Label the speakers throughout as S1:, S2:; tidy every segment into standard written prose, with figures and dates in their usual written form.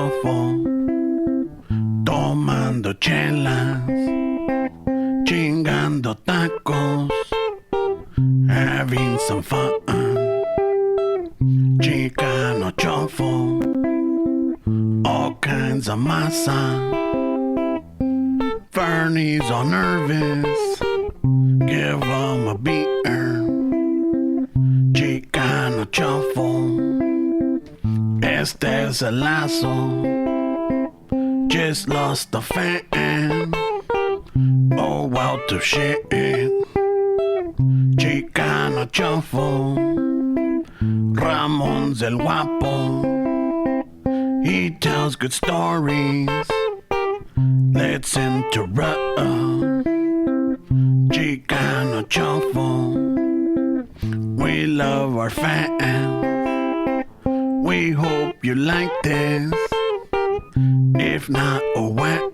S1: shuffle, tomando chelas, chingando tacos, having some fun. Chicano shuffle, all kinds of masa. Fernie's all nervous, give him a beer. Chicano shuffle, este es el lazo. Just lost a fan, oh well to shit. Chicano shuffle, Ramon's el guapo. He tells good stories. Let's interrupt. Chicano shuffle. We love our fans. We hope you like this. If not, oh well.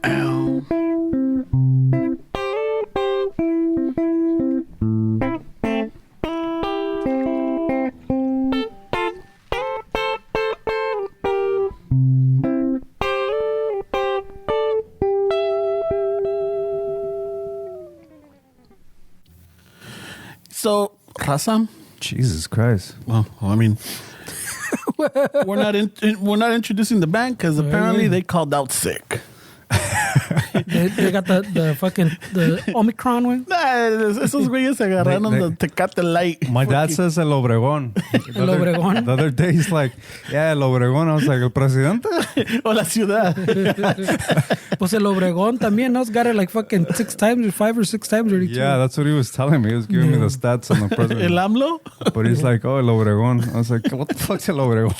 S1: So, raza.
S2: Jesus Christ.
S1: Well, I mean, we're not introducing the band because apparently they called out sick.
S3: They got the fucking the Omicron one.
S1: Nah, esos güeyes se agarraron the Tecate Light.
S2: My dad says El Obregón.
S3: El Obregón.
S2: The other day he's like, yeah, El Obregón. I was like, ¿el presidente?
S1: O la ciudad.
S3: Pues El Obregón también, no? It's got it like fucking 6 times or 5 or 6 times already.
S2: Yeah, that's what he was telling me. He was giving me the stats on the president.
S1: El AMLO?
S2: But he's like, oh, El Obregón. I was like, what the fuck's El Obregón?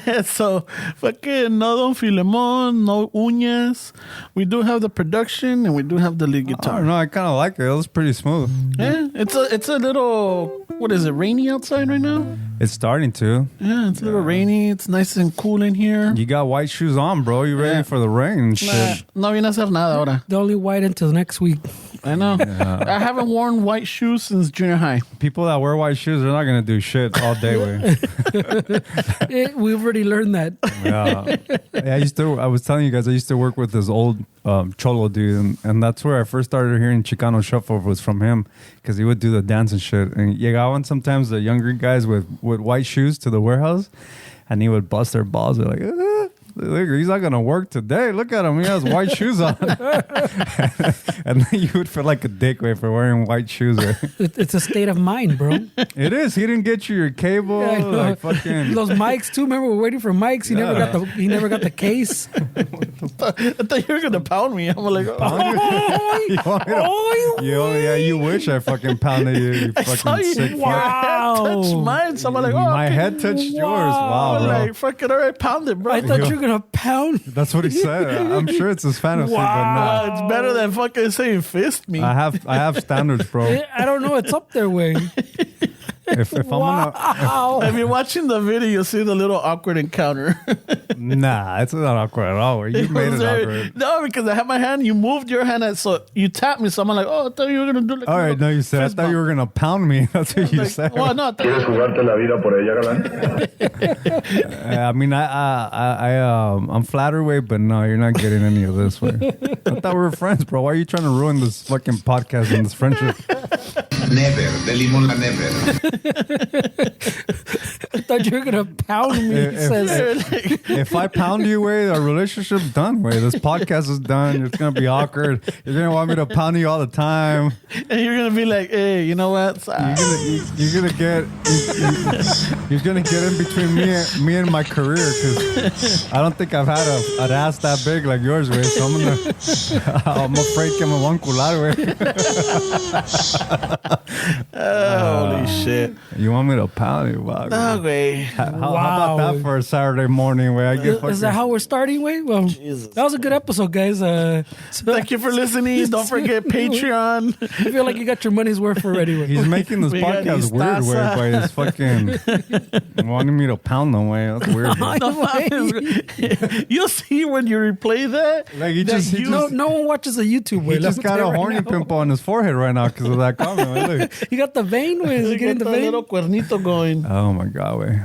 S1: Yeah, so fucking no Don Filemon, no uñas. We do have the production and we do have the lead
S2: I
S1: guitar.
S2: don't know. I kind of like it. It was pretty smooth.
S1: Yeah, it's a little, what is it, rainy outside right now?
S2: It's starting to.
S1: Yeah, it's a little rainy. It's nice and cool in here.
S2: You got white shoes on, bro. You ready for the rain and shit?
S1: No viene a hacer nada ahora.
S3: The only white until next week.
S1: I know.
S2: Yeah.
S1: I haven't worn white shoes since junior high.
S2: People that wear white shoes, they're not going to do shit all day.
S3: We've already learned that.
S2: Yeah, I was telling you guys, I used to work with this old cholo dude, and that's where I first started hearing Chicano Shuffle was from him, because he would do the dance and shit. And llegaban sometimes the younger guys with white shoes to the warehouse, and he would bust their balls. They're like, look, he's not going to work today. Look at him. He has white shoes on. And then you would feel like a dick for wearing white shoes.
S3: It's a state of mind, bro.
S2: It is. He didn't get you your cable.
S3: Yeah,
S2: like fucking
S3: those mics too. Remember, we're waiting for mics. He never got the case.
S1: I thought you were gonna pound me. I'm like,
S2: you wish I fucking pounded you. You fucking sick fuck.
S3: Wow.
S1: touched mine. So I'm like,
S2: My head touched yours. Wow, bro.
S1: Like, fucking alright, pound it, bro.
S3: I thought you were gonna pound.
S2: That's what he said. I'm sure it's his fantasy, but no.
S1: It's better than fucking saying fist me.
S2: I have standards, bro.
S3: I don't know. It's up there, way.
S2: If I'm gonna,
S1: If you're watching the video, you'll see the little awkward encounter.
S2: nah, it's not awkward at all. You made it awkward.
S1: No, because I had my hand, you moved your hand, so you tapped me. So I'm like, oh, I thought you were gonna do like.
S2: All right, no, you said I thought you were gonna pound me. That's what you said.
S1: Well, no,
S4: ¿Quieres jugarte la vida por ella, galán?
S2: I mean, I'm flattered, way, but no, you're not getting any of this way. I thought we were friends, bro. Why are you trying to ruin this fucking podcast and this friendship?
S4: Never. De limón la never.
S3: I thought you were gonna pound me.
S2: If I pound you, way, our relationship's done, way. This podcast is done. It's gonna be awkward. You're gonna want me to pound you all the time.
S1: And you're gonna be like, hey, you know what?
S2: You're gonna get in between me and my career, because I don't think I've had an ass that big like yours, way. So I'm afraid que me van a cular, way.
S1: Holy shit!
S2: You want me to pound you? Wow.
S1: Okay.
S2: How about that for a Saturday morning, way?
S3: Is that how we're starting, way? Well,
S1: Jesus.
S3: that was a good episode, guys.
S1: Thank you for listening. Don't forget Patreon.
S3: I feel like you got your money's worth already. Way.
S2: He's making this
S1: We got
S2: podcast weird, way, by his fucking wanting me to pound them, way. That's weird.
S1: You'll see when you replay that.
S2: Like
S3: No one watches a YouTube way.
S2: He just got a horny pimple on his forehead right now because of that comment. Look.
S3: You got the vein, way.
S1: You
S3: Getting
S1: get
S3: the
S1: the
S3: vein.
S1: little cuernito going.
S2: Oh my god, way.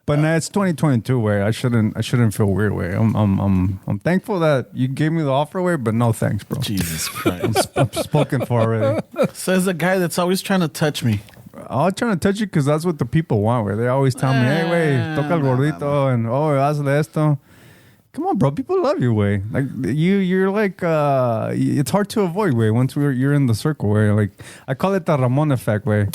S2: But now it's 2022, way. I shouldn't feel weird, way. I'm thankful that you gave me the offer, way, but no thanks, bro.
S1: Jesus Christ.
S2: I'm spoken for already.
S1: Says the guy that's always trying to touch me.
S2: I'm trying to touch you because that's what the people want, where they always tell me, hey, way, toca el gordito, and oh, hazle esto. Come on, bro. People love you, way. Like you're like it's hard to avoid, way. Once you're in the circle, way. Like I call it the Ramon effect, way.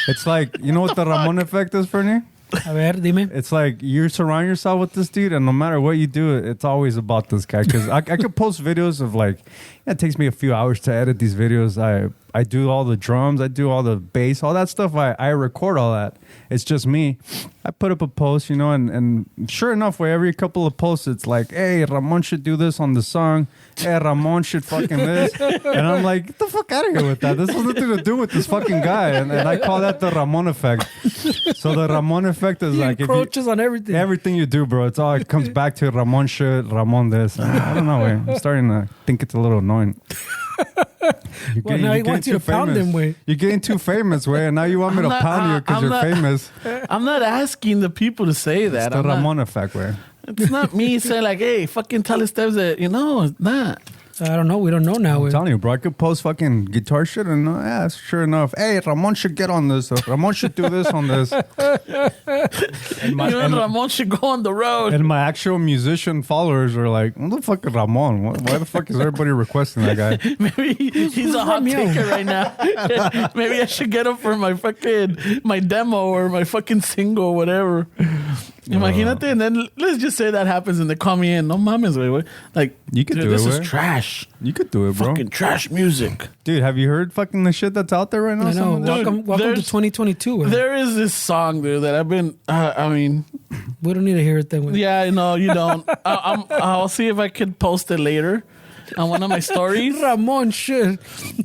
S2: It's like, you know what the Ramon effect is, Fernie?
S3: A ver, dime.
S2: It's like you surround yourself with this dude, and no matter what you do, it's always about this guy. Because I could post videos of like, it takes me a few hours to edit these videos. I do all the drums, I do all the bass, all that stuff. I record all that. It's just me. I put up a post, you know, and sure enough, where every couple of posts, it's like, hey, Ramon should do this on the song. Hey, Ramon should fucking this. And I'm like, get the fuck out of here with that. This has nothing to do with this fucking guy. And I call that the Ramon effect. So the Ramon effect is
S3: He
S2: like,
S3: encroaches on everything.
S2: everything you do, bro, it comes back to Ramon should, Ramon this. I don't know, way. I'm starting to think it's a little annoying.
S3: Well, now he wants you to pound him, way.
S2: You're getting too famous, way, and now you want me to pound you because you're famous.
S1: I'm not asking the people to say that.
S2: It's the Ramon effect, way.
S1: It's not me saying like, hey, fucking tell us that, you know, it's not.
S3: I don't know. We don't know now.
S2: I'm telling you, bro, I could post fucking guitar shit and yeah, sure enough, hey, Ramon should get on this. Ramon should do this on this. And
S1: Ramon should go on the road.
S2: And my actual musician followers are like, what the fuck is Ramon? Why the fuck is everybody requesting that guy?
S1: Maybe he's a hot taker right now. Maybe I should get him for my demo or my fucking single, whatever. Imagínate, and then let's just say that happens and they call me in. No mames, güey. Like,
S2: you could do
S1: this
S2: it.
S1: This is trash.
S2: You could do it, bro.
S1: Fucking trash music.
S2: Dude, have you heard fucking the shit that's out there right now?
S3: I know.
S1: Dude,
S3: Welcome to 2022. Güey.
S1: There is this song, dude, that I've been, I mean.
S3: We don't need to hear it then. Güey.
S1: Yeah, no, you don't. I'll see if I can post it later on one of my stories.
S3: Ramon shit.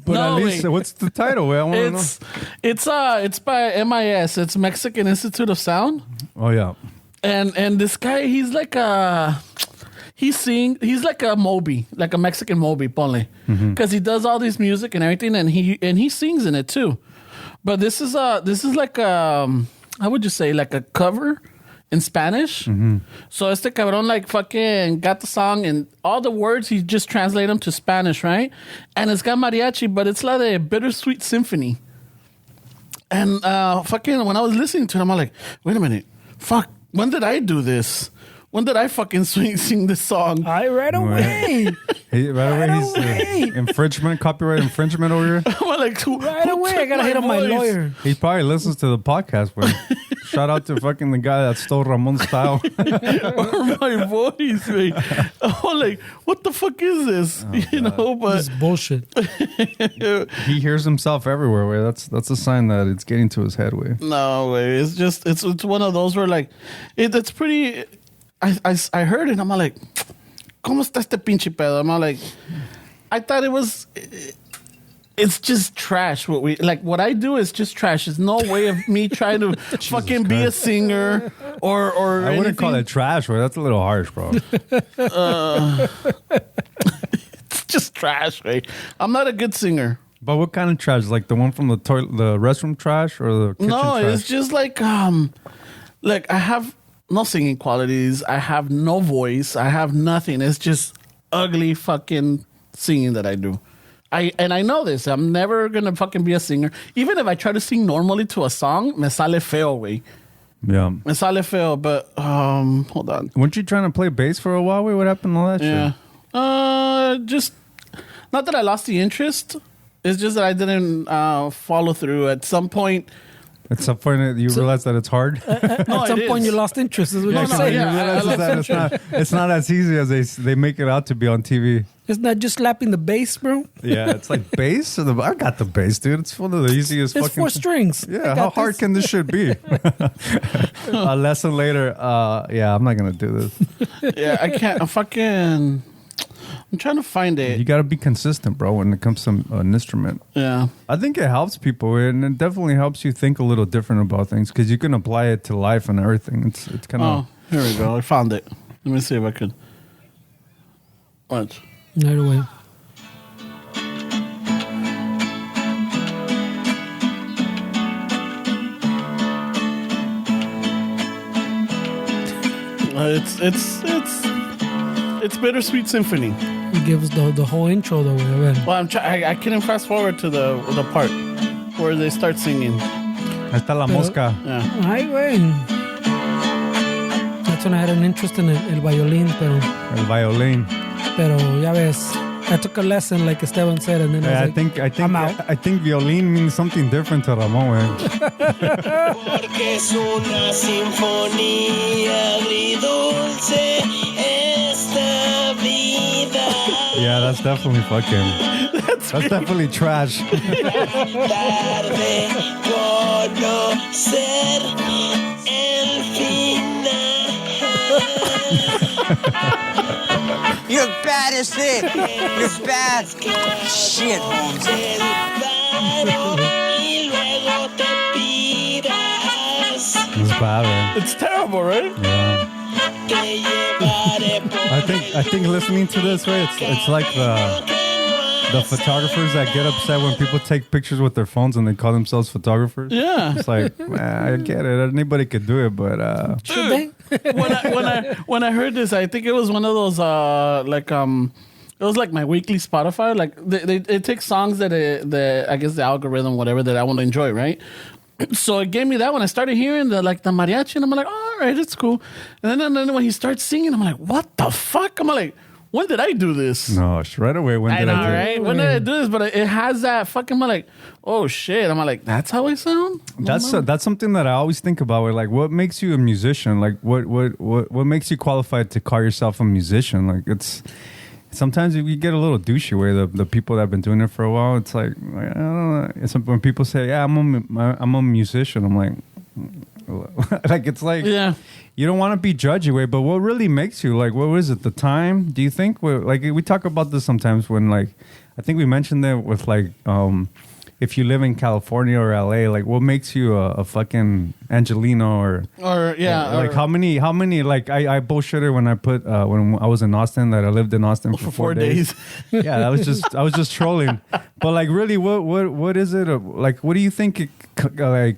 S2: But
S1: no,
S2: at least, what's the title? I want to know.
S1: It's by MIS. It's Mexican Institute of Sound.
S2: Oh, yeah.
S1: And this guy, he's like he's like a Moby, like a Mexican Moby, ponle, because he does all this music and everything, and he sings in it too. But this is like I would just say like a cover in Spanish. So este cabrón like fucking got the song and all the words he just translate them to Spanish, right? And it's got mariachi, but it's like a bittersweet symphony. And fucking when I was listening to it, I'm like, wait a minute, fuck. When did I do this? When did I fucking sing this song?
S3: Right away.
S2: He's infringement, copyright infringement over here.
S1: I'm like,
S3: right away. I gotta hit on my lawyer.
S2: He probably listens to the podcast, but shout out to fucking the guy that stole Ramon's style.
S1: Or my voice, man. I'm like, what the fuck is this? You know, but
S3: this is bullshit.
S2: He hears himself everywhere. Way that's a sign that it's getting to his head. Way
S1: no way. It's just it's one of those where like it's pretty. I heard it. I'm like, ¿Cómo está este pinche pedo? I'm like, I thought it was. It's just trash. What I do is just trash. There's no way of me trying to fucking be a singer or
S2: I wouldn't
S1: anything.
S2: call it trash, bro. That's a little harsh, bro.
S1: It's just trash, right? I'm not a good singer.
S2: But what kind of trash? Like the one from the toilet, the restroom trash, or the kitchen trash?
S1: It's just like I have no singing qualities. I have no voice. I have nothing. It's just ugly fucking singing that I do. I know this. I'm never gonna fucking be a singer. Even if I try to sing normally to a song, me sale feo, güey.
S2: Yeah.
S1: Me sale feo, but hold on.
S2: Weren't you trying to play bass for a while? What happened to all that shit?
S1: Just not that I lost the interest. It's just that I didn't follow through. At some point
S2: you realize that it's hard.
S3: At some point, you lost interest. Is what you're saying.
S2: You realize that it's not as easy as they make it out to be on TV.
S3: Isn't that just slapping the bass, bro?
S2: Yeah, it's like bass. I got the bass, dude. It's one of the easiest.
S3: It's 4 strings.
S2: Yeah, how hard can this shit be? A lesson later. Yeah, I'm not gonna do this.
S1: Yeah, I can't. I'm trying to find it.
S2: You got to be consistent, bro, when it comes to an instrument.
S1: Yeah.
S2: I think it helps people, and it definitely helps you think a little different about things because you can apply it to life and everything. It's kind of.
S1: Oh, here we go. I found it. Let me see if I could. Watch.
S3: Right away.
S1: It's Bittersweet Symphony.
S3: He gives the whole intro though.
S1: Well, I couldn't fast forward to the part where they start singing.
S2: Ahí está la mosca.
S1: Yeah.
S3: Ay, güey. That's when I had an interest in el violín,
S2: El violín.
S3: pero ya ves, I took a lesson like Esteban said, and then I was I'm out.
S2: I think violín means something different to Ramon, güey.
S5: Porque es una sinfonía agridulce esta vida.
S2: Yeah, that's definitely fucking. That's definitely trash.
S5: Tarde conocer el final. You're bad as shit. You're bad. Shit, Holmes.
S2: It's bad, man.
S1: It's terrible, right?
S2: Yeah. I think listening to this, right? It's like the photographers that get upset when people take pictures with their phones and they call themselves photographers.
S1: Yeah.
S2: It's like, I get it. Anybody could do it, but
S3: Should they?
S1: when I heard this, I think it was one of those it was like my weekly Spotify. Like it takes songs that I guess the algorithm, whatever, that I want to enjoy, right? So it gave me that when I started hearing the mariachi, and I'm like, oh, all right, it's cool. And then when he starts singing, I'm like, what the fuck? I'm like, when did I do this?
S2: no, right away. When did I do it?
S1: Right? When did I do this? But it has that fucking, I'm like, oh shit. I'm like, that's how I sound?
S2: That's something that I always think about. Where like, what makes you a musician? Like, what makes you qualified to call yourself a musician? Like, it's sometimes we get a little douchey where the people that have been doing it for a while. It's like I don't know. It's when people say, yeah, I'm a musician. I'm like, like it's like
S1: Yeah.
S2: you don't want to be judgy way, but what really makes you like? What is it? The time? Do you think? Like we talk about this sometimes when like I think we mentioned that with like if you live in California or LA, like what makes you a fucking Angelino or like how many like I bullshitted when I put when I was in Austin that I lived in Austin for 4 days. Yeah, I was just trolling. But like really, what is it? Like what do you think? Like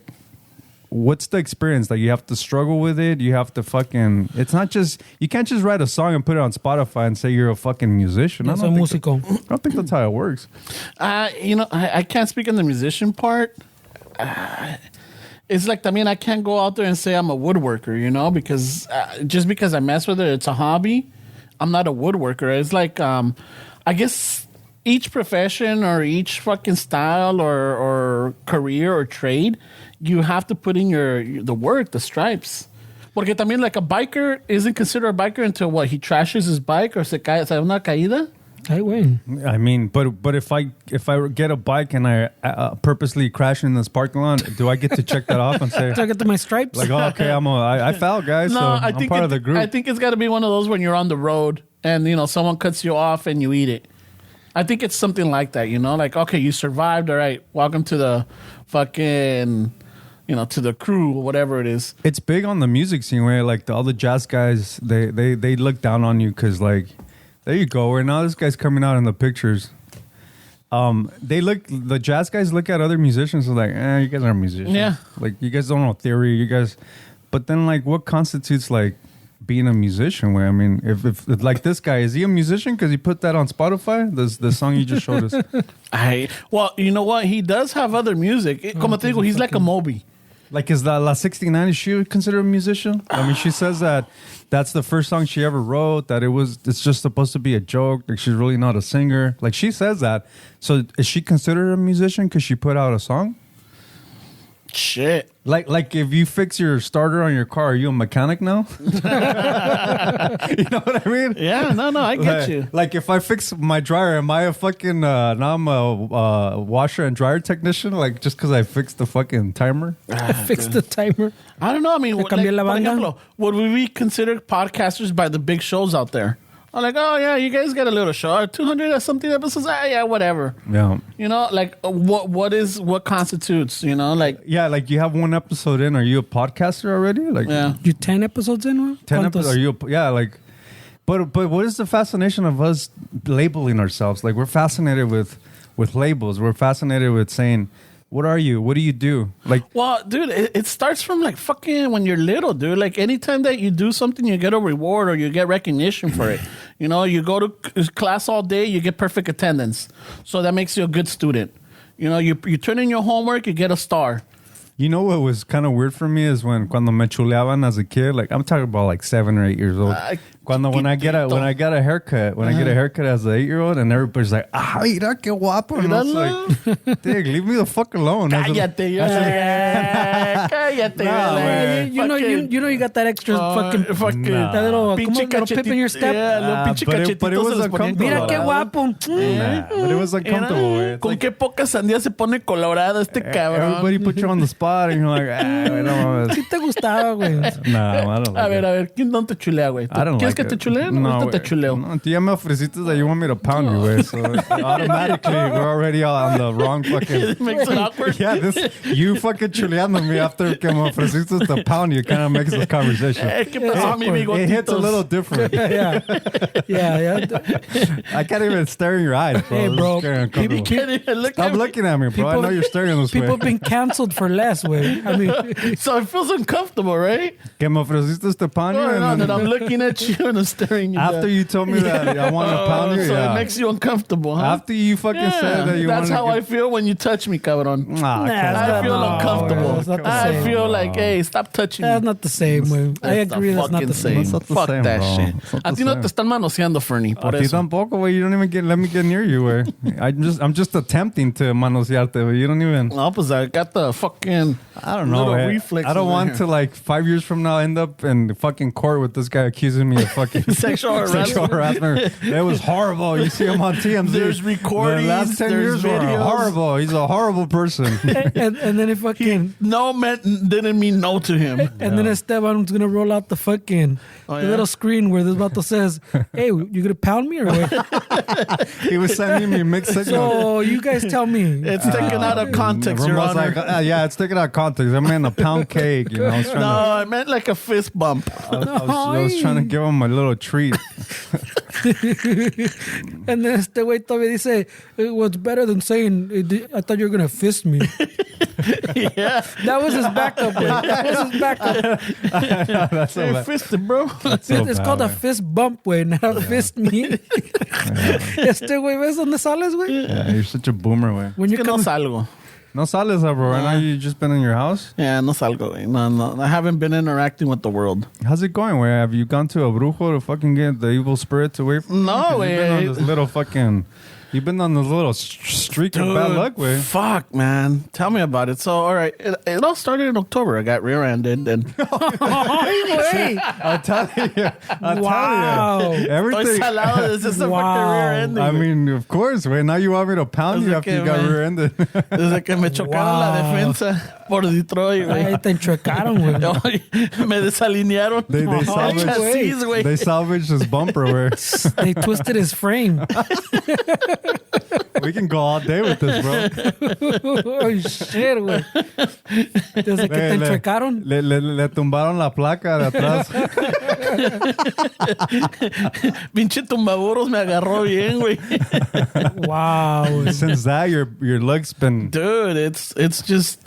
S2: what's the experience? Like you have to struggle with it. You have to fucking. It's not just you can't just write a song and put it on Spotify and say you're a fucking musician.
S3: That's a musical.
S2: I don't think that's how it works.
S1: I can't speak on the musician part. It's like, I mean, I can't go out there and say I'm a woodworker, because just because I mess with it, it's a hobby. I'm not a woodworker. It's like, I guess each profession or each fucking style or career or trade, you have to put in the work, the stripes. Porque también, like, a biker isn't considered a biker until what? He trashes his bike or se da una caída?
S3: Hey, wait.
S2: I mean, but if I get a bike and I purposely crash in this parking lot, do I get to check that off and say,
S3: Do I get to my stripes?
S2: like, oh, okay, I fell, guys, so I'm part of the group.
S1: I think it's got to be one of those when you're on the road and, someone cuts you off and you eat it. I think it's something like that, like, okay, you survived, all right, welcome to the fucking, to the crew, whatever it is.
S2: It's big on the music scene where, like, all the jazz guys, they look down on you because, like, there you go. Where now this guy's coming out in the pictures. The jazz guys look at other musicians and like, you guys aren't musicians.
S1: Yeah.
S2: Like, you guys don't know theory. You guys, but then like, what constitutes like being a musician? Where I mean, if like this guy, is he a musician because he put that on Spotify? The song you just showed us.
S1: Well, you know what? He does have other music. Como te digo, he's like a Moby.
S2: Like, is La 69, is she considered a musician? I mean, she says that that's the first song she ever wrote, that it's just supposed to be a joke, like she's really not a singer. Like, she says that. So is she considered a musician because she put out a song?
S1: Shit.
S2: Like if you fix your starter on your car, are you a mechanic now? You know what I mean?
S1: Yeah, no, I get you.
S2: Like if I fix my dryer, am I a fucking now I'm a washer and dryer technician? Like just because I fixed the fucking timer?
S3: I fixed the timer.
S1: I don't know. I mean,
S3: cambié la
S1: por
S3: banda.
S1: ejemplo, would we be considered podcasters by the big shows out there? I'm like, oh yeah, you guys got a little show, 200 or something episodes. Yeah, whatever.
S2: Yeah.
S1: Like what constitutes? Like
S2: like you have one episode in. Are you a podcaster already? Like
S3: You 10 episodes in? Or?
S2: 10 episodes? Are you? Like, but what is the fascination of us labeling ourselves? Like we're fascinated with labels. We're fascinated with saying What are you? What do you do? Like,
S1: Well, dude, it starts from like fucking when you're little, dude. Like anytime that you do something, you get a reward or you get recognition for it. You know, you go to class all day, you get perfect attendance. So that makes you a good student. You know, you turn in your homework, you get a star.
S2: you know what was kind of weird for me is cuando me chuleaban as a kid. Like, I'm talking about like 7 or 8 years old. When I get a haircut, I get a haircut as an 8-year-old, and everybody's like, "Ah, mira qué guapo," and I was like, "Dig, leave me the fuck alone."
S1: Cállate, yo cállate.
S3: You know you got that extra fucking that little pip in your step.
S2: But it was uncomfortable.
S3: Mira qué guapo.
S2: But it was uncomfortable. It's
S1: Con
S2: like,
S1: qué poca sandía se pone colorada este cabrón.
S2: everybody put you on the spot, and you're like, güey, no mames.
S3: ¿Qué te gustaba, güey?
S2: No, I don't like it.
S1: A ver, ¿quién no te chulea, güey?
S2: I don't
S1: ¿Quieres
S2: like
S1: que te
S2: it.
S1: chuleen?
S2: No,
S1: Ahorita te
S2: güey.
S1: chuleo.
S2: No, tú ya me ofreciste that you want me to pound you, güey. So automatically, we're already on the wrong fucking...
S1: It makes it awkward.
S2: Yeah, you fucking chuleando me after que me ofreciste to pound you kind of makes this conversation.
S1: ¿Qué pasó, mi bigotitos?
S2: It hits a little different.
S3: Yeah.
S2: I can't even stare in your eyes, bro.
S3: Hey, bro.
S2: It's very uncomfortable.
S1: Can't even look
S2: Stop
S1: at me.
S2: looking at me, bro. I know you're staring this
S3: People
S2: way.
S3: have been canceled for less, güey. I mean,
S1: So it feels uncomfortable, right?
S2: Que me ofreciste to pound you.
S1: No,
S2: and
S1: that
S2: then
S1: I'm looking at you and I'm staring you.
S2: after you told me that I want to pound you,
S1: so
S2: yeah.
S1: it makes you uncomfortable, huh?
S2: After you fucking said that you
S1: that's
S2: wanted
S1: how
S2: to
S1: I feel when you touch me, cabrón.
S2: Nah,
S1: I feel
S3: no,
S1: uncomfortable.
S3: it's not the
S1: I
S3: same.
S1: feel like, hey, stop touching me.
S3: that's not the same, güey. I
S1: That's
S3: agree
S1: the
S3: that's not
S1: fucking
S3: the same.
S2: It's not the
S1: Fuck
S2: same,
S1: that
S2: bro.
S1: shit.
S2: It's not
S1: A
S2: the
S1: ti no
S2: same.
S1: te están manoseando, Fernie,
S2: A
S1: por
S2: ti
S1: eso.
S2: tampoco, güey. You don't even let me get near you, güey. I'm just attempting to manosearte, güey. You don't even.
S1: No, pues I got the fucking
S2: I don't know,
S1: little
S2: güey.
S1: reflexes
S2: I don't
S1: right
S2: want
S1: here.
S2: to like 5 years from now end up in the fucking court with this guy accusing me of fucking
S1: Sexual
S2: harassment. It was horrible. You see him on TMZ.
S1: There's recordings,
S2: The last 10
S1: there's
S2: years were
S1: videos.
S2: horrible. He's a horrible person.
S3: And then it fucking...
S1: No man didn't mean no to him.
S3: And then Esteban's gonna roll out the fucking the little screen where this vato says, "Hey, you gonna pound me or what?"
S2: He was sending me mixed signals.
S3: So you guys tell me.
S1: It's taken out of context, Your
S2: Everyone's
S1: Honor.
S2: like, yeah, it's taken out of context. I meant a pound cake. You know, I was trying
S1: No, I meant like a fist bump.
S2: I was trying to give him a little treat.
S3: And then este güey todavía dice, "What's better than saying I thought you were gonna fist me."
S1: Yeah.
S3: That was his backup, güey. That was his backup.
S2: That's so
S1: Hey,
S2: bad.
S1: fisted, bro.
S2: So
S3: It's
S2: bad,
S3: called a
S2: güey.
S3: fist bump, güey, not a fist me. Este güey, ¿ves dónde sales, güey?
S2: Yeah, you're such a boomer, güey.
S3: When
S1: Es
S3: you
S1: que no
S3: come,
S1: salgo.
S2: No sales, bro. Right now you just been in your house.
S1: Yeah, no salgo, güey. No. I haven't been interacting with the world.
S2: How's it going? Where have you gone to a brujo to fucking get the evil spirits away from you?
S1: No,
S2: 'Cause you've been on
S1: güey.
S2: this little fucking. You've been on this little streak of bad luck, way.
S1: Fuck, man. Tell me about it. So, all right. It all started in October. I got rear-ended and
S3: Ay, güey.
S2: I'll tell you.
S3: Wow.
S1: estoy
S2: Everything.
S1: salado desde ese
S3: Wow.
S1: fucking rear-ending.
S2: I mean, of course, way. Now you want me to pound you
S1: Desde
S2: after
S1: que
S2: you got
S1: me-
S2: rear-ended.
S1: Desde que me chocaron la
S3: Wow.
S1: defensa por Detroit, güey.
S3: Ay, te enchuecaron, güey.
S1: Me desalinearon.
S2: They
S3: Ay,
S2: salvaged.
S3: güey.
S1: Chasis, güey.
S2: They salvaged his bumper. Where
S3: They twisted his frame.
S2: we can go all day with this, bro.
S3: Oh, shit, güey. Desde que te enchuecaron.
S2: Le tumbaron la placa de atrás.
S1: Pinche tumbaburros me agarró bien, güey.
S3: Wow, güey.
S2: Since that, your leg's been.
S1: Dude, it's just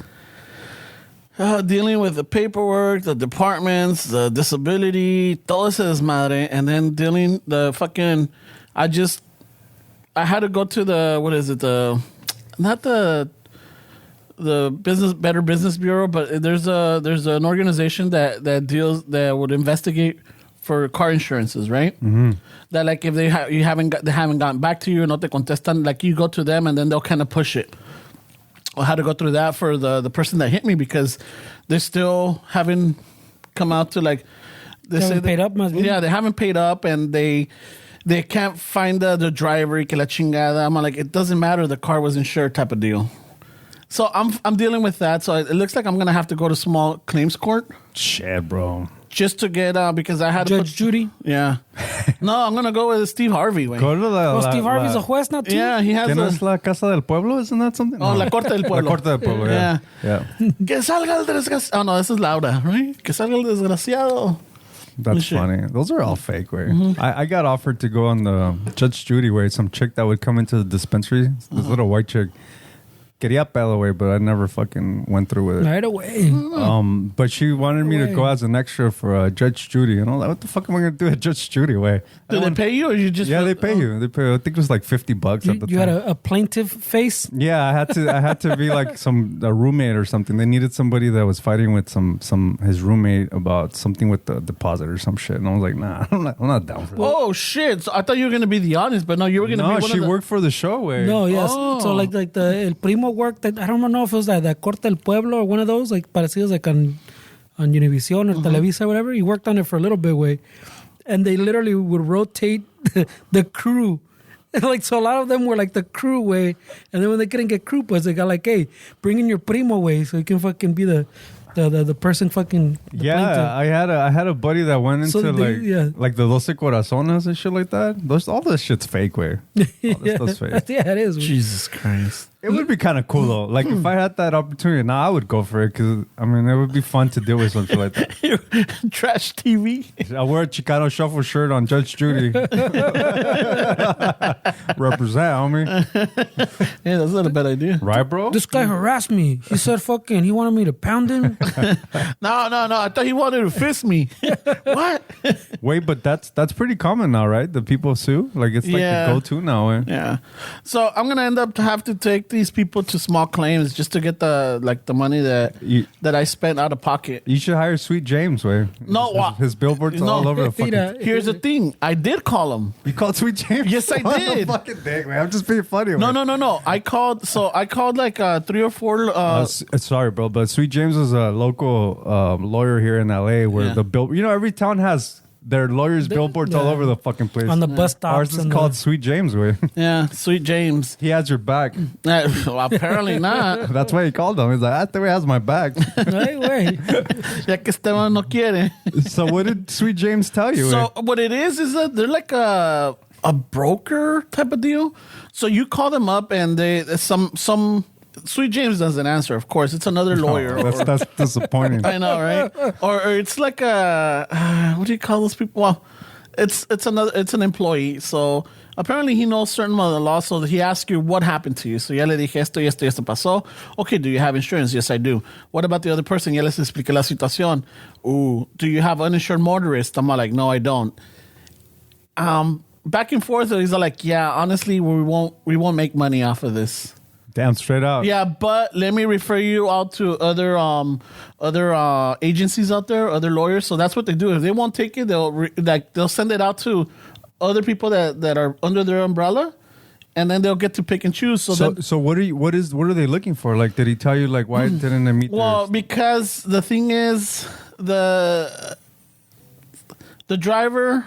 S1: dealing with the paperwork, the departments, the disability, todo ese desmadre, and then dealing the fucking. I had to go to the not the Better Business Bureau, but there's an organization that would investigate for car insurances, right? Mm-hmm. That like if they haven't gotten back to you, no te contestan, like you go to them and then they'll kind of push it. I had to go through that for the person that hit me because they still haven't come out to like
S3: They haven't paid up, más bien.
S1: Yeah, they haven't paid up and they can't find the driver y que la chingada. I'm like, it doesn't matter, the car was insured type of deal. So I'm dealing with that. So it looks like I'm gonna have to go to small claims court
S2: Shit, bro.
S1: just to get because I had
S3: Judge
S1: to put,
S3: Judy.
S1: Yeah. No, I'm gonna go with Steve Harvey. Güey.
S2: Go to the.
S3: Oh, Steve Harvey's a juez now, too?
S1: Yeah, he has
S2: ¿Qué no
S1: a.
S2: es la Casa del Pueblo? Isn't that something?
S1: Oh, La Corte del Pueblo.
S2: La Corte del Pueblo, yeah. Yeah.
S1: Que salga el desgraciado. Oh, no, this is Laura, right? Que salga el desgraciado.
S2: That's
S1: Shit.
S2: funny. Those are all fake, way. I got offered to go on the Judge Judy way. Some chick that would come into the dispensary, this little white chick. quería pedo away, but I never fucking went through with it.
S3: Right away.
S2: But she wanted me to go as an extra for Judge Judy, and I'm like, what the fuck am I gonna do at Judge Judy way?
S1: Do they pay you, or you just?
S2: Yeah, they pay you. They pay. I think it was like $50 at the
S3: You
S2: time.
S3: had a plaintiff face.
S2: Yeah, I had to be like a roommate or something. They needed somebody that was fighting with his roommate about something with the deposit or some shit, and I was like, nah, I'm not down for that.
S1: Oh shit! So I thought you were gonna be the audience, but no, you were gonna be.
S2: No,
S1: One
S2: she
S1: of the...
S2: worked for the show. Way.
S3: No, yes.
S1: Oh.
S3: So like the El Primo worked at, I don't know if it was that Corte del Pueblo or one of those, like parecidos like on Univision or Televisa or whatever. He worked on it for a little bit, way. And they literally would rotate the crew. Like, so a lot of them were like the crew way. And then when they couldn't get crew, pues they got like, hey, bring in your primo way so you can fucking be the person fucking. The plaintiff.
S2: I had a buddy that went into
S3: So
S2: like the 12 Corazones and shit like that. All this shit's fake, way. All this stuff's fake.
S3: Yeah, it is.
S1: Jesus Christ!
S2: It would be kind of cool though. Like if I had that opportunity, now I would go for it because I mean it would be fun to deal with something like that.
S1: Trash TV.
S2: I wear a Chicano shuffle shirt on Judge Judy. Represent, homie.
S1: Yeah, that's not a bad idea.
S2: Right, bro?
S3: This guy harassed me. He said fucking, he wanted me to pound him.
S1: No. I thought he wanted to fist me. What?
S2: Wait, but that's pretty common now, right? The people sue, like it's like
S1: Yeah.
S2: the go-to now. Eh?
S1: Yeah. So I'm gonna end up to have to take these people to small claims just to get the money that I spent out of pocket.
S2: You should hire Sweet James, way.
S1: No,
S2: his billboards all over the fucking.
S1: Here's the thing. I did call him.
S2: You called Sweet James?
S1: Yes, I
S2: What
S1: did.
S2: the fucking dick, man. I'm just being funny.
S1: No.
S2: man.
S1: I called like 3 or 4.
S2: Sorry, bro, but Sweet James is a local lawyer here in LA where
S1: Yeah.
S2: the bill. You know, every town has their lawyers' billboards all over the fucking place.
S3: On the bus stops.
S2: Ours is
S3: and
S2: called Sweet James, way.
S1: Yeah, Sweet James.
S2: He has your back.
S1: Well, apparently not.
S2: That's why he called him. He's like, that way has my back.
S3: Wait.
S1: Ya que Esteban no quiere.
S2: So what did Sweet James tell you?
S1: So what it is that they're like a broker type of deal. So you call them up and they some Sweet James doesn't answer. Of course, it's another lawyer.
S2: That's disappointing.
S1: I know, right? or it's like a what do you call those people? Well, it's an employee. So apparently he knows certain amount of the law. So he asks you what happened to you. So ya le dije esto y esto y esto pasó. Okay, do you have insurance? Yes, I do. What about the other person? Ya les expliqué la situación. Ooh, do you have uninsured motorist? I'm like, no, I don't. Back and forth. He's like, yeah, honestly, we won't make money off of this.
S2: Damn, straight up.
S1: Yeah, but let me refer you out to other agencies out there, other lawyers. So that's what they do. If they won't take it, they'll send it out to other people that are under their umbrella, and then they'll get to pick and choose.
S2: So what are they looking for? Like, did he tell you like why didn't they meet?
S1: Well, because the thing is the driver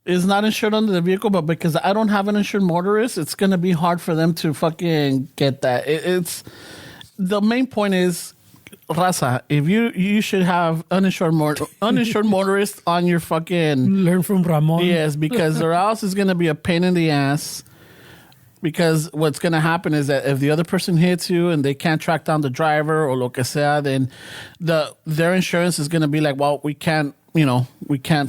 S1: is not insured under the vehicle, but because I don't have an insured motorist, it's going to be hard for them to fucking get that. It's the main point is, raza, if you should have uninsured motorist on your fucking...
S3: Learn from Ramon.
S1: Yes, because or else it's going to be a pain in the ass. Because what's going to happen is that if the other person hits you and they can't track down the driver or lo que sea, then their insurance is going to be like, well, we can't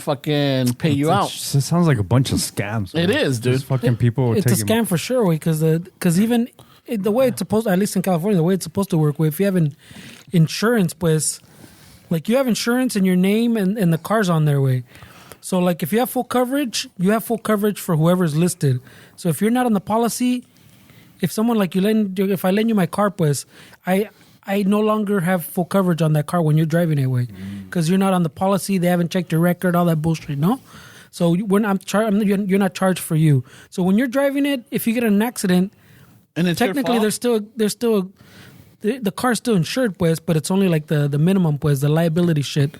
S1: fucking pay you out.
S2: It sounds like a bunch of scams.
S1: It is, dude.
S2: Just fucking people.
S3: It's a scam for sure, because even the way it's supposed, at least in California, the way it's supposed to work, if you have insurance, pues, like you have insurance in your name and the car's on their way. So like if you have full coverage, you have full coverage for whoever's listed. So if you're not on the policy, if someone like if I lend you my car, pues, I no longer have full coverage on that car when you're driving it away because you're not on the policy. They haven't checked your record, all that bullshit, no? So you're not charged for you. So when you're driving it, if you get in an accident,
S1: And it's
S3: technically there's still the car's still insured, pues, but it's only like the minimum, pues, the liability shit.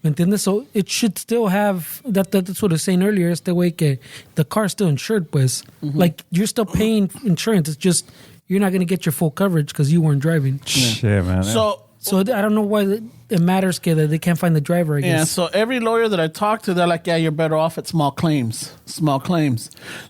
S3: ¿Me entiendes? So it should still have that's what I was saying earlier. Este way que the car's still insured, pues. Like you're still paying insurance. It's just you're not going to get your full coverage because you weren't driving.
S2: Shit, man.
S1: So
S3: I don't know why it matters that they can't find the driver, I guess.
S1: yeah, so every lawyer that I talk to, they're like, yeah, you're better off at small claims.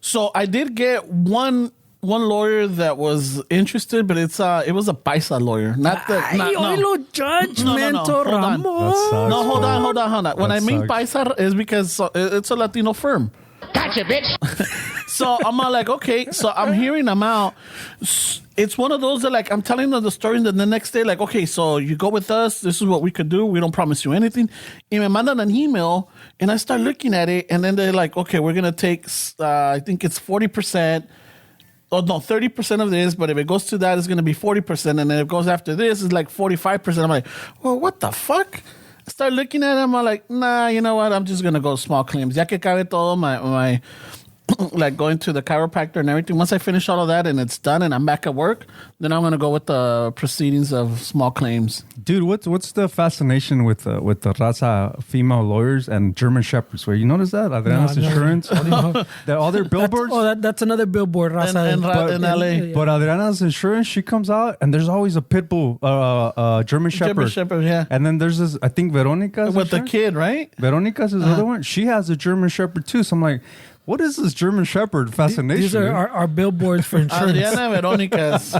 S1: So I did get one lawyer that was interested, but it was a paisa lawyer, not the
S3: no. Judgmental Ramon.
S1: No, hold on. When I mean
S2: sucks.
S1: paisa is because it's a Latino firm.
S5: Gotcha, bitch.
S1: So I'm like, okay. So I'm hearing them out. it's one of those that like I'm telling them the story, and then the next day, like, okay, so you go with us. This is what we could do. We don't promise you anything. And me mandan an email, and I start looking at it, and then they're like, okay, we're gonna take, I think it's 40%. Oh no, 30% of this, but if it goes to that, it's gonna be 40%, and then if it goes after this, it's like 45%. I'm like, well, what the fuck? I start looking at them. I'm like, nah, you know what? I'm just gonna go small claims. Ya que cabe todo my like going to the chiropractor and everything. Once I finish all of that and it's done and I'm back at work, then I'm gonna go with the proceedings of small claims.
S2: Dude, what's the fascination with the raza female lawyers and German shepherds? Where you notice that Adriana's
S3: No,
S2: Insurance, all their billboards.
S3: That's another billboard, Raza.
S1: In LA.
S2: But Adriana's Insurance, she comes out and there's always a pit bull, German Shepherd.
S1: German Shepherd, yeah.
S2: And then there's this, I think Veronica's
S1: With the
S2: insurance?
S1: kid, right?
S2: Veronica's is the other one. She has a German Shepherd too. So I'm like, what is this German Shepherd fascination?
S3: These are our billboards for insurance.
S1: Adriana Veronica's.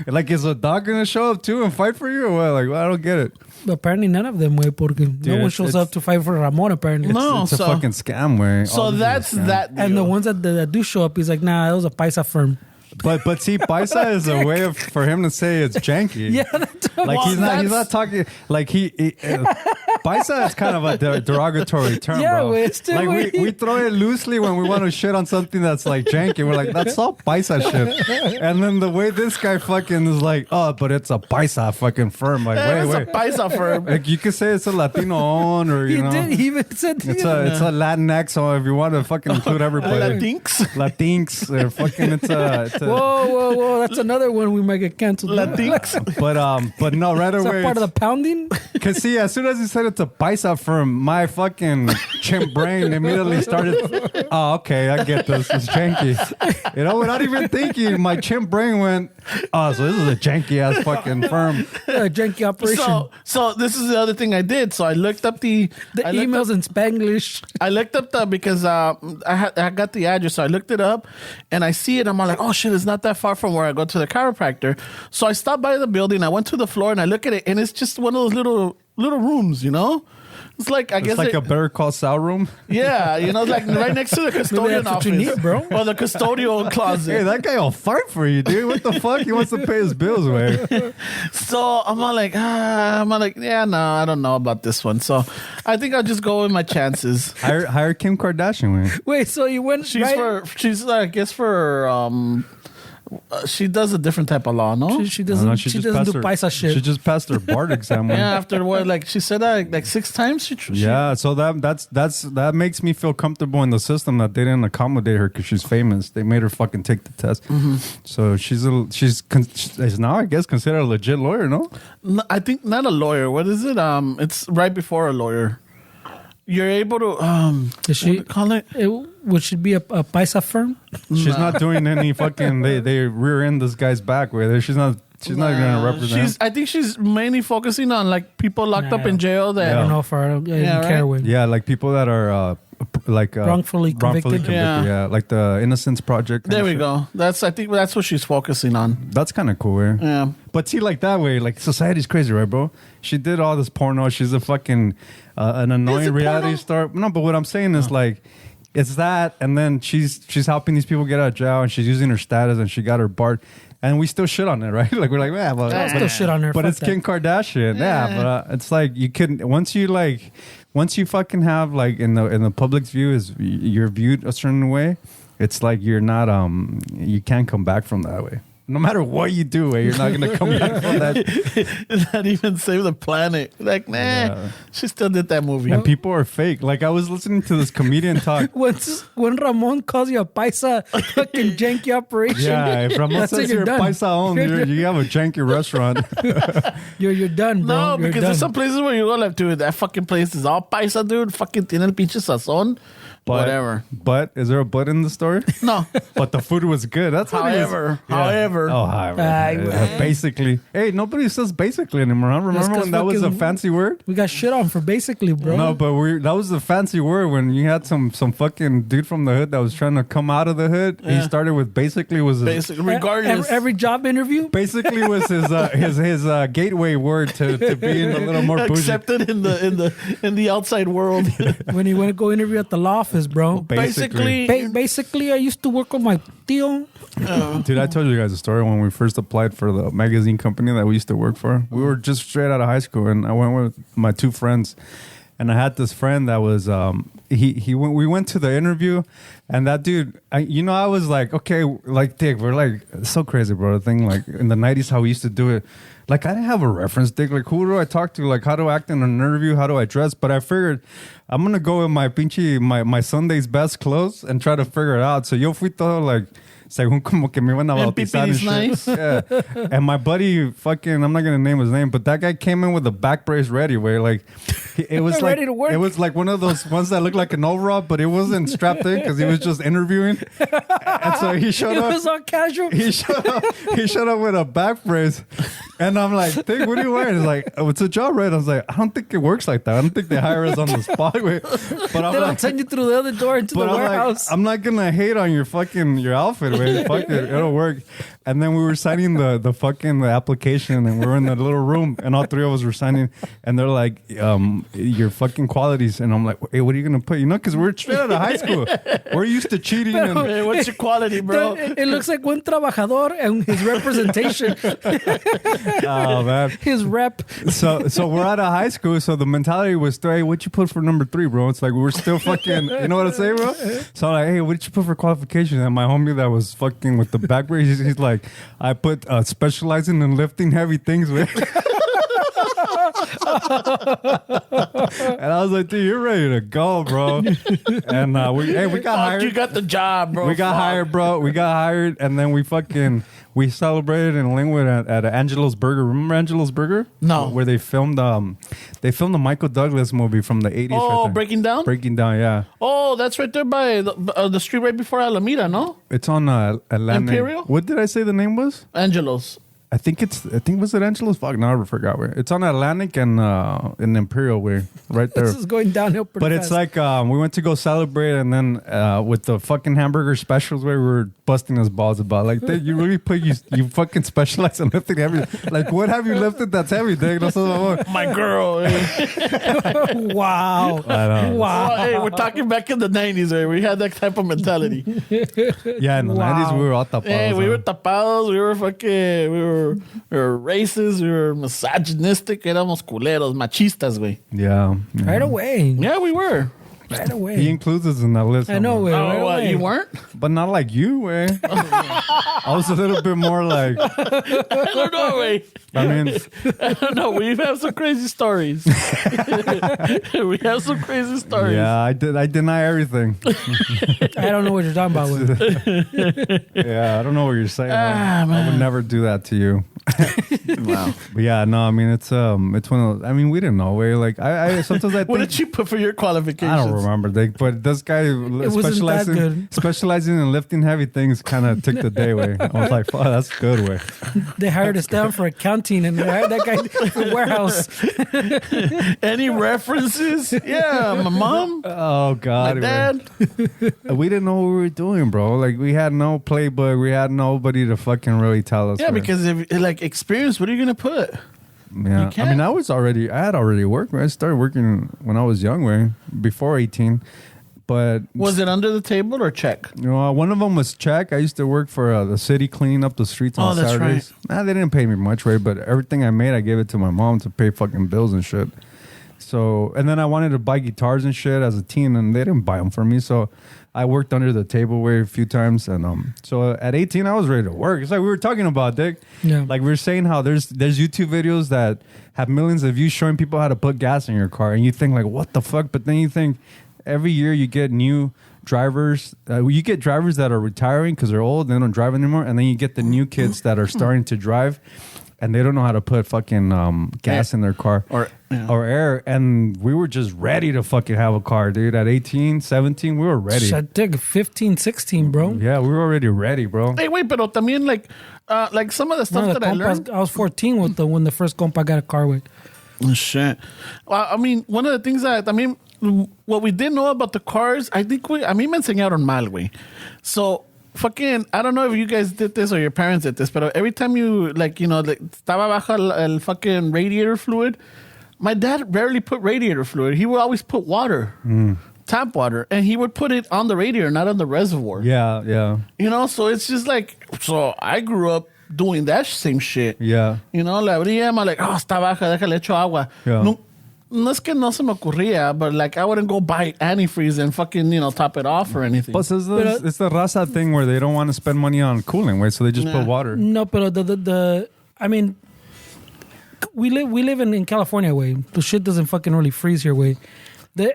S2: Like, is a dog gonna show up too and fight for you? Or what? Like, well, I don't get it.
S3: But apparently none of them, way, porque no one shows up to fight for Ramon, apparently.
S1: No.
S2: It's a
S1: so-
S2: fucking scam, way.
S1: So that's that deal.
S3: And the ones that do show up, he's like, nah, it was a paisa firm.
S2: But see, paisa is a way for him to say it's janky.
S3: Yeah, that's
S2: Like
S1: Well,
S2: he's not talking like paisa is kind of a derogatory term,
S3: Yeah,
S2: bro.
S3: it's still
S2: Like we throw it loosely when we want to shit on something that's like janky. We're like, that's all paisa shit. And then the way this guy fucking is like, oh, but it's a paisa fucking firm. Like,
S1: It's a
S2: wait.
S1: paisa firm.
S2: Like you could say it's a Latino own or you
S3: he
S2: know.
S3: did. He even said,
S2: It's a Latinx, or if you want to fucking include everybody.
S1: Latinx.
S2: Latinx, or fucking it's a
S3: whoa, that's another one we might get canceled.
S1: Latinx.
S2: but no, right
S3: Is
S2: away.
S3: that part of the pounding?
S2: Cause see, as soon as he said it's a paisa firm, my fucking chimp brain immediately started. Oh, okay, I get this. It's janky. You know, without even thinking, my chimp brain went. Oh, so this is a janky ass fucking firm.
S3: Janky operation.
S1: So this is the other thing I did. So I looked up the
S3: Emails in Spanglish.
S1: I looked up because I got the address, so I looked it up, and I see it. I'm like, oh shit, it's not that far from where I go to the chiropractor. So I stopped by the building. I went to the floor and I look at it, and it's just one of those little rooms, you know. It's like I guess
S2: It's like a Better Call Saul room.
S1: yeah, you know, like right next to the custodian
S3: that's what
S1: office,
S3: you need, bro.
S1: or the custodial closet.
S2: Hey, that guy will fight for you, dude. What the fuck? He wants to pay his bills, way.
S1: So I'm all like, yeah, no, I don't know about this one. So I think I'll just go with my chances.
S2: Hire Kim Kardashian, way.
S3: Wait, so you went
S1: She's
S3: right?
S1: I guess for she does a different type of law, no?
S3: She doesn't. She
S2: just
S3: doesn't
S2: passed
S3: do
S2: her-
S3: paisa shit.
S2: She just passed her board exam. way.
S1: Yeah, after what, like she said that like 6 times. She
S2: Yeah, so that makes me feel comfortable in the system that they didn't accommodate her because she's famous. They made her fucking take the test. So she's now I guess considered a legit lawyer, no?
S1: I think not a lawyer. What is it? It's right before a lawyer. You're able to
S3: Is she-
S1: what do you call it?
S3: Would she be a paisa firm?
S2: She's not doing any fucking. They rear end this guy's back with her. She's not going to represent.
S1: I think she's mainly focusing on like people locked up in jail that
S3: I don't know if I didn't
S1: Yeah,
S3: care
S1: right?
S3: with.
S2: Yeah, like people that are
S3: Wrongfully convicted.
S1: Yeah.
S2: Yeah, like the Innocence Project. kind
S1: There
S2: of
S1: we
S2: shit.
S1: go. I think that's what she's focusing on.
S2: That's kind of cool. Eh?
S1: Yeah.
S2: But see, like that way, like society's crazy, right, bro? She did all this porno. She's a fucking an annoying
S1: it
S2: reality
S1: porno?
S2: star. No, but what I'm saying is like, it's that, and then she's helping these people get out of jail, and she's using her status, and she got her BART, and we still shit on it, right? Like we're like, yeah, but
S3: I still shit on her.
S2: but
S3: Fuck
S2: it's
S3: that.
S2: Kim Kardashian, yeah. But it's like you couldn't once you fucking have like in the public's view is you're viewed a certain way. It's like you're not you can't come back from that way. No matter what you do, you're not gonna come back from that.
S1: Not even save the planet. Like, nah,
S2: Yeah.
S1: she still did that movie.
S2: And people are fake. Like I was listening to this comedian talk.
S3: When Ramon calls you a paisa fucking janky operation,
S2: Yeah, if Ramon
S3: that's it,
S2: says
S3: you're
S2: you're
S3: done.
S2: paisa owned, you have a janky restaurant.
S3: You're done, bro.
S1: No,
S3: You're
S1: because
S3: done.
S1: there's some places where you go like, dude, that fucking place is all paisa, dude. Fucking tiene el pinche sazón. Whatever.
S2: But is there a but in the story?
S1: No.
S2: But the food was good. That's what it is.
S1: However.
S2: Oh, however. Basically. Hey, nobody says basically anymore. Huh? Remember
S3: 'cause
S2: when that was a
S3: fucking-
S2: fancy word?
S3: We got shit on for basically, bro.
S2: No, but that was the fancy word when you had some fucking dude from the hood that was trying to come out of the hood. He started with basically was his,
S1: Basically, regardless.
S3: Every job interview,
S2: basically was his gateway word to being a little more bougie.
S1: accepted in the outside world.
S3: when he went to go interview at the law office, office, bro.
S1: Basically,
S3: Basically, I used to work with my tío.
S2: Dude, I told you guys a story when we first applied for the magazine company that we used to work for. We were just straight out of high school, and I went with my two friends. And I had this friend that was we went to the interview, and that dude, I was like, okay, like Dick, we're like so crazy, bro. The thing like in the 90s, how we used to do it. Like I didn't have a reference, Dick. Like who do I talk to? Like how to act in an interview? How do I dress? But I figured I'm gonna go in my my Sunday's best clothes and try to figure it out. So yo fui todo like. Según como que me iban a bautizar and shit.
S1: Nice.
S2: Yeah. And my buddy fucking, I'm not going to name his name, but that guy came in with a back brace ready where like, it was like,
S3: ready to work.
S2: It was like one of those ones that looked like an overall, but it wasn't strapped in because he was just interviewing. And so he showed up.
S3: It was all casual.
S2: He showed up with a back brace. And I'm like, Dick, what are you wearing? He's like, oh, it's a job, right? I was like, I don't think it works like that. I don't think they hire us on the spot. But I'm
S3: They
S2: like,
S3: don't send you through the other door into the
S2: but
S3: warehouse.
S2: I'm not gonna hate on your outfit, man. Fuck it, it'll work. And then we were signing the application, and we were in the little room, and all three of us were signing, and they're like, your fucking qualities, and I'm like, hey, what are you gonna put? Because we're straight out of high school, we're used to cheating. And
S1: hey, what's your quality, bro?
S3: It looks like one trabajador and his representation.
S2: oh man,
S3: His rep.
S2: So we're out of high school, so the mentality was still, hey, what you put for number 3, bro? It's like we're still fucking, you know what I'm saying, bro? So I'm like, hey, what did you put for qualifications? And my homie that was fucking with the back brace, he's like, I put specializing in lifting heavy things with. And I was like, dude, you're ready to go, bro. And we got hired.
S1: You got the job, bro.
S2: We got hired, bro. We got hired, and then we celebrated in Lingwood at Angelo's Burger. Remember Angelo's Burger?
S1: No.
S2: Where they filmed the Michael Douglas movie from the 80s.
S1: Oh,
S2: right there.
S1: Breaking Down?
S2: Breaking Down, yeah.
S1: Oh, that's right there by the street right before Alameda, no?
S2: It's on Atlantic.
S1: Imperial?
S2: What did I say the name was?
S1: Angelo's.
S2: I think was it Angelo's? Fuck, no, I forgot where. It's on Atlantic and in Imperial way, right there.
S3: This is going downhill pretty
S2: But
S3: fast.
S2: it's like we went to go celebrate, and then with the fucking hamburger specials where we were busting his balls about, like, Dave, you really you fucking specialize in lifting heavy. Like, what have you lifted that's heavy, Dave?
S1: My girl.
S3: Wow.
S2: I know.
S3: Wow.
S1: Oh, hey, we're talking back in the 90s, right? We had that type of mentality.
S2: Yeah, in the 90s, we were all tapados.
S1: Hey, we were tapados. We were fucking, we were racist. We were misogynistic. Éramos culeros, machistas, güey.
S2: Yeah.
S3: Right away.
S1: Yeah, we were.
S3: Right away.
S2: He includes us in that list.
S3: I know,
S2: man.
S3: güey. Right away.
S1: You weren't?
S2: But not like you, way. I was a little bit more like,
S1: I don't know, güey.
S2: I mean,
S1: I don't know. We have some crazy stories. We have some crazy stories.
S2: yeah, I deny everything.
S3: I don't know what you're talking about. With.
S2: Yeah, I don't know what you're saying. I would never do that to you.
S1: Wow.
S2: But yeah, no, I mean, it's one of those, I mean, we didn't know. Way like I sometimes I think.
S1: What did you put for your qualifications?
S2: I don't remember, but this guy specializing in lifting heavy things kind of took the day away. I was like, "Fuck, that's good way."
S3: They hired us down for accounting, and they hired that guy for the warehouse.
S1: Any references? Yeah, my mom,
S2: Oh
S1: my
S2: God,
S1: dad.
S2: we didn't know what we were doing, bro. Like we had no playbook, we had nobody to fucking really tell us.
S1: Yeah,
S2: where.
S1: because if like experience, what are you gonna put?
S2: Yeah,
S1: You can't.
S2: I mean, I had already worked. I started working when I was young, way before 18. But
S1: Was it under the table or check?
S2: you know, one of them was check. I used to work for the city cleaning up the streets on
S1: that's
S2: Saturdays. Nah, they didn't pay me much, right? But everything I made, I gave it to my mom to pay fucking bills and shit. So, and then I wanted to buy guitars and shit as a teen, and they didn't buy them for me. So, I worked under the table way a few times, and so at 18, I was ready to work. It's like we were talking about, Dick.
S3: Yeah.
S2: Like we were saying how there's YouTube videos that have millions of views showing people how to put gas in your car, and you think like, what the fuck? But then you think every year you get new drivers. You get drivers that are retiring because they're old, they don't drive anymore, and then you get the new kids that are starting to drive. And they don't know how to put fucking gas in their car
S1: Or
S2: air. And we were just ready to fucking have a car, dude. At 18, 17, we were ready.
S3: I think 15, 16, bro.
S2: Yeah, we were already ready, bro.
S1: Hey, wait, pero también like some of the stuff
S3: One of
S1: that
S3: the
S1: I learned.
S3: compas, I was 14 when the first compa got a car with.
S1: Oh, shit. Well, I mean, one of the things that, I mean, what we didn't know about the cars, I think a mí me enseñaron mal, güey. So, fucking, I don't know if you guys did this or your parents did this, but every time you, like, you know, like, estaba baja el fucking radiator fluid, my dad rarely put radiator fluid. He would always put water. tap water, and he would put it on the radiator, not on the reservoir.
S2: Yeah, yeah,
S1: You know, so it's just like, so I grew up doing that same shit.
S2: yeah.
S1: You know, la abría, I'm like, oh, está baja, déjale echo agua.
S2: Yeah.
S1: No es que no se me ocurría, but like I wouldn't go buy antifreeze and fucking, top it off or anything.
S2: Plus, it's the raza thing where they don't want to spend money on cooling, right? So they just put water.
S3: No, pero I mean, we live in California, way. The shit doesn't fucking really freeze here, way.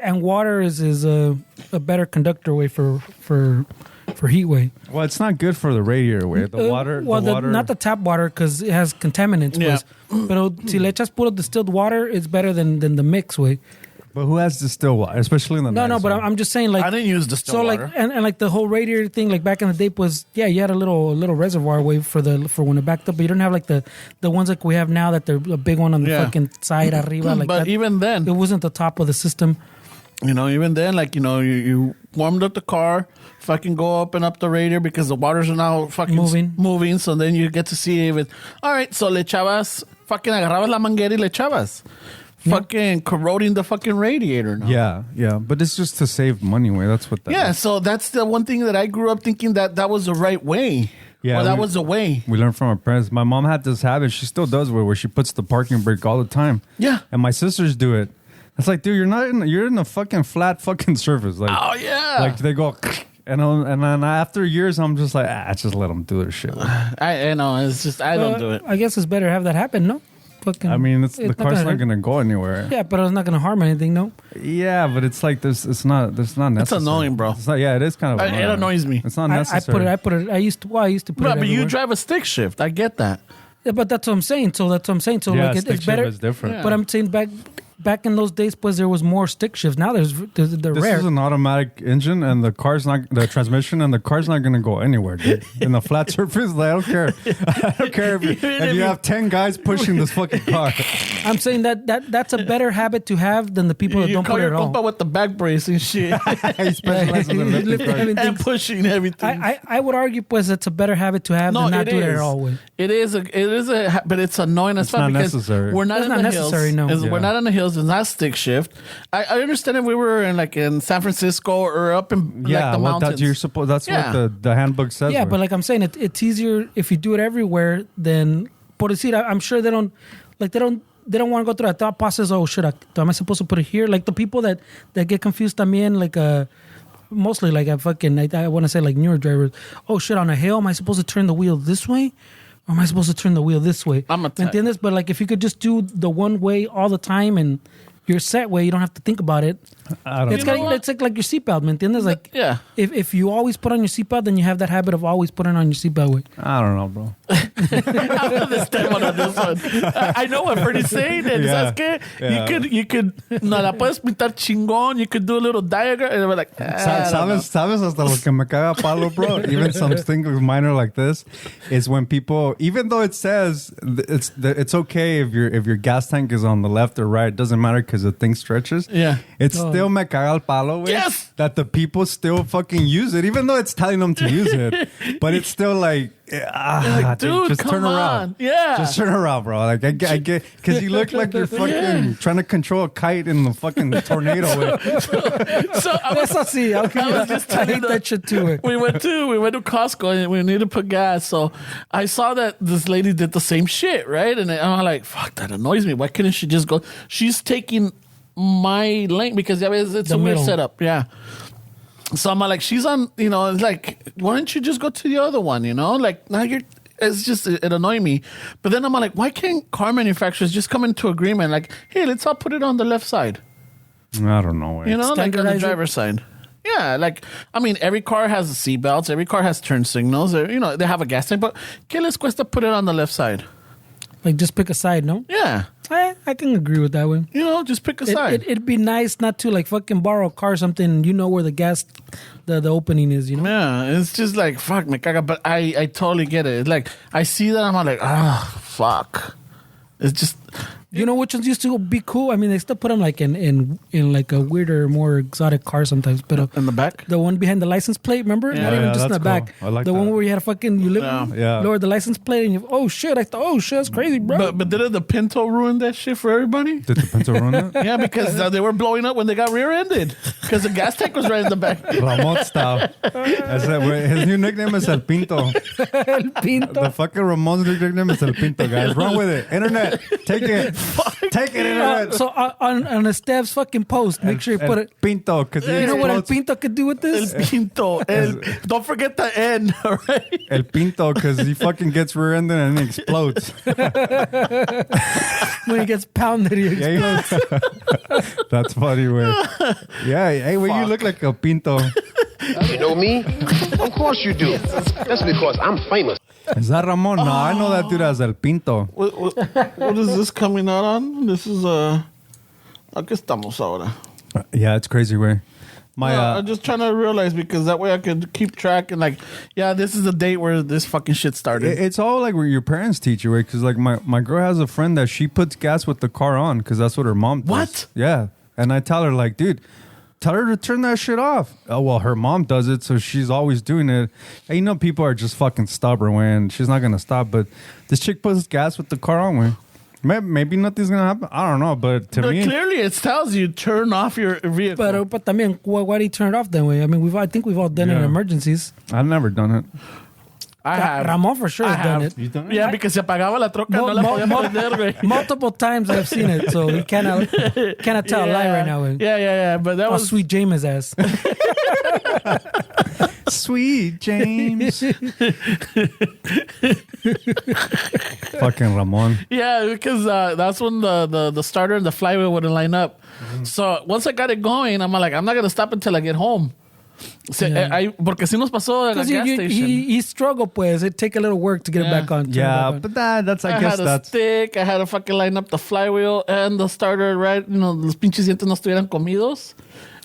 S3: And water is a better conductor, way, for heat, way.
S2: Well, it's not good for the radiator, way. The water.
S3: Not the tap water, because it has contaminants.
S1: Yeah.
S3: Pero si le echas puro distilled water, it's better than the mix, way.
S2: But who has distilled water, especially in the
S3: No, but I'm just saying, like,
S1: I didn't use distilled
S3: so
S1: water.
S3: like and like the whole radiator thing, like back in the day was, yeah, you had a little reservoir way for when it backed up, but you don't have like the ones like we have now that they're a big one on the fucking side arriba, like
S1: but
S3: that.
S1: even then,
S3: It wasn't the top of the system.
S1: even then, like, you warmed up the car, fucking go open up the radiator because the waters are now fucking moving. So then you get to see if it. All right, so le echabas, fucking agarrabas la manguera y le echabas. Fucking corroding the fucking radiator now.
S2: Yeah. But it's just to save money, way. That's what that is.
S1: So that's the one thing that I grew up thinking that was the right way.
S2: Yeah,
S1: that was the way.
S2: We learned from our parents. My mom had this habit. She still does where she puts the parking brake all the time.
S1: Yeah.
S2: And my sisters do it. It's like, dude, you're in a fucking flat fucking surface. Like,
S1: Oh, yeah.
S2: like they go, and then after years, I'm just like, just let them do their shit.
S1: I know. It's just, I don't do it.
S3: I guess it's better to have that happen, no? Fucking,
S2: I mean, the car's not gonna go anywhere.
S3: Yeah, but it's not gonna harm anything, no?
S2: Yeah, but it's like this. It's not necessary.
S1: It's annoying, bro.
S2: It's not, yeah, it is kind of.
S1: It annoys me.
S2: It's not
S3: I
S2: necessary.
S3: put it. I used to put it.
S1: But you
S3: everywhere.
S1: drive a stick shift. I get that.
S3: Yeah, but that's what I'm saying. So So
S2: Yeah,
S3: like
S2: stick
S3: it's better.
S2: shift is different.
S1: Yeah.
S3: But I'm saying back in those days, pues there was more stick shifts. Now they're
S2: This
S3: rare.
S2: is an automatic engine, and the transmission, and the car's not going to go anywhere, dude. In the flat surface, like, I don't care. I don't care if you have 10 guys pushing this fucking car.
S3: I'm saying that's a better habit to have than the people that
S1: You
S3: don't
S1: call
S3: put it
S1: your
S3: at all.
S1: compa with the back brace and shit.
S2: He specializes in lifting
S3: Lift
S2: cars.
S3: heavy
S1: and
S3: things.
S1: pushing everything.
S3: I would argue, pues, it's a better habit to have than not do it at all. Way.
S1: It is but it's annoying as
S2: It's
S1: fuck
S2: not
S1: because
S2: necessary.
S1: we're not
S3: It's
S1: in
S3: not
S1: the
S3: necessary,
S1: hills.
S3: no.
S1: We're
S2: Yeah.
S1: not in the hills. It's not stick shift. I understand if we were in San Francisco or up in
S2: Yeah,
S1: like the
S2: well,
S1: mountains.
S2: that's
S1: Yeah.
S2: what the handbook says.
S3: Yeah,
S2: right?
S3: but like I'm saying, it's easier if you do it everywhere than por decir. I'm sure they don't want to go through that thought process. Oh shit, am I supposed to put it here? Like the people that get confused también, like mostly like I want to say like newer drivers. Oh shit, on a hill, am I supposed to turn the wheel this way? Or am I supposed to turn the wheel this way?
S1: I'm a
S3: ¿Me entiendes? But like if you could just do the one way all the time and you're set way, you don't have to think about it.
S2: I don't
S3: It's
S2: know.
S3: it's like your seatbelt, ¿me entiendes? Like
S1: Yeah.
S3: if you always put on your seatbelt, then you have that habit of always putting on your seatbelt. Way.
S2: I don't know, bro.
S1: I don't understand one on this one. I know what Freddie's saying. And
S2: Yeah.
S1: ¿sabes qué?
S2: Yeah.
S1: You could no la puedes pintar chingón. You could do a little diagram, and we're like,
S2: ¿Sabes hasta lo que me caga palo, bro? Even something minor like this is when people, even though it says it's okay if your gas tank is on the left or right, it doesn't matter because the thing stretches.
S1: Yeah.
S2: It's still me caga el palo, güey.
S1: Yes!
S2: That the people still fucking use it, even though it's telling them to use it. But it's still like,
S1: dude,
S2: just
S1: come
S2: turn
S1: on.
S2: around.
S1: Yeah.
S2: Just turn around, bro. Like I get, because you look like you're fucking trying to control a kite in the fucking tornado. Way.
S1: So I was,
S3: That's see.
S1: I was just
S3: I
S1: telling
S3: hate
S1: the-
S3: that shit too. Way.
S1: we went to Costco and we needed to put gas. So I saw that this lady did the same shit, right? And I'm like, fuck, that annoys me. Why couldn't she just go? She's taking my lane because it's
S3: The
S1: a weird
S3: middle.
S1: setup. Yeah. So I'm like, she's on, it's like, why don't you just go to the other one, Like, now it's just, it annoyed me. But then I'm like, why can't car manufacturers just come into agreement? Like, hey, let's all put it on the left side.
S2: I don't know. Way.
S1: Like on the
S3: Standardize it.
S1: driver's side. Yeah, like, I mean, every car has seatbelts. Every car has turn signals. They have a gas tank. But ¿qué les cuesta put it on the left side?
S3: Like just pick a side, no?
S1: Yeah.
S3: I can agree with that one.
S1: Just pick a side.
S3: It'd be nice not to like fucking borrow a car or something. You know where the gas, the opening is.
S1: Yeah, it's just like, fuck, me caga. But I totally get it. It's like, I see that, I'm like, fuck. It's just,
S3: You know which ones used to be cool? I mean, they still put them like in like a weirder, more exotic car sometimes. But
S1: In the back?
S3: the one behind the license plate, remember? Not even just in the
S2: that's
S3: back.
S2: cool. I like
S3: the
S2: that.
S3: one where you had a fucking
S2: Yeah.
S3: lower the license plate and you oh shit, that's crazy, bro.
S1: But didn't the Pinto ruin that shit for everybody?
S2: Did the Pinto ruin it?
S1: Yeah, because they were blowing up when they got rear-ended. Because the gas tank was right in the back.
S2: Ramon style. His new nickname is El Pinto.
S3: El Pinto.
S2: The fucking Ramon's new nickname is El Pinto, guys. Run with it. Internet. Take it. Take it, internet.
S3: So on a Stev's fucking post, make sure you put it.
S2: Pinto. Because
S3: You know what El Pinto could do with this?
S1: El Pinto. Don't forget the N, all right?
S2: El Pinto, because he fucking gets rear-ended and he explodes.
S3: When he gets pounded, he explodes.
S2: That's funny, way. Yeah, hey, well, you look like El Pinto.
S6: You know me? Of course you do. That's because I'm famous.
S2: Is that Ramon? No, I know that dude as El Pinto.
S1: What is this coming out on? This is Aquí estamos ahora.
S2: Yeah, it's crazy, way.
S1: I'm just trying to realize because that way I could keep track and like, yeah, this is the date where this fucking shit started.
S2: It's all like where your parents teach you, right? Because like my girl has a friend that she puts gas with the car on because that's what her mom does.
S1: What?
S2: Yeah. And I tell her like, dude, tell her to turn that shit off. Oh, well, her mom does it, so she's always doing it. And you know, people are just fucking stubborn, way, and she's not going to stop. But this chick puts gas with the car on, way. Maybe nothing's going to happen. I don't know, but to me...
S1: Clearly, it tells you turn off your vehicle.
S3: But también, why do you turn it off that way? I mean, I think we've all done it in emergencies.
S2: I've never done it.
S1: I have.
S3: Ramon for sure has done it.
S2: You done it?
S1: Yeah, because se apagaba la troca, no la podía prender, güey.
S3: Multiple times I've seen it, so you cannot tell a lie right now. Güey.
S1: Yeah. But that
S3: Oh,
S1: was
S3: sweet James' ass.
S2: Sweet James. Fucking Ramon.
S1: Yeah, because that's when the starter and the flywheel wouldn't line up. So once I got it going, I'm like, I'm not gonna stop until I get home. Porque si nos pasó en la
S3: Because
S1: gas station.
S3: he struggled, pues. It'd take a little work to get it back on. turn it
S2: Yeah,
S3: back on.
S2: but that's
S1: I
S2: guess
S1: had a
S2: that's...
S1: stick, I had to fucking line up the flywheel and the starter, right? You know, los pinches dientes no estuvieran comidos.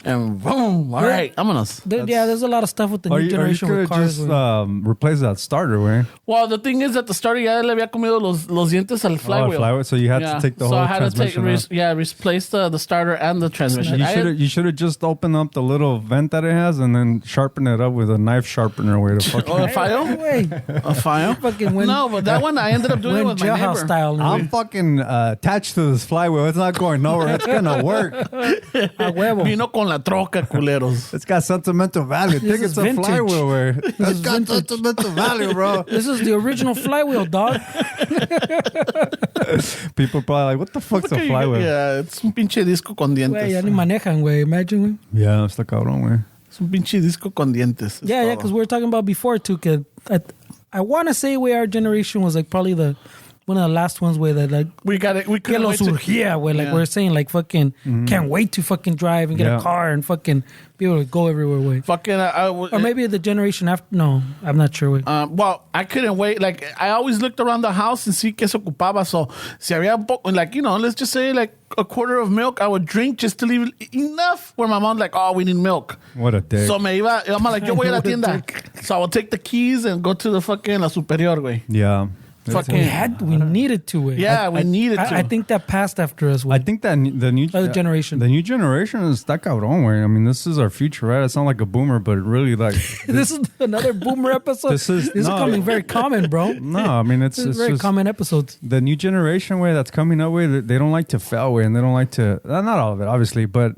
S1: And boom, all right, vámonos.
S3: There's a lot of stuff with the
S2: Or
S3: new
S2: you
S3: generation
S2: could
S3: with
S2: have
S3: cars.
S2: just
S3: güey.
S2: replaced that starter, way.
S1: Well, the thing is that the starter ya le había comido los dientes al flywheel.
S2: So you had to take the whole
S1: I had
S2: transmission
S1: to
S2: out.
S1: replace the starter and the transmission.
S2: You should have just opened up the little vent that it has and then sharpen it up with a knife sharpener way to fucking...
S1: Oh, a file?
S3: Way.
S1: A file?
S3: Fucking went-
S1: No, but that one I ended up doing it
S3: Went
S1: with my
S3: jailhouse
S1: neighbor.
S3: style.
S2: I'm fucking attached to this flywheel. It's not going nowhere. It's gonna work.
S3: A huevo.
S1: Vino con la troca, culeros.
S2: It's got sentimental value. Think
S3: is
S2: it's a
S3: vintage.
S2: flywheel, way. It's got
S3: vintage.
S2: sentimental value, bro.
S3: This is the original flywheel, dog.
S2: People probably like, what the fuck's a
S1: Okay,
S2: flywheel?
S1: Yeah, it's un pinche disco con
S3: Güey, ya ni
S1: dientes.
S3: manejan, güey. Imagine, güey.
S2: Yeah, está cabrón, way.
S1: Es un pinche disco con dientes. es
S3: Yeah,
S1: todo.
S3: because we were talking about before, too. Cause I want to say our generation was like probably one of the last ones where that like
S1: We got it. We
S3: que
S1: couldn't
S3: lo
S1: wait to-
S3: surgía, where like
S1: Yeah.
S3: we're saying like fucking can't wait to fucking drive and get
S2: Yeah.
S3: a car and fucking be able to go everywhere, way.
S1: Fucking,
S3: Or maybe the generation after. No, I'm not sure, way.
S1: well, I couldn't wait. Like, I always looked around the house and see que se ocupaba. So, si había un poco, like, you know, let's just say like a quarter of milk, I would drink just to leave enough where my mom's like, oh, we need milk.
S2: What a day.
S1: So me iba, I'm like, yo voy a la tienda. So I would take the keys and go to the fucking La Superior, güey.
S2: Yeah.
S1: Fucking,
S3: We needed to, way.
S1: yeah, we needed to.
S3: I think that passed after us,
S2: I
S3: way.
S2: think that the new
S3: Other generation.
S2: the new generation is that cabrón, way. I mean, this is our future, right? I sound like a boomer, but really, like,
S3: This is another boomer episode.
S2: This is- no.
S3: becoming very common, bro.
S2: no, I mean, it's
S3: Very
S2: just
S3: common episodes.
S2: the new generation way that's coming up with. They don't like to fail, way, and they don't like to. Not all of it, obviously, but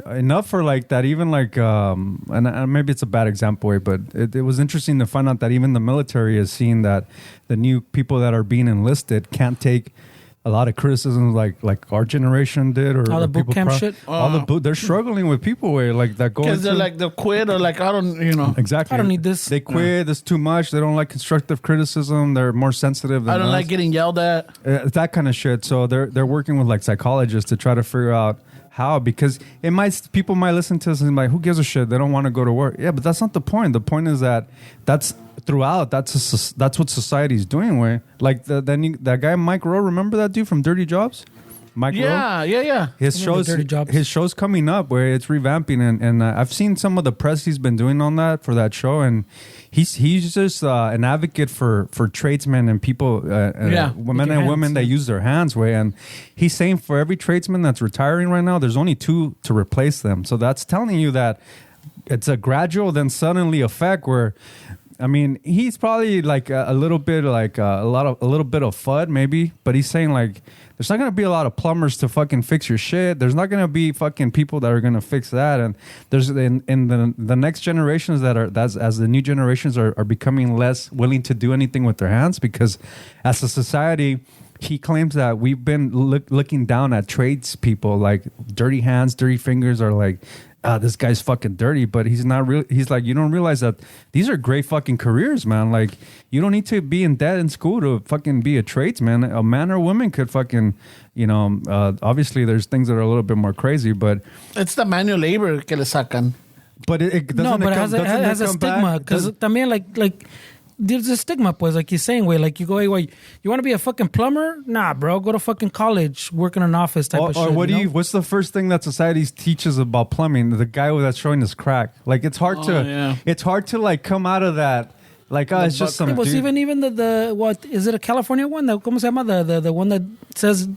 S2: enough for like that. Even like, and maybe it's a bad example, way, but it was interesting to find out that even the military is seeing that the new people that are being enlisted can't take a lot of criticism like our generation did, or
S3: All the
S2: or
S3: boot
S2: people
S3: camp shit?
S2: All the they're struggling with people way like that go
S1: Because they're
S2: into-
S1: like, they'll quit or like, I don't, you know.
S2: exactly.
S3: I don't need this.
S2: They quit. There's too much. They don't like constructive criticism. They're more sensitive than
S1: I don't
S2: us.
S1: like getting yelled at.
S2: That kind of shit. So they're working with like psychologists to try to figure out how, because people might listen to us and be like, who gives a shit? They don't want to go to work. Yeah, but that's not the point. The point is that that's throughout. That's what society's doing. Way like that guy Mike Rowe. Remember that dude from Dirty Jobs? Mike Rowe.
S1: Yeah.
S2: His
S3: Some of the
S2: shows,
S3: dirty jobs.
S2: his show's coming up where it's revamping, and I've seen some of the press he's been doing on that for that show, and he's just an advocate for tradesmen and people, men and women that use their hands. Way, and he's saying for every tradesman that's retiring right now, there's only 2 to replace them. So that's telling you that it's a gradual, then suddenly effect where. I mean, he's probably like a little bit like a little bit of FUD maybe, but he's saying like there's not gonna be a lot of plumbers to fucking fix your shit. There's not gonna be fucking people that are gonna fix that, and there's in the next generations as the new generations are becoming less willing to do anything with their hands because as a society. He claims that we've been looking down at tradespeople like dirty hands, dirty fingers, or like this guy's fucking dirty. But he's not real. He's like, you don't realize that these are great fucking careers, man. Like you don't need to be in debt in school to fucking be a tradesman. A man or woman could fucking, obviously there's things that are a little bit more crazy, but
S1: it's the manual labor que le sacan.
S2: But it doesn't.
S3: No, but it has a stigma because también like. There's a stigma, pues, like you're saying, way, like you go, hey, wait, you want to be a fucking plumber? Nah, bro, go to fucking college, work in an office type of shit.
S2: Or what's the first thing that society teaches about plumbing? The guy that's showing his crack. Like it's hard to like come out of that. Like it's just some.
S3: It was even the what is it a California one? ¿Cómo se llama the one that says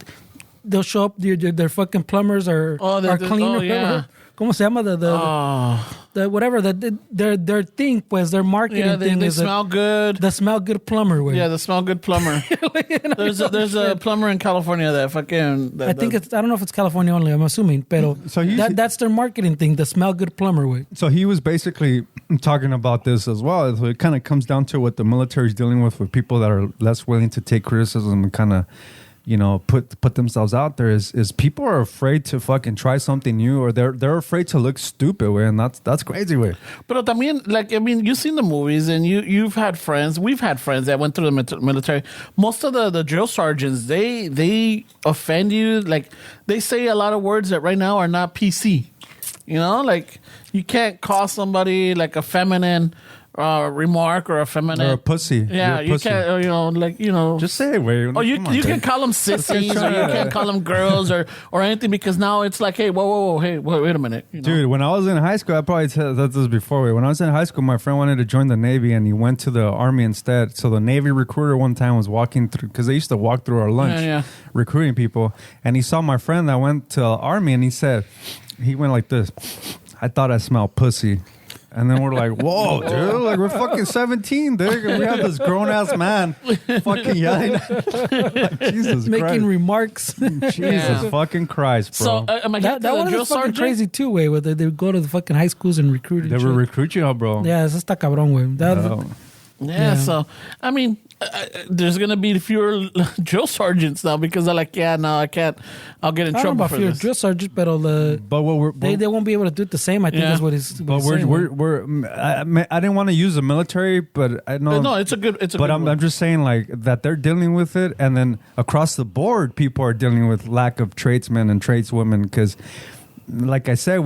S3: they'll show up their fucking plumbers are cleaner.
S1: Oh, yeah.
S3: ¿Cómo se llama the whatever their thing, pues their marketing thing
S1: they
S3: is
S1: smell good.
S3: The smell good plumber way.
S1: Yeah, the smell good plumber. There's a plumber in California that fucking.
S3: I think I don't know if it's California only. I'm assuming, pero that's their marketing thing. The smell good plumber way.
S2: So he was basically talking about this as well. So it kind of comes down to what the military is dealing with people that are less willing to take criticism and kind of. Put themselves out there is people are afraid to fucking try something new or they're afraid to look stupid way, and that's crazy way.
S1: But también, you've seen the movies and we've had friends that went through the military. Most of the drill sergeants they offend you, like they say a lot of words that right now are not PC. Like you can't call somebody like a feminine remark or a feminine
S2: or a pussy.
S1: Yeah, you can't.
S2: Just say it, way.
S1: Oh, you can call them sissies or you can't call them girls or anything because now it's like, hey, whoa, hey, wait a minute,
S2: Dude. When I was in high school, I probably said this before. When I was in high school, my friend wanted to join the Navy and he went to the Army instead. So the Navy recruiter one time was walking through because they used to walk through our lunch, recruiting people, and he saw my friend that went to the Army and he went like this. I thought I smelled pussy. And then we're like, whoa, dude, like we're fucking 17, dude. And we have this grown-ass man fucking yelling. Like, Jesus
S3: Making
S2: Christ.
S3: remarks.
S2: Jesus fucking Christ, bro.
S1: So,
S3: that one is fucking crazy too, way, where they would go to the fucking high schools and recruit.
S2: They would recruit you, bro.
S3: Yeah, eso está cabrón, güey.
S1: Yeah, so, I mean, there's going to be fewer drill sergeants now because they're like, no, I can't. I'll get in trouble for this.
S3: Drill sergeants, but they won't be able to do it the same. I think that's what he's saying.
S2: I didn't want to use the military, but I know.
S1: No, it's a good. But
S2: I'm just saying like that they're dealing with it, and then across the board, people are dealing with lack of tradesmen and tradeswomen because, like I said,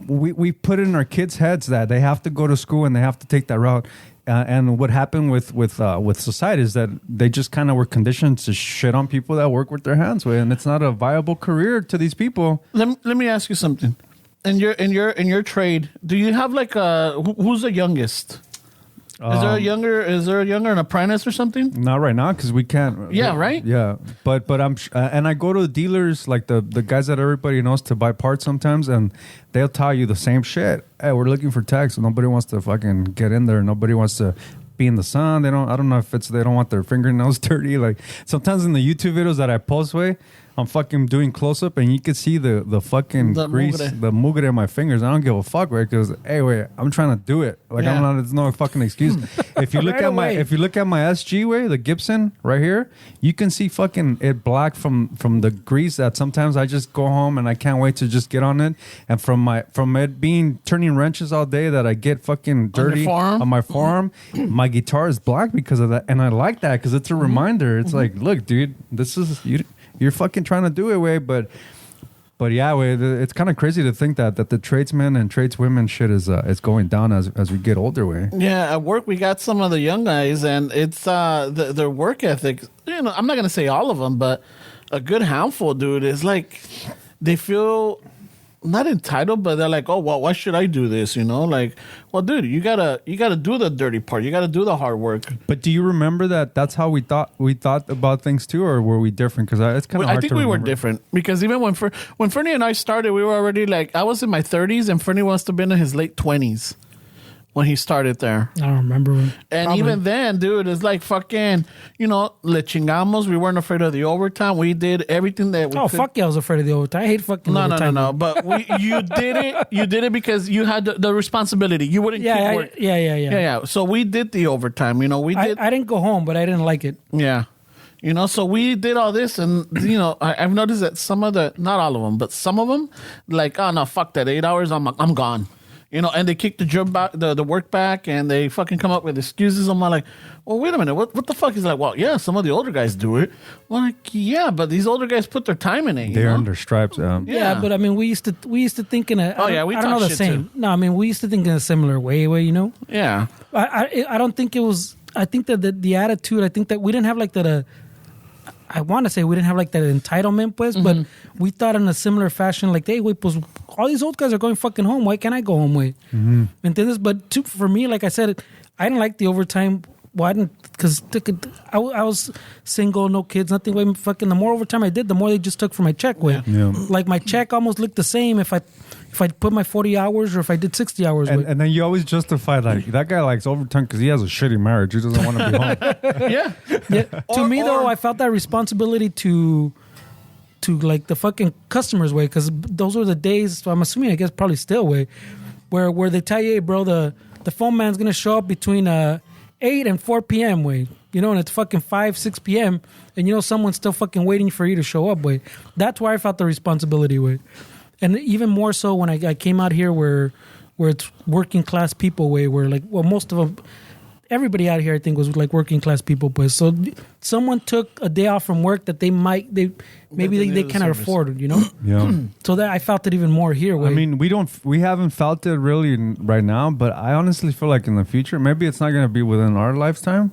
S2: we put in our kids' heads that they have to go to school and they have to take that route. And what happened with society is that they just kind of were conditioned to shit on people that work with their hands, and it's not a viable career to these people.
S1: Let me ask you something. In your trade, do you have like who's the youngest? Is there a younger an apprentice or something?
S2: Not right now because we can't.
S1: Yeah, right.
S2: Yeah, but I'm and I go to the dealers like the guys that everybody knows to buy parts sometimes, and they'll tell you the same shit. Hey, we're looking for techs. Nobody wants to fucking get in there. Nobody wants to be in the sun. I don't know if they don't want their fingernails dirty. Like sometimes in the YouTube videos that I post, I'm fucking doing close up and you can see the fucking grease, the mugre in my fingers. I don't give a fuck, right? Because I'm trying to do it. Like I'm not. There's no fucking excuse. If you look at my SG the Gibson right here, you can see fucking it black from the grease that sometimes I just go home and I can't wait to just get on it. And from it being turning wrenches all day that I get fucking dirty on my forearm, my guitar is black because of that. And I like that because it's a reminder. It's like, look, dude, this is you. You're fucking trying to do it, but yeah, it's kind of crazy to think that the tradesmen and tradeswomen shit is going down as we get older.
S1: Yeah, at work we got some of the young guys, and it's their work ethic. I'm not gonna say all of them, but a good handful, dude, is like they feel not entitled, but they're like, oh, well, why should I do this? You know, like, well, dude, you gotta do the dirty part. You gotta do the hard work.
S2: But do you remember that? That's how we thought about things too, or were we different? Because it's kind of hard
S1: I think
S2: to
S1: we were
S2: remember.
S1: different because even when Fernie and I started, we were already like, I was in my 30s and Fernie must have been in his late 20s when he started there.
S3: I don't remember.
S1: And
S3: Probably.
S1: even then, dude, it's like fucking, you know, le chingamos. We weren't afraid of the overtime. We did everything that we
S3: Oh,
S1: could.
S3: fuck yeah, I was afraid of the overtime. I hate fucking overtime.
S1: No. But you did it. You did it because you had the responsibility. You wouldn't keep work.
S3: Yeah.
S1: So we did the overtime. You know, we did.
S3: I didn't go home, but I didn't like it.
S1: Yeah. You know, so we did all this, and, you know, I've noticed that some of not all of them, but some of them, like, oh, no, fuck that, 8 hours, I'm gone. You know, and they kick the job back, the work back, and they fucking come up with excuses. I'm like, well, wait a minute, what the fuck? He's like, well, yeah, some of the older guys do it. Well, like, yeah, but these older guys put their time in it.
S2: They're under stripes.
S3: Yeah, but I mean, we used to think in a.
S1: Oh, yeah, we
S3: I don't know
S1: talk
S3: the
S1: shit,
S3: same.
S1: too.
S3: No, I mean, we used to think in a similar way, you know.
S1: Yeah.
S3: I don't think it was. I think that the attitude. I think that we didn't have like that. I want to say we didn't have like that entitlement, pues, but we thought in a similar fashion, like, hey, wait, pues, all these old guys are going fucking home. Why can't I go home, wait? ¿Entiendes? But for me, like I said, I didn't like the overtime. Well, I didn't, because I was single, no kids, nothing. Way fucking, the more overtime I did, the more they just took from my check. Way, like my check almost looked the same if I put my 40 hours or if I did 60 hours.
S2: And then you always justify like that guy likes overtime because he has a shitty marriage. He doesn't want to be home.
S1: Yeah.
S3: To me, though, I felt that responsibility to like the fucking customers, way, because those were the days. So I'm assuming, I guess, probably still, way, where they tell you, hey, bro, the phone man's gonna show up between 8 and 4 p.m. way, you know, and it's fucking 5, 6 p.m. and you know someone's still fucking waiting for you to show up, way. That's where I felt the responsibility, way, and even more so when I came out here where it's working class people, way, where like, well, most of them. Everybody out here, I think, was like working class people. Pues. So someone took a day off from work that they cannot afford, you know?
S2: Yeah.
S3: So that I felt it even more here.
S2: I mean, we haven't felt it really right now, but I honestly feel like in the future, maybe it's not going to be within our lifetime,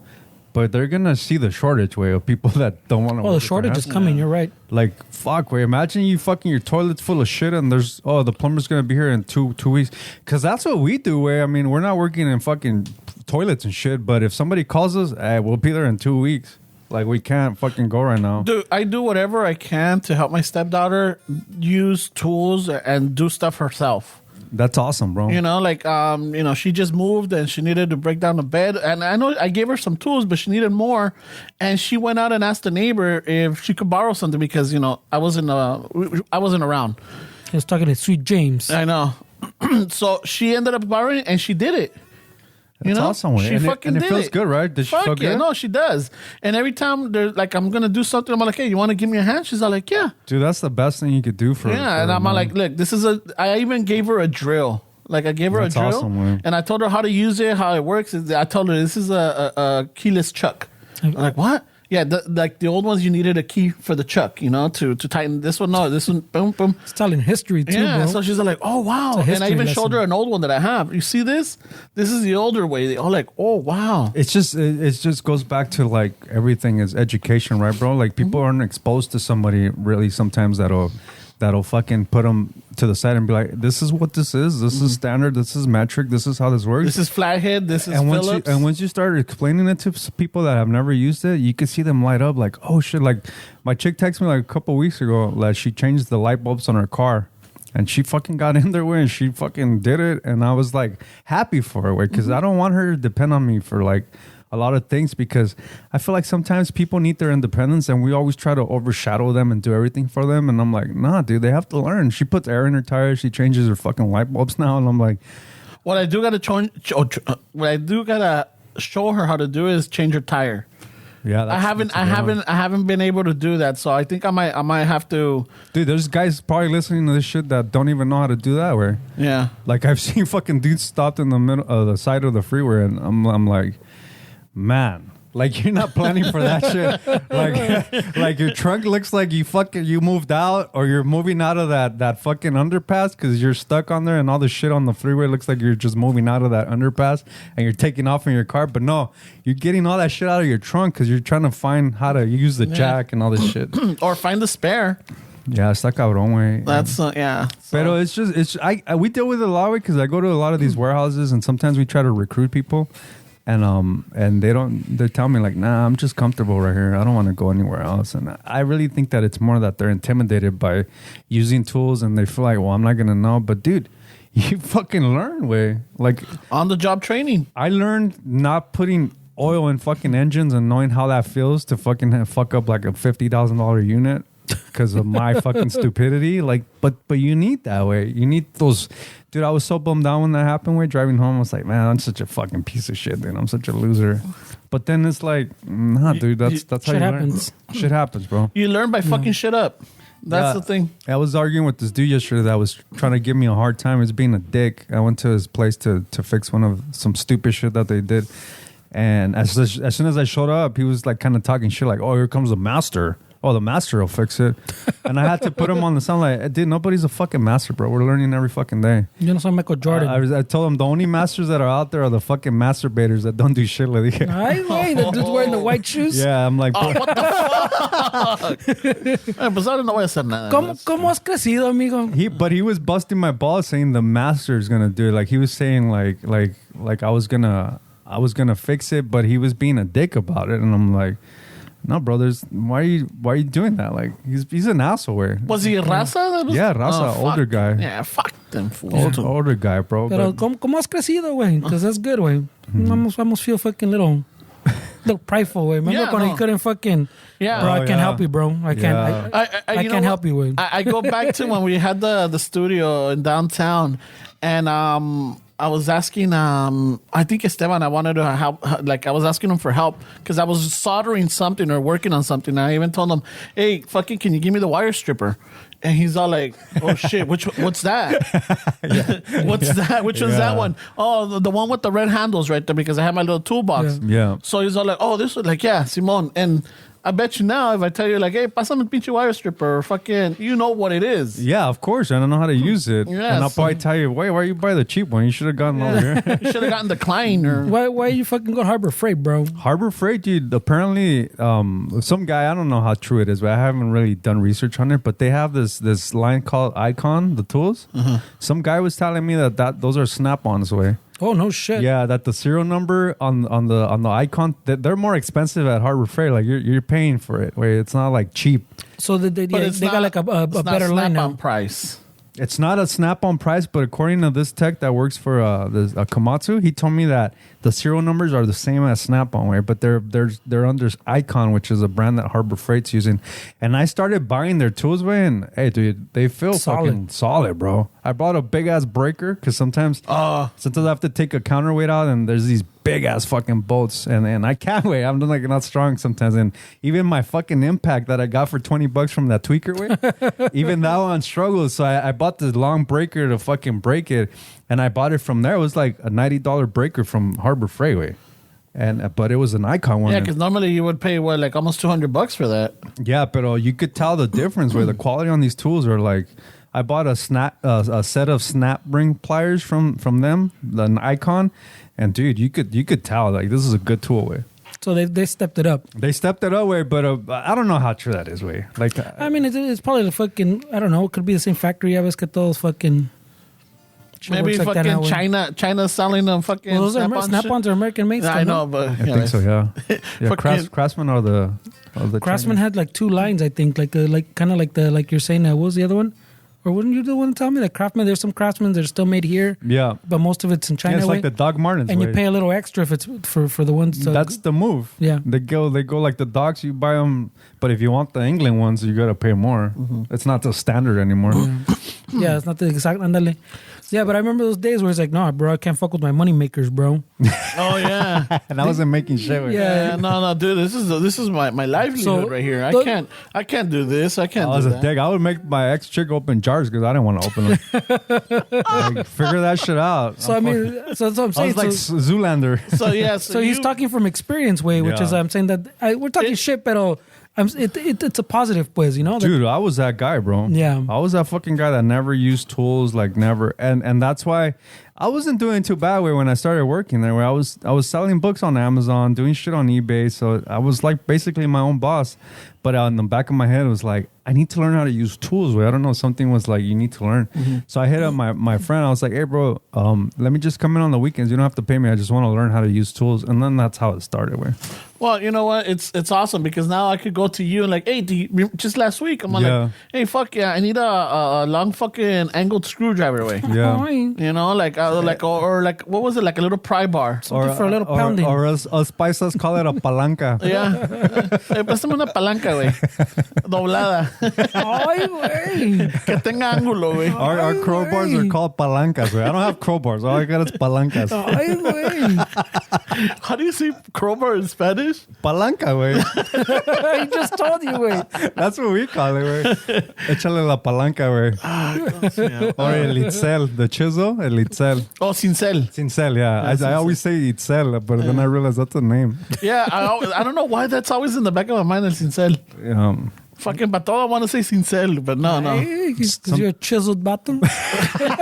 S2: but they're going to see the shortage, way, of people that don't want to work.
S3: Oh, the shortage is coming. You're right.
S2: Like, fuck, way. Imagine you fucking your toilet's full of shit and there's, the plumber's going to be here in two weeks. Because that's what we do, way. I mean, we're not working in fucking toilets and shit, but if somebody calls us, we'll be there in 2 weeks. Like, we can't fucking go right now.
S1: Dude, I do whatever I can to help my stepdaughter use tools and do stuff herself.
S2: That's awesome, bro.
S1: You know, like, you know, she just moved and she needed to break down the bed. And I know I gave her some tools, but she needed more. And she went out and asked the neighbor if she could borrow something because, you know, I wasn't around.
S3: I was talking to Sweet James.
S1: I know. So she ended up borrowing it and she did it.
S2: That's awesome.
S1: She fucking
S2: did it. And it
S1: did
S2: feels good, right? Does she feel good?
S1: No, she does. And every time they're like, I'm gonna do something, I'm like, hey, you want to give me a hand? She's all like, yeah.
S2: Dude, that's the best thing you could do for
S1: Yeah, and I'm like, look, this is I even gave her a drill. Like I gave her
S2: That's
S1: a drill,
S2: awesome, man.
S1: and I told her how to use it, how it works. I told her this is a keyless chuck. I'm like, what? Yeah, like the old ones, you needed a key for the chuck, you know, to tighten this one. No, this one, boom, boom.
S3: It's telling history too,
S1: Yeah,
S3: bro.
S1: so she's like, oh, wow.
S3: It's a
S1: And I
S3: history
S1: even showed
S3: lesson.
S1: her an old one that I have. You see this? This is the older way. They all like, oh, wow.
S2: it just goes back to like everything is education, right, bro? Like people aren't exposed to somebody really sometimes that'll fucking put them to the side and be like, this is what this is. This is standard. This is metric. This is how this works.
S1: This is Flathead. This is
S2: and
S1: Phillips.
S2: once you start explaining it to people that have never used it, you can see them light up like, oh shit. Like my chick texted me like a couple weeks ago that she changed the light bulbs on her car and she fucking got in there and she fucking did it. And I was like happy for her because I don't want her to depend on me for like a lot of things because I feel like sometimes people need their independence and we always try to overshadow them and do everything for them. And I'm like, nah, dude, they have to learn. She puts air in her tires. She changes her fucking light bulbs now. And I'm like,
S1: What I do gotta show her how to do is change her tire.
S2: yeah,
S1: I haven't been able to do that, so I think I might have to.
S2: Dude, there's guys probably listening to this shit that don't even know how to do that. Where
S1: Yeah,
S2: like I've seen fucking dudes stopped in the middle of the side of the freeway, and I'm like, man, Like you're not planning for that shit. Like your trunk looks like you moved out, or you're moving out of that fucking underpass because you're stuck on there, and all the shit on the freeway looks like you're just moving out of that underpass, and you're taking off in your car. But no, you're getting all that shit out of your trunk because you're trying to find how to use the jack and all this shit.
S1: Or find the spare.
S2: Yeah, está cabrón, güey.
S1: That's yeah.
S2: Pero we deal with it a lot, because I go to a lot of these warehouses, and sometimes we try to recruit people. And they tell me like, nah, I'm just comfortable right here. I don't want to go anywhere else. And I really think that it's more that they're intimidated by using tools, and they feel like, well, I'm not going to know. But dude, you fucking learn, way. Like
S1: on the job training. I
S2: learned not putting oil in fucking engines and knowing how that feels to fucking fuck up like a $50,000 unit because of my fucking stupidity. Like, but you need that way. You need those. Dude, I was so bummed out when that happened. We're driving home. I was like, man, I'm such a fucking piece of shit, dude. I'm such a loser. But then it's like, nah, dude, that's how you
S3: happens.
S2: Learn. Shit happens, bro.
S1: You learn by fucking shit up. That's the thing.
S2: I was arguing with this dude yesterday that was trying to give me a hard time. He was being a dick. I went to his place to fix some stupid shit that they did. And as soon as I showed up, he was like kind of talking shit like, oh, here comes the master. Oh, the master will fix it. And I had to put him on the sound like, dude, nobody's a fucking master, bro. We're learning every fucking day.
S3: You know, some Michael Jordan.
S2: I told him the only masters that are out there are the fucking masturbators that don't do shit like that.
S3: The dude's wearing the white shoes.
S2: Yeah, I'm like,
S1: what the fuck? Pues ahora no voy a hacer nada.
S3: ¿Cómo has crecido, amigo?
S2: But he was busting my balls saying the master's gonna do it. Like he was saying like I was gonna fix it, but he was being a dick about it, and I'm like, no, brothers, why are you doing that? Like he's an asshole.
S1: Was he a raza?
S2: Yeah, raza, older guy.
S1: Yeah, fuck them fools.
S2: Older guy, bro.
S3: Pero ¿cómo has crecido, güey? Because that's good, güey. Vamos feel fucking little prideful, güey. Remember when you couldn't fucking...
S1: Yeah.
S3: Bro, I can't help you, bro. I can't. I can't help you, güey.
S1: I go back to when we had the studio in downtown, and I was asking, I think Esteban, I wanted to help, like I was asking him for help because I was soldering something or working on something. And I even told him, hey, fucking, can you give me the wire stripper? And he's all like, oh shit, what's that? What's that? Which one's that one? Oh, the one with the red handles right there because I have my little toolbox.
S2: Yeah.
S1: So he's all like, oh, this was like, yeah, Simon. And I bet you now, if I tell you, like, hey, pásame el pinche wire stripper, or fucking, you know what it is.
S2: Yeah, of course. I don't know how to use it.
S1: Yeah,
S2: and I'll probably tell you, wait, why you buy the cheap one? You should have gotten over here.
S1: You should have gotten the Klein. Or
S3: Why you fucking go to Harbor Freight, bro?
S2: Harbor Freight, dude, apparently, some guy, I don't know how true it is, but I haven't really done research on it, but they have this line called Icon, the tools. Some guy was telling me that those are Snap-ons, way.
S3: Oh, no shit.
S2: Yeah, that the serial number on the Icon, they're more expensive at Harbor Freight. Like you're paying for it. Wait, it's not like cheap.
S3: So they got like a better line now.
S1: On price.
S2: It's not a Snap-on price, but according to this tech that works for Komatsu, he told me that the serial numbers are the same as Snap-on, right? But they're under Icon, which is a brand that Harbor Freight's using. And I started buying their tools, way, and hey, dude, they feel fucking solid, bro. I bought a big ass breaker because sometimes I have to take a counterweight out, and there's these big ass fucking bolts, and I can't wait. I'm like not strong sometimes, and even my fucking impact that I got for $20 from that tweaker way, even that one struggles. So I bought this long breaker to fucking break it, and I bought it from there. It was like a $90 breaker from Harbor Freight way. But it was an Icon one.
S1: Yeah, because normally you would pay like almost $200 for that.
S2: Yeah, but you could tell the difference where the quality on these tools are like. I bought a set of snap ring pliers from them, an Icon, and dude, you could tell like this is a good tool way.
S3: So they stepped it up.
S2: They stepped it up way, but I don't know how true that is way. Like
S3: I mean, it's probably the fucking I don't know. It could be the same factory. I was those fucking.
S1: Maybe
S3: like
S1: fucking China selling them fucking.
S3: Well, those Snap-ons are American made.
S1: I know, but
S2: I think so. Yeah, yeah. Craftsman or the
S3: Craftsman had like two lines. I think like kind of like you're saying. What was the other one? Or wouldn't you the one tell me that Craftsman? There's some Craftsman that are still made here.
S2: Yeah,
S3: but most of it's in China.
S2: Yeah, it's like the Dog Martens,
S3: and you pay a little extra if it's for the ones.
S2: That's the move.
S3: Yeah,
S2: they go like the dogs. You buy them, but if you want the England ones, you gotta pay more. It's not the standard anymore.
S3: Yeah, it's not the exact. Andale. Yeah, but I remember those days where it's like, nah, bro, I can't fuck with my money makers, bro.
S1: Oh yeah.
S2: And I wasn't making shit with
S3: Yeah.
S1: No, dude. This is my livelihood
S3: So,
S1: right here.
S3: the-
S1: I can't do this. I can't
S2: I
S1: do
S2: was a
S1: that.
S2: dick. I would make my ex chick open jars because I didn't want to open them. Like, figure that shit out.
S3: So I mean, so that's what I'm
S2: I
S3: saying.
S2: was like
S3: So,
S2: Zoolander.
S1: So yeah.
S3: so he's talking from experience way, which
S2: Yeah.
S3: is I'm saying that we're talking shit, pero it's a positive, pues, you know. That-
S2: Dude, I was that guy, bro.
S3: Yeah.
S2: I was that fucking guy that never used tools, like never, and that's why I wasn't doing too bad when I started working there. Where I was selling books on Amazon, doing shit on eBay, so I was like basically my own boss. But in the back of my head, it was like, I need to learn how to use tools. I don't know. Something was like, you need to learn. So I hit up my friend. I was like, hey, bro, let me just come in on the weekends. You don't have to pay me. I just want to learn how to use tools. And then that's how it started.
S1: Well, you know what? It's awesome because now I could go to you and like, hey, just last week I'm
S2: Yeah.
S1: like, hey, fuck yeah, I need a long fucking angled screwdriver way.
S2: Yeah.
S3: Fine.
S1: You know, like or like what was it, like a little pry bar?
S3: Something for a little pounding.
S2: Or us paisas call it a palanca.
S1: Yeah. Préstame una palanca, güey. Doblada.
S3: Ay, güey.
S1: Que tenga ángulo, güey.
S2: Our crowbars are called palancas. I don't have crowbars. All I got is palancas.
S3: Ay, güey.
S1: How do you say crowbar in Spanish?
S2: Palanca, güey.
S3: He just told you, güey.
S2: That's what we call it, güey. Échale la palanca, güey. Or el itzel, the chisel, el itzel.
S1: Oh, cincel.
S2: Cincel, yeah. I always say itzel, but then I realize that's a name.
S1: Yeah, I don't know why that's always in the back of my mind, el cincel. Fucking para todo I want to say cincel, but no.
S3: Because you're a chiseled bottom.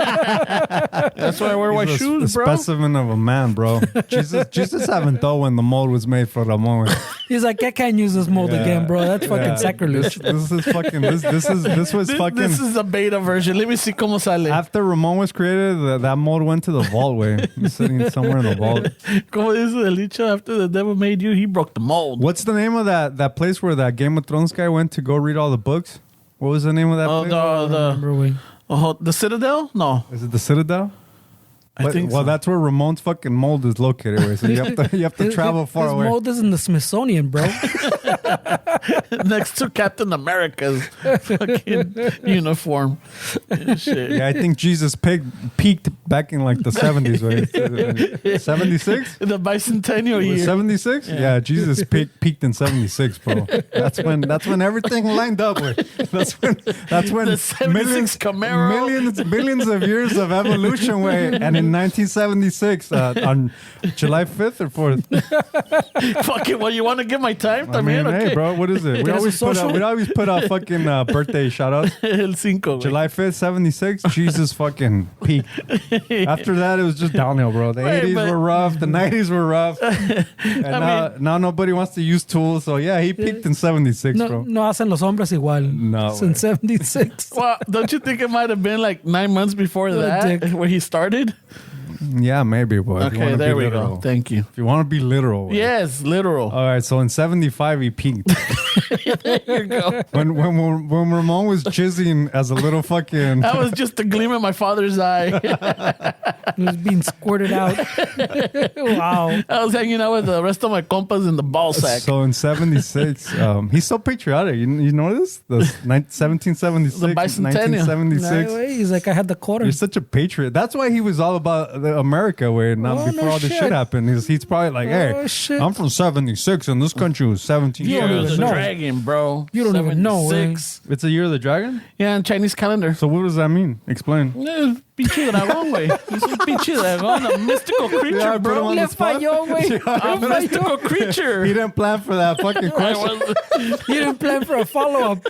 S1: That's why I wear white
S2: He's a
S1: shoes, bro.
S2: specimen of a man, bro. Jesus haven't thought when the mold was made for Ramon.
S3: He's like, I can't use this mold again, bro. That's fucking sacrilege.
S2: This is fucking. This was fucking.
S1: This is a beta version. Let me see cómo sale.
S2: After Ramon was created, that mold went to the vault. Way it's sitting somewhere in the vault.
S1: Como dice el dicho, after the devil made you, he broke the mold.
S2: What's the name of that place where that Game of Thrones guy went to go read all the books? What was the name of that place?
S3: Remember, güey.
S1: The Citadel? No.
S2: Is it the Citadel?
S1: I think
S2: well,
S1: so.
S2: that's where Ramon's fucking mold is located. Way. So you have to travel far
S3: His
S2: away.
S3: mold is in the Smithsonian, bro.
S1: Next to Captain America's fucking uniform. And shit.
S2: Yeah, I think Jesus peaked back in like the 70s, right? 76?
S1: The bicentennial year.
S2: 76? Yeah, Jesus peaked in 76, bro. That's when everything lined up. With. That's when
S1: The 76 Camaro.
S2: millions of years of evolution. Way, and in 1976, on July 5th or 4th.
S1: Fuck it. Well, you want to give my time?
S2: I mean,
S1: También, okay.
S2: hey, bro, what is it? We always put out fucking birthday shout outs.
S1: El 5, güey.
S2: July 5th, 76, Jesus fucking peaked. After that, it was just downhill, bro. The
S1: Wait,
S2: 80s
S1: but-
S2: were rough. The 90s were rough. And now nobody wants to use tools. So, yeah, he peaked in 76,
S3: No,
S2: bro.
S3: no hacen los hombres igual.
S2: No,
S3: It's in
S2: güey.
S3: 76.
S1: Well, don't you think it might have been like 9 months before
S3: What a
S1: that
S3: dick.
S1: where he started?
S2: Yeah, maybe, boy. if you
S1: Okay,
S2: wanna
S1: there
S2: be
S1: we
S2: literal.
S1: go. Thank you.
S2: If you want to be literal. way.
S1: Yes, literal.
S2: All right, so in 75, he peaked.
S1: There you go.
S2: when Ramon was jizzing as a little fucking...
S1: That was just a gleam in my father's eye.
S3: It was being squirted out. Wow.
S1: I was hanging out with the rest of my compas in the ball sack.
S2: So in 76, he's so patriotic. You know this? The 1776,
S1: The bicentennial.
S2: 1976.
S3: Nah, he's like, I had the quarter.
S2: You're such a patriot. That's why he was all about America, where not
S3: Oh,
S2: before
S3: no
S2: all this
S3: shit.
S2: shit happened. He's probably like, hey,
S3: Oh, shit.
S2: I'm from 76 and this country was 17.
S3: You don't
S1: Year of
S3: even
S1: the
S3: know.
S1: dragon, bro.
S3: You don't even know,
S1: 76.
S2: It's a year of the dragon?
S1: Yeah, in Chinese calendar.
S2: So what does that mean? Explain.
S1: Pinche dragón, güey. Es un pinche dragón, a mystical creature,
S2: Yeah, I put him
S1: bro.
S2: on
S3: Le
S2: the spot.
S3: falló, güey.
S1: A mystical creature.
S2: He didn't plan for that fucking
S1: I
S2: question.
S1: was-
S3: He didn't plan for a follow-up.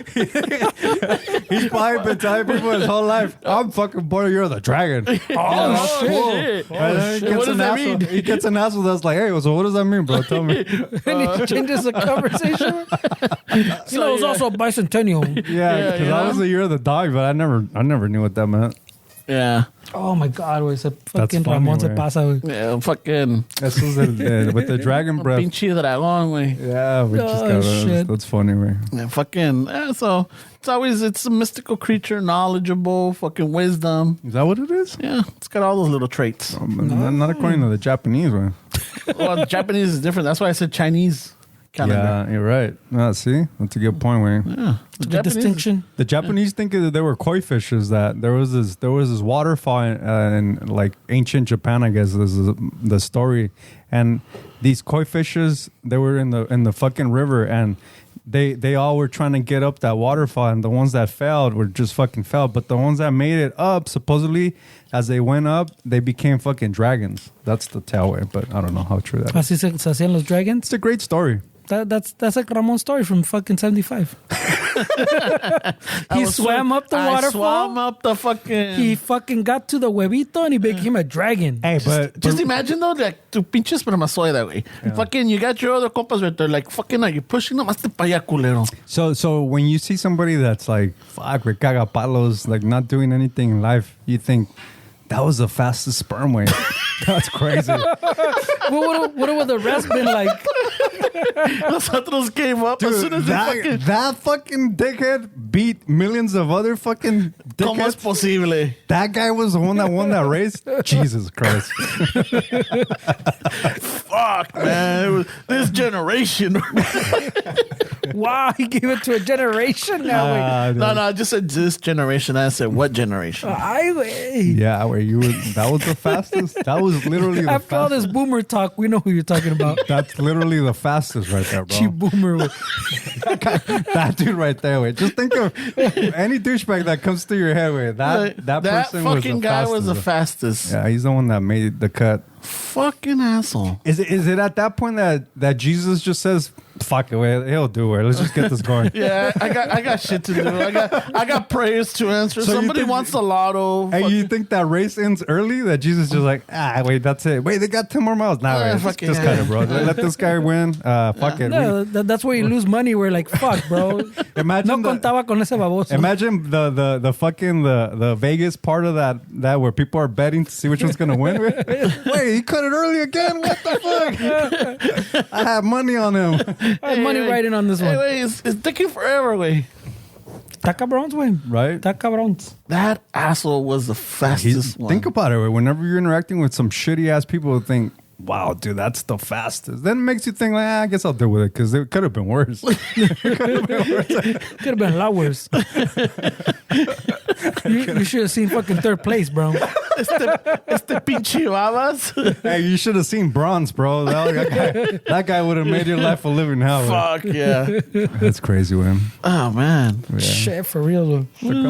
S2: He's probably been telling people his whole life, I'm fucking born, you're the dragon.
S1: Oh,
S3: shit.
S1: shit.
S2: And then
S1: What does that mean?
S2: He gets an asshole that's like, hey, so what does that mean, bro? Tell me.
S3: And he changes the conversation. You know, it was
S1: yeah.
S3: also bicentennial.
S2: Yeah, because
S1: you
S2: that
S1: know?
S2: was the year of the dog, but I never knew what that meant.
S1: Yeah.
S3: Oh my God, güey. Ese fucking
S2: funny,
S3: Ramón se
S2: güey.
S3: pasa, güey.
S1: Yeah, fucking
S2: This was with the dragon breath.
S1: pinche dragón, güey.
S2: Yeah, we just
S3: Oh,
S2: got
S3: shit.
S2: that's funny, man.
S1: Yeah, fucking, yeah, so it's a mystical creature, knowledgeable, fucking wisdom.
S2: Is that what it is?
S1: Yeah, it's got all those little traits.
S2: Not according to the Japanese, man.
S1: Well, Japanese is different. That's why I said Chinese calendar.
S2: Yeah, you're right. See, that's a good point, Wayne.
S1: Yeah.
S3: The distinction.
S2: The Japanese think that there were koi fishes. That there was this waterfall in like ancient Japan, I guess is the story. And these koi fishes, they were in the fucking river, and they all were trying to get up that waterfall, and the ones that failed were just fucking fell. But the ones that made it up, supposedly, as they went up, they became fucking dragons. That's the tailway, but I don't know how true that is.
S3: Así se hacían los dragons.
S2: It's a great story.
S3: That's like Ramon's story from fucking 75. He swam up the waterfall.
S1: Swam up the fucking.
S3: He fucking got to the huevito and he became a dragon.
S2: Hey,
S1: Just imagine though, like, tu pinche espermatozoide, güey. Fucking, you got your other compas right there, like, fucking, are you pushing them? Hazte pa' allá, culero.
S2: So when you see somebody that's like, fuck, we caga palos, like not doing anything in life, you think, that was the fastest sperm wave. That's crazy.
S3: What would the rest been like?
S1: Nosotros came up as soon as
S2: that fucking dickhead beat millions of other fucking
S1: ¿Cómo es
S2: dickheads.
S1: posible?
S2: That guy was the one that won that race. Jesus Christ.
S1: Fuck, man. It was this generation.
S3: Wow, he gave it to a generation now.
S1: No, I just said this generation. I said, what generation?
S3: Ay, güey.
S2: Yeah, where you were, that was the fastest. That was literally the
S3: After all
S2: fastest.
S3: this boomer talk, we know who you're talking about.
S2: That's literally the fastest right there, bro.
S3: Chi boomer.
S2: That dude right there, wait. Just think of any douchebag that comes to your head, wait. That person
S1: fucking
S2: was the
S1: guy
S2: fastest.
S1: was the fastest.
S2: Yeah, he's the one that made the cut.
S1: Fucking asshole.
S2: Is it at that point that Jesus just says, "Fuck it, wait, he'll do it. Let's just get this going."
S1: Yeah, I got shit to do. I got prayers to answer.
S2: So you
S1: Somebody
S2: think-
S1: wants a lotto.
S2: And you think that race ends early? That Jesus just like, wait, that's it. Wait, they got 10 more miles. Nah,
S1: Yeah,
S2: wait,
S1: fucking
S2: just cut it, bro. Let this guy win. Fuck it.
S3: No, that's where you lose money. We're like, fuck, bro.
S2: Imagine
S3: No
S2: the-
S3: contaba con ese baboso.
S2: Imagine the fucking the Vegas part of that where people are betting to see which one's gonna win. Wait, he cut it early again. What the fuck? I have money on him.
S3: I have money riding on this one.
S1: Anyway, it's taking forever, way.
S3: Está cabrón, güey.
S2: Right?
S3: Está cabrón.
S1: That asshole was the fastest one.
S2: Think about it. Whenever you're interacting with some shitty ass people, think, wow, dude, that's the fastest. Then it makes you think, like, I guess I'll deal with it because it could have been worse.
S3: Could have been a lot worse. You should have seen fucking third place, bro.
S1: Este pinche babas.
S2: Hey, you should have seen bronze, bro. That guy would have made your life a living hell.
S1: Fuck yeah.
S2: That's crazy, man.
S1: Oh man.
S2: Yeah.
S3: Shit, for real, güey.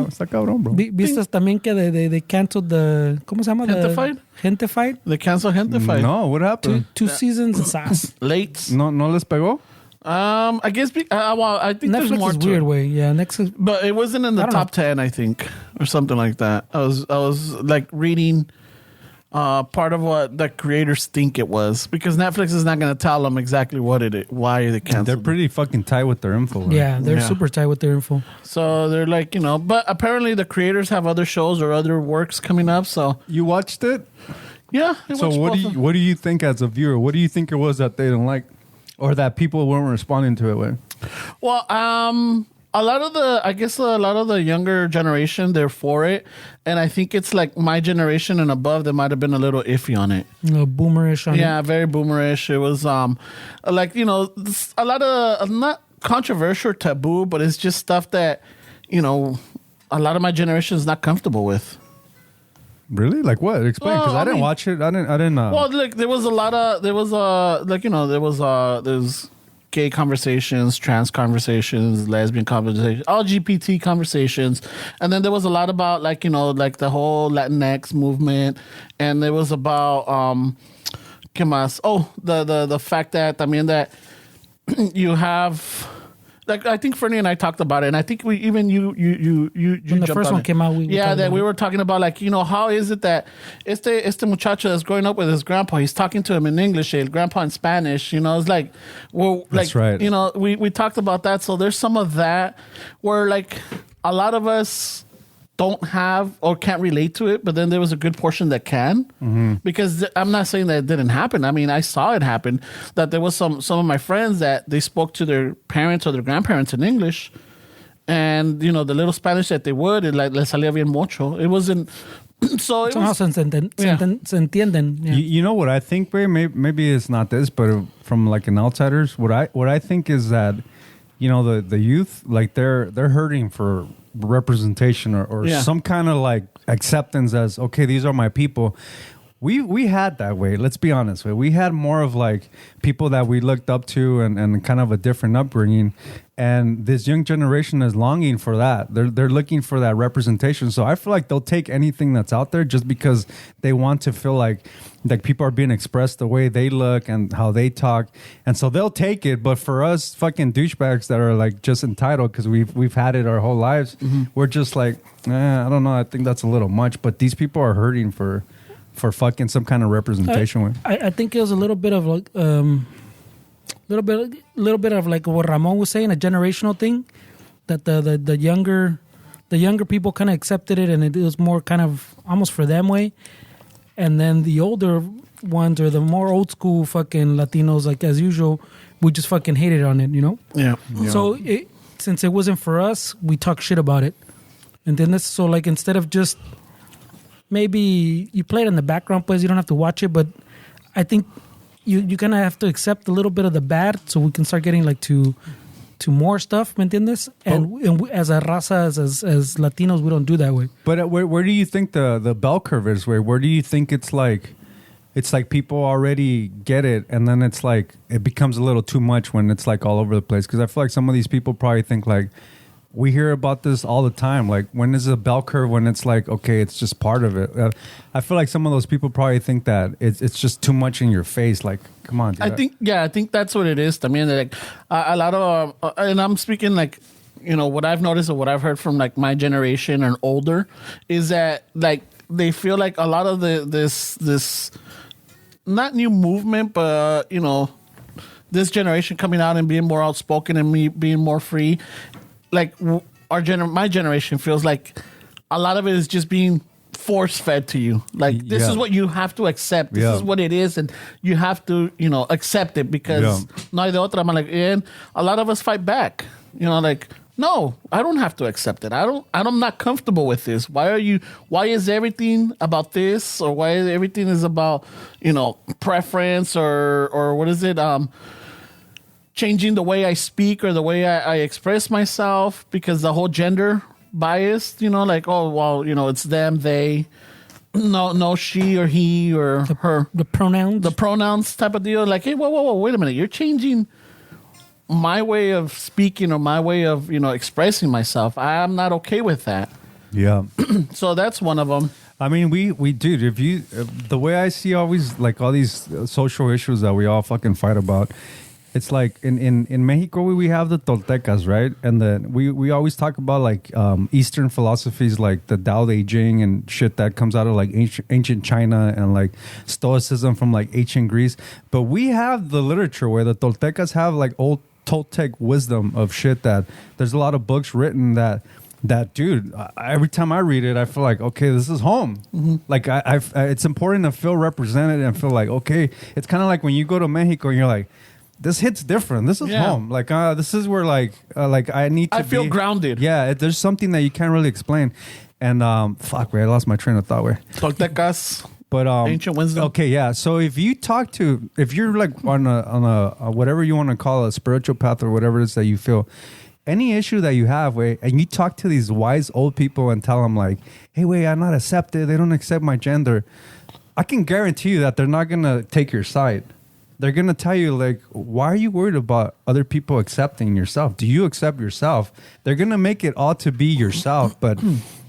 S2: Está cabrón, bro.
S3: ¿Viste también que they canceled the... ¿Cómo se llama?
S1: Gentefied?
S3: Gentefied.
S1: The cancel gente fight.
S2: No, what happened?
S3: Two seasons of sass.
S1: Late.
S2: No les pegó?
S1: I guess well, I think there's
S3: Netflix
S1: more
S3: is
S1: to
S3: weird
S1: it.
S3: way. Yeah, next is...
S1: But it wasn't in the
S3: I don't
S1: top 10, I think, or something like that. I was like reading part of what the creators think it was, because Netflix is not going to tell them exactly why they canceled.
S2: They're pretty fucking tight with their info. Right?
S3: Yeah, they're
S1: Yeah.
S3: super tight with their info.
S1: So they're like, but apparently the creators have other shows or other works coming up. So
S2: You watched it?
S1: yeah. I
S2: So
S1: watched
S2: what
S1: both
S2: do
S1: of
S2: you what do you think as a viewer? What do you think it was that they didn't like, or that people weren't responding to it with?
S1: Well, a lot of the younger generation, they're for it, and I think it's like my generation and above that might have been a little iffy on it.
S3: Boomerish on
S1: Yeah, very boomerish. It was like a lot of not controversial, taboo, but it's just stuff that a lot of my generation is not comfortable with.
S2: Really? Like what? Explain, because
S1: Well,
S2: I
S1: I
S2: didn't
S1: mean-
S2: watch it. I didn't.
S1: Well, look, there's gay conversations, trans conversations, lesbian conversations, LGBT conversations, and then there was a lot about like the whole Latinx movement, and there was about ¿qué más? Oh, the fact that también that you have. Like I think Fernie and I talked about it, and I think we even you
S3: When the
S1: jumped
S3: first
S1: on
S3: one
S1: it.
S3: came out, we
S1: yeah,
S3: talked
S1: that
S3: about
S1: we
S3: it.
S1: were talking about like how is it that este muchacho that's growing up with his grandpa, he's talking to him in English, his grandpa in Spanish. It's like
S2: That's right.
S1: we talked about that. So there's some of that where like a lot of us don't have or can't relate to it, but then there was a good portion that can, because I'm not saying that it didn't happen. I mean, I saw it happen, that there was some of my friends that they spoke to their parents or their grandparents in English, and the little Spanish that they would, it like les salía bien mucho. It wasn't So it
S3: Somehow
S1: was,
S3: se entienden. Yeah.
S2: You know what I think, Ray? Maybe it's not this, but from like an outsider's, what I think is that, you know, the youth, like they're hurting for representation or some kind of like acceptance as, okay, these are my people. We had that way. Let's be honest. We had more of like people that we looked up to and kind of a different upbringing. And this young generation is longing for that. They're looking for that representation. So I feel like they'll take anything that's out there just because they want to feel like people are being expressed the way they look and how they talk. And so they'll take it. But for us fucking douchebags that are like just entitled because we've had it our whole lives, we're just like, I don't know. I think that's a little much. But these people are hurting for fucking some kind of representation.
S3: I think it was a little bit of like little bit of like what Ramon was saying, a generational thing, that the younger people kind of accepted it, and it was more kind of almost for them way, and then the older ones or the more old school fucking Latinos, like as usual, we just fucking hated on it, you know?
S1: Yeah.
S3: So since it wasn't for us, we talk shit about it, and then so like instead of just maybe you play it in the background, pues you don't have to watch it, but I think you kind of have to accept a little bit of the bad so we can start getting like to more stuff, ¿me entiendes? And we, as a raza, as Latinos, we don't do that way.
S2: But where do you think the bell curve is? Where do you think it's like people already get it, and then it's like it becomes a little too much when it's like all over the place? Because I feel like some of these people probably think like, we hear about this all the time. Like, when is a bell curve when it's like, okay, it's just part of it? I feel like some of those people probably think that it's just too much in your face. Like, come on, dude.
S1: I think that's what it is. I mean, like a lot of, and I'm speaking like, you know, what I've noticed or what I've heard from like my generation and older is that like they feel like a lot of this not new movement, but you know, this generation coming out and being more outspoken and me being more free. Like my generation feels like a lot of it is just being force fed to you. Like this is what you have to accept. This is what it is, and you have to, you know, accept it because no hay de otra. I'm like, and a lot of us fight back. You know, like, no, I don't have to accept it. I'm not comfortable with this. Why is everything about this, or why everything is about, you know, preference or what is it? Changing the way I speak or the way I express myself because the whole gender bias, you know, like, oh, well, you know, it's them, they, no, she or he or her.
S3: The pronouns
S1: type of deal. Like, hey, whoa, wait a minute. You're changing my way of speaking or my way of, you know, expressing myself. I'm not okay with that.
S2: Yeah.
S1: So that's one of them.
S2: I mean, we dude, the way I see always like all these social issues that we all fucking fight about, it's like in Mexico we have the Toltecas, right? And then we always talk about like Eastern philosophies like the Tao Te Ching and shit that comes out of like ancient China and like Stoicism from like ancient Greece. But we have the literature where the Toltecas have like old Toltec wisdom of shit that there's a lot of books written that dude, every time I read it, I feel like, okay, this is home. Mm-hmm. Like it's important to feel represented and feel like, okay, it's kind of like when you go to Mexico and you're like, this hits different. This is home. Like this is where like I need to.
S1: I feel grounded.
S2: Yeah, there's something that you can't really explain. And fuck, man, I lost my train of thought. Where
S1: Toltecas,
S2: but
S1: ancient wisdom.
S2: Okay, yeah. So if you're like on a whatever you want to call it, a spiritual path or whatever it is that you feel, any issue that you have, and you talk to these wise old people and tell them like, hey, wait, I'm not accepted. They don't accept my gender. I can guarantee you that they're not gonna take your side. They're going to tell you, like, why are you worried about other people accepting yourself? Do you accept yourself? They're going to make it all to be yourself. But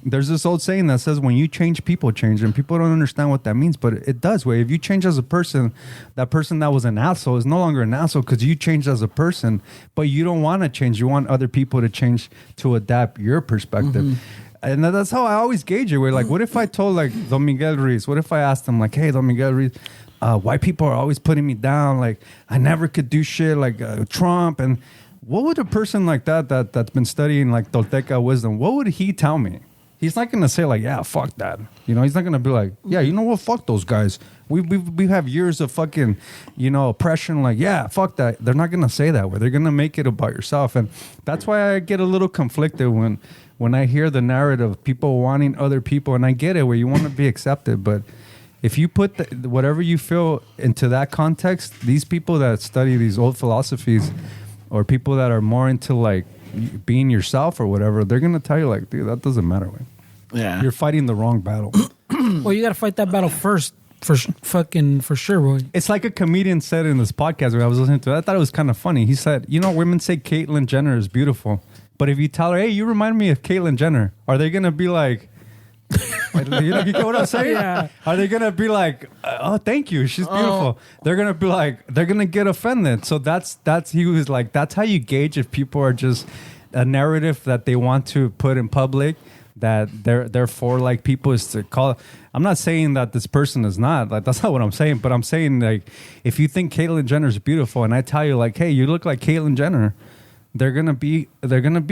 S2: there's this old saying that says when you change, people change. And people don't understand what that means. But it does. Way if you change as a person, that person that was an asshole is no longer an asshole because you changed as a person. But you don't want to change. You want other people to change to adapt your perspective. Mm-hmm. And that's how I always gauge it. Where like, what if I told like Don Miguel Ruiz? What if I asked him like, hey, Don Miguel Ruiz, white people are always putting me down. Like I never could do shit like Trump. And what would a person like that's been studying like Tolteca wisdom, what would he tell me? He's not going to say like, yeah, fuck that. You know, he's not going to be like, yeah, you know what? Fuck those guys. We have years of fucking, oppression. Like, yeah, fuck that. They're not gonna say that way. They're gonna make it about yourself, and that's why I get a little conflicted when I hear the narrative of people wanting other people, and I get it where you want to be accepted, but if you put whatever you feel into that context, these people that study these old philosophies, or people that are more into like being yourself or whatever, they're gonna tell you like, dude, that doesn't matter. Like,
S1: Yeah.
S2: you're fighting the wrong battle.
S3: Well, you got to fight that battle first, for sure, boy.
S2: It's like a comedian said in this podcast where I was listening to it. I thought it was kind of funny. He said, women say Caitlyn Jenner is beautiful, but if you tell her, hey, you remind me of Caitlyn Jenner, are they gonna be like, you get what I'm saying?
S3: Yeah.
S2: Are they gonna be like, oh, thank you, she's beautiful? They're gonna be like, they're gonna get offended. So that's he was like, that's how you gauge if people are just a narrative that they want to put in public, that they're for, like, people is to call. I'm not saying that this person is not, like, that's not what I'm saying, but I'm saying, like, if you think Caitlyn Jenner is beautiful and I tell you like, hey, you look like Caitlyn Jenner, they're gonna be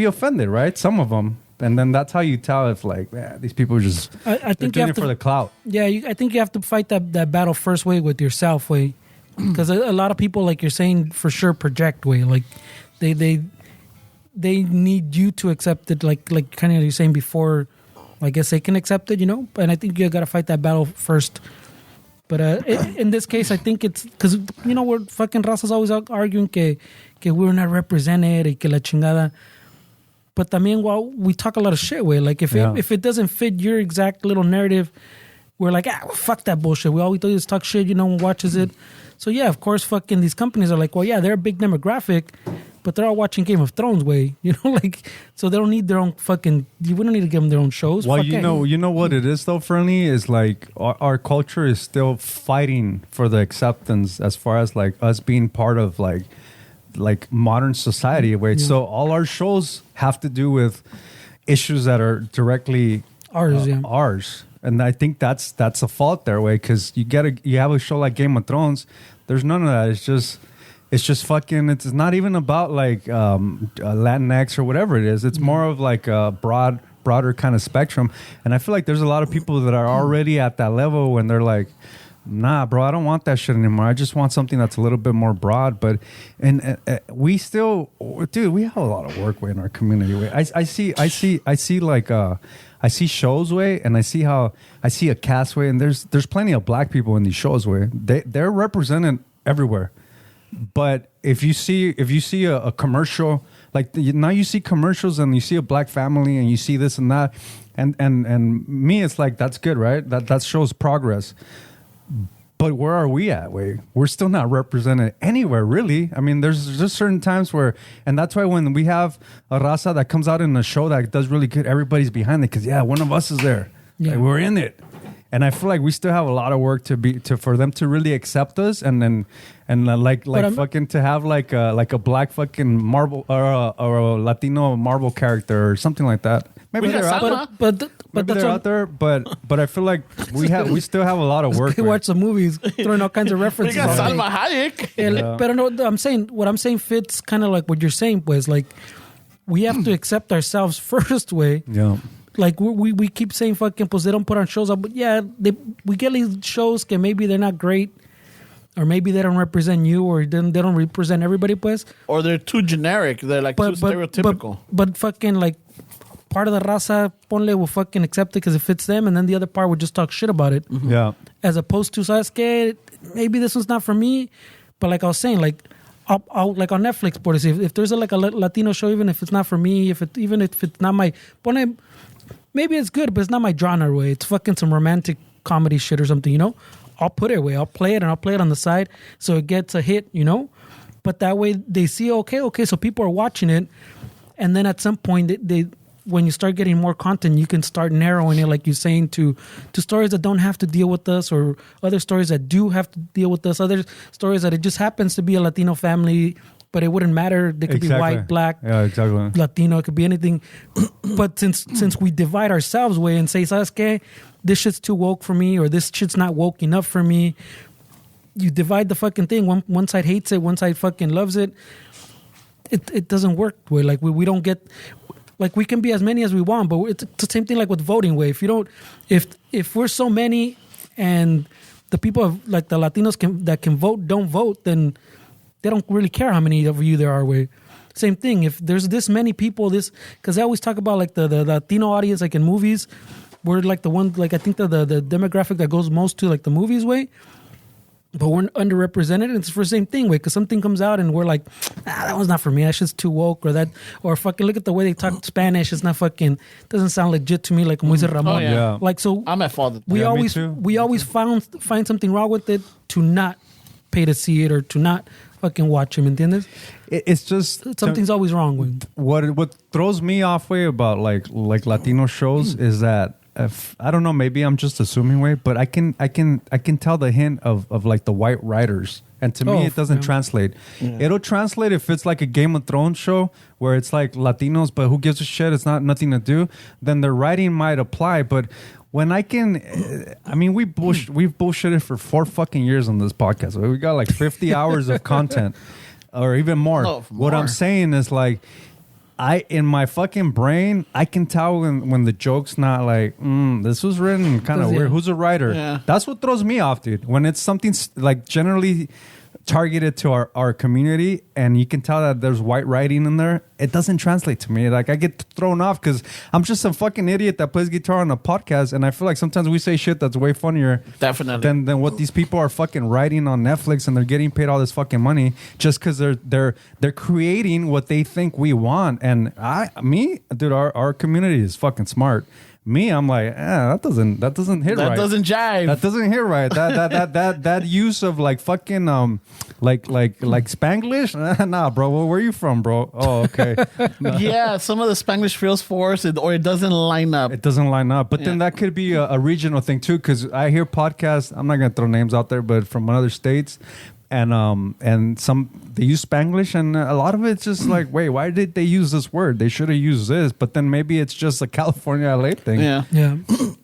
S2: offended, right? Some of them. And then that's how you tell if, like, these people are just
S3: I think
S2: doing it for the clout.
S3: Yeah, I think you have to fight that battle first way with yourself way, because a lot of people, like you're saying, for sure project way. Like they need you to accept it. Like kind of you're saying before, I guess they can accept it, And I think you got to fight that battle first. But in this case, I think it's because we're fucking razas always arguing que we're not represented y que la chingada. But también, we talk a lot of shit, way. Like, if it doesn't fit your exact little narrative, we're like, fuck that bullshit. We all we do is talk shit, and watches it. So, yeah, of course, fucking these companies are like, well, yeah, they're a big demographic, but they're all watching Game of Thrones, way. Like, so they don't need their own fucking, we don't need to give them their own shows.
S2: Well, you know what it is, though, Fernie, is like our culture is still fighting for the acceptance as far as, like, us being part of, like modern society, where so all our shows have to do with issues that are directly ours, and I think that's a fault there, way, because you have a show like Game of Thrones, there's none of that. It's just fucking. It's not even about like Latinx or whatever it is. It's more of like a broader kind of spectrum, and I feel like there's a lot of people that are already at that level when they're like, nah, bro, I don't want that shit anymore. I just want something that's a little bit more broad. But we still, dude, we have a lot of work way in our community. Way. I see like I see shows way, and I see a cast way, and there's plenty of black people in these shows way. They're represented everywhere. But if you see a commercial, like now you see commercials and you see a black family and you see this and that, and me, it's like, that's good, right? That shows progress. But where are we at? We're still not represented anywhere, really. I mean, there's just certain times where, and that's why when we have a raza that comes out in a show that does really good, everybody's behind it because one of us is there.
S3: Yeah.
S2: Like, we're in it. And I feel like we still have a lot of work for them to really accept us, and fucking to have like a black fucking Marvel or a Latino Marvel character or something like that. Maybe they're out there.
S3: But
S2: they're out there, but I feel like we still have a lot of work.
S3: Watch some movies, throwing all kinds of references.
S1: We got Salma Hayek.
S3: But no, what I'm saying fits kind of like what you're saying, pues. Like, we have to accept ourselves first, way.
S2: Yeah.
S3: Like, we keep saying fucking, pues they don't put on shows up, but yeah, we get these shows que maybe they're not great, or maybe they don't represent you, or they don't represent everybody, pues.
S1: Or they're too generic. They're like too stereotypical.
S3: But fucking, like, part of the raza, ponle, will fucking accept it because it fits them, and then the other part will just talk shit about it.
S2: Mm-hmm. Yeah.
S3: As opposed to, ¿sabes qué? Maybe this one's not for me, but like I was saying, like, I'll like on Netflix, por decir, if there's a Latino show, even if it's not for me, even if it's not my, ponle, maybe it's good, but it's not my genre, way. It's fucking some romantic comedy shit or something, I'll put it away. I'll play it, and I'll play it on the side so it gets a hit, But that way they see, okay, so people are watching it, and then at some point they when you start getting more content, you can start narrowing it, like you're saying, to stories that don't have to deal with us, or other stories that do have to deal with us, other stories that it just happens to be a Latino family, but it wouldn't matter. They could be white, black, Latino. It could be anything. But since we divide ourselves way and say, ¿sabes qué? This shit's too woke for me, or this shit's not woke enough for me. You divide the fucking thing. One side hates it, one side fucking loves it. It doesn't work. Way like we don't get. Like, we can be as many as we want, but it's the same thing like with voting. Way if you don't, if we're so many and the people of, like the Latinos that can vote don't vote, then they don't really care how many of you there are. Way. Same thing. If there's this many people, because they always talk about like the Latino audience, like in movies, we're like the one, like I think the demographic that goes most to like the movies way, but we're underrepresented. And it's for the same thing way, because something comes out and we're like, that one's not for me. That shit's too woke, or fucking look at the way they talk Spanish. It's not fucking, doesn't sound legit to me. Like Moise Ramon.
S1: Oh, yeah.
S3: Like so,
S1: I'm at fault.
S3: we
S2: Yeah, me
S3: always
S2: too.
S3: find something wrong with it to not pay to see it or to not fucking watch him. ¿Entiendes?
S2: It's just
S3: Something's always wrong with
S2: what throws me off way about like Latino shows is that I don't know, maybe I'm just assuming way, but I can tell the hint of like the white writers, and to me it doesn't translate. It'll translate if it's like a Game of Thrones show where it's like Latinos, but who gives a shit? It's nothing to do. Then the writing might apply, but when I mean, we've bullshitted for 4 fucking years on this podcast. We got like 50 hours of content, or even more.
S1: No,
S2: What
S1: more.
S2: I'm saying is like, in my fucking brain, I can tell when the joke's not like, this was written kind of weird. Who's a writer?
S1: Yeah.
S2: That's what throws me off, dude. When it's something like generally targeted to our community, and you can tell that there's white writing in there, it doesn't translate to me. Like I get thrown off because I'm just some fucking idiot that plays guitar on a podcast, and I feel like sometimes we say shit that's way funnier
S1: Definitely.
S2: than what these people are fucking writing on Netflix, and they're getting paid all this fucking money just because they're creating what they think we want. And dude, our community is fucking smart. Me, I'm like, that doesn't hit right.
S1: That doesn't jive.
S2: That doesn't hit right. That use of like fucking like Spanglish. Nah, bro. Where are you from, bro? Oh, okay.
S1: Yeah, some of the Spanglish feels forced, or it doesn't line up.
S2: It doesn't line up. But then that could be a regional thing too, because I hear podcasts. I'm not gonna throw names out there, but from other states. And some they use Spanglish, and a lot of it's just like, wait, why did they use this word? They should have used this. But then maybe it's just a California LA thing.
S1: Yeah.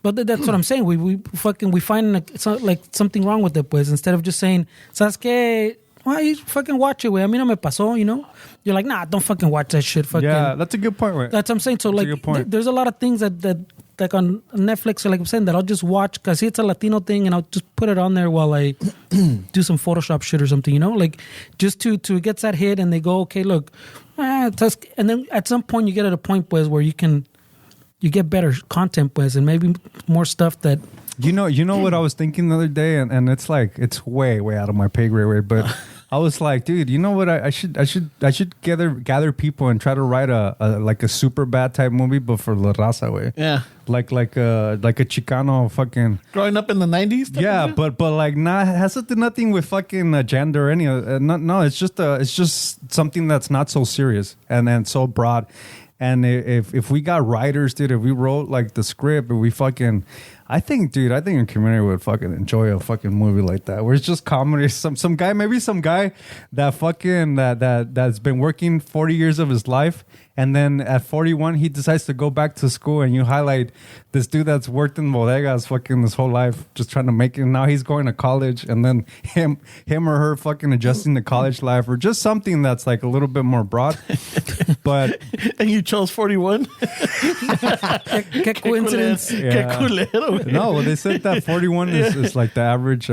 S3: But that's what I'm saying. We find like something wrong with it, pues, instead of just saying, ¿sabes qué? Why you fucking watch it, güey? A mí no me pasó, you know? You're like, nah, don't fucking watch that shit. Fucking.
S2: Yeah, that's a good point, right?
S3: That's what I'm saying. So
S2: That's a
S3: like,
S2: good point.
S3: there's a lot of things that like on Netflix, or like I'm saying, that I'll just watch because it's a Latino thing, and I'll just put it on there while I do some Photoshop shit or something, you know, like just to get that hit, and they go, okay, look, and then at some point you get at a point, pues, where you get better content, pues, and maybe more stuff that.
S2: You know what I was thinking the other day, and it's like it's way out of my pay grade, but I was like, dude, you know what? I should gather people and try to write a super bad type movie, but for la raza way.
S1: Yeah.
S2: Like a Chicano fucking.
S1: Growing up in the 90s?
S2: Yeah, but like has nothing with fucking gender or any. No, it's just something that's not so serious and so broad. And if we got writers, dude, if we wrote like the script, and we fucking, I think a community would fucking enjoy a fucking movie like that, where it's just comedy. Some guy that fucking that's been working 40 years of his life, and then at 41 he decides to go back to school, and you highlight this dude that's worked in bodegas fucking his whole life, just trying to make it. Now he's going to college, and then him or her fucking adjusting to college life, or just something that's like a little bit more broad. But
S1: And you chose 41?
S3: Qué coincidence.
S1: Qué culero, güey.
S2: no, well, they said that 41 is like the average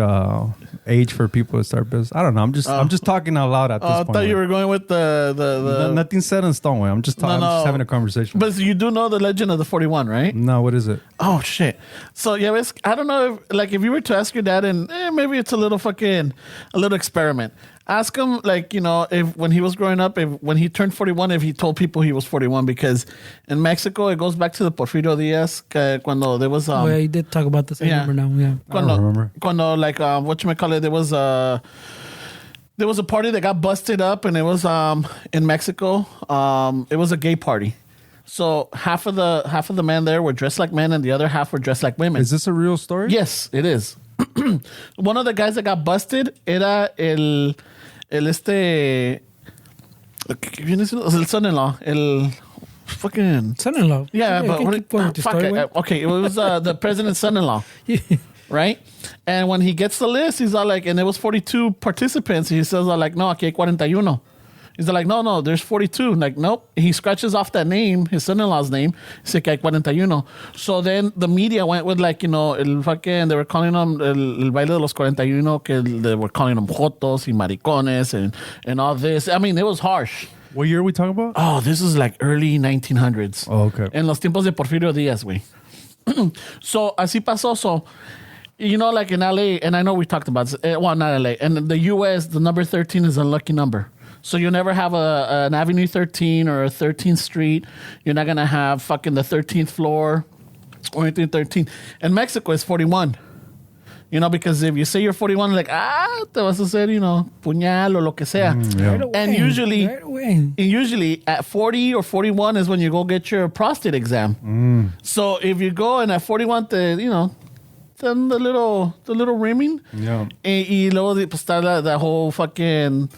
S2: age for people to start business. I don't know. I'm just talking out loud at this
S1: I
S2: point.
S1: thought you
S2: way.
S1: were going with the
S2: Nothing set in stone. Way. I'm just having a conversation.
S1: But you do know the legend of the 41, right?
S2: No, what is it?
S1: Oh shit! So yeah, I don't know if you were to ask your dad, and maybe it's a little experiment. Ask him, like, you know, if when he was growing up, when he turned 41, if he told people he was 41, because in Mexico it goes back to the Porfirio Diaz cuando there was
S3: Oh, yeah, you did talk about this. I remember now. Yeah.
S2: don't remember.
S1: Cuando, like, whatchamacallit, there was a party that got busted up, and it was in Mexico. It was a gay party. So half of the men there were dressed like men, and the other half were dressed like women.
S2: Is this a real story?
S1: Yes, it is. One of the guys that got busted era el son-in-law, el fucking
S3: Son-in-law.
S1: yeah,
S3: you
S1: but
S3: can keep going with your
S1: fuck
S3: story,
S1: it.
S3: güey.
S1: Okay, it was the president's son-in-law, right? And when he gets the list, he's all like, and there was 42 participants. He says all like, no, aquí hay 41. He's like, no, there's 42. Like, nope. He scratches off that name, his son-in-law's name. Dice que hay 41. So then the media went with like, they were calling them el baile de los 41, que they were calling them jotos y maricones and all this. I mean, it was harsh.
S2: What year are we talking about?
S1: Oh, this is like early 1900s.
S2: Oh, okay.
S1: En los tiempos de Porfirio Díaz, güey. So, así pasó. So, like in LA, and I know we talked about this, well, not LA, and in the US, the number 13 is a lucky number. So you never have an Avenue 13 or a 13th Street. You're not going to have fucking the 13th floor or anything 13. In Mexico, it's 41. Because if you say you're 41, like, te vas a hacer, puñal o lo que sea.
S2: Yeah.
S1: And usually at 40 or 41 is when you go get your prostate exam. So if you go and at 41, then the little rimming.
S2: Yeah.
S1: Y luego pues está the whole fucking...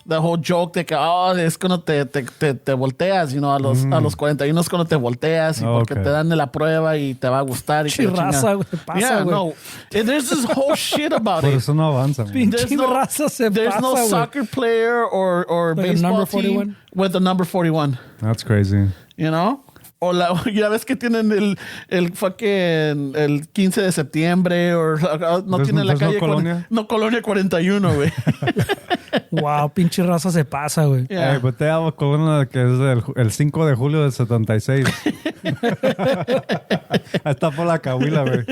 S1: The whole joke de que, es cuando te volteas, a los 41 es cuando te volteas y porque te dan de la prueba y te va a gustar.
S3: Pinche raza, güey, pasa,
S1: yeah,
S3: güey.
S1: no. There's this whole shit about
S2: Por
S1: it.
S2: eso no avanza. güey.
S3: Pinche raza se
S1: There's
S3: pasa,
S1: no
S3: güey.
S1: soccer player or
S3: Like a
S1: baseball
S3: number
S1: team
S3: 41?
S1: with the number 41,
S2: That's crazy.
S1: O ya ves que tienen el fucking el 15 de septiembre o no tienen la calle
S2: Colonia?
S1: No, Colonia 41, güey.
S3: Wow, pinche raza se pasa, güey.
S1: Yeah.
S2: Hey, but te hago Colonia que es el 5 de julio del 76. Ahí está por la Cahuila, güey.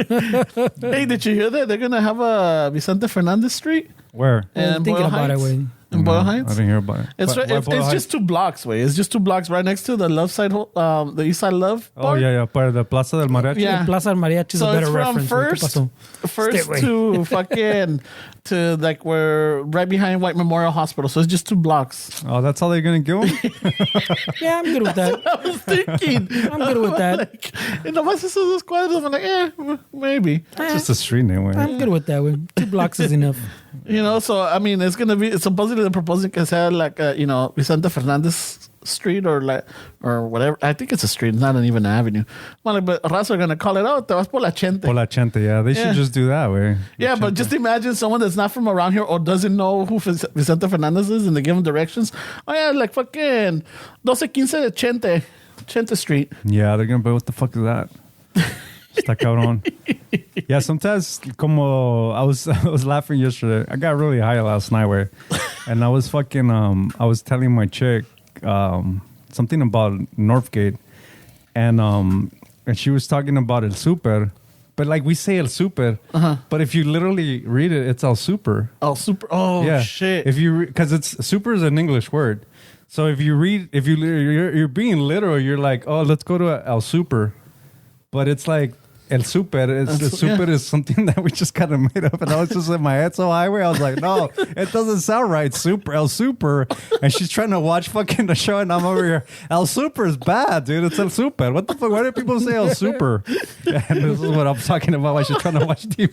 S1: Hey, did you hear that they're gonna have a Vicente Fernandez Street?
S2: Where?
S3: I'm thinking about it, güey.
S1: In Boyle Heights?
S2: I didn't hear about it.
S1: It's
S2: Why
S1: it's
S2: Boyle Heights?
S1: just 2 blocks, way. It's just 2 blocks right next to the love side, the east side love.
S2: Oh,
S1: bar.
S2: yeah. Para the Plaza del Mariachi.
S1: Yeah.
S3: Plaza del Mariachi is
S1: So
S3: a better
S1: it's from
S3: reference. güey. ¿Qué pasó?
S1: first
S3: Stay
S1: to fucking to like we're right behind White Memorial Hospital. So it's just 2 blocks.
S2: Oh, that's all they're going to give him?
S3: Yeah, I'm good with that.
S1: I was thinking.
S3: I'm good with that.
S1: Like, and nomás esos 2 cuadros, I'm like, maybe.
S2: It's just a street name, güey.
S3: I'm good with that, güey. 2 blocks is enough.
S1: So I mean, it's gonna be supposedly they're proposing que sea like Vicente Fernandez Street or whatever. I think it's a street, not even an avenue. Well, but raza are gonna call it out. Te vas por la chente.
S2: Por la Chente, yeah. They should just do that, güey.
S1: Yeah, but just imagine someone that's not from around here or doesn't know who Vicente Fernandez is and they give them directions. Oh yeah, like fucking 1215 de Chente Street.
S2: Yeah, they're going to be, what the fuck is that? Está cabrón. Yeah, sometimes, como I was laughing yesterday. I got really high last night, güey. And I was fucking, I was telling my chick something about Northgate. And she was talking about El Super. But like we say El Super, but if you literally read it, it's El Super.
S1: El Super. Oh,
S2: Yeah.
S1: shit.
S2: If you, because it's super is an English word. So if you read, you're being literal, you're like, oh, let's go to El Super. But it's like, El Super, El Super is something that we just kind of made up. And I was just in my head so high where I was like, no, it doesn't sound right. El Super. And she's trying to watch fucking the show and I'm over here. El Super is bad, dude. It's El Super. What the fuck? Why do people say El Super? And this is what I'm talking about. Why she's trying to watch TV.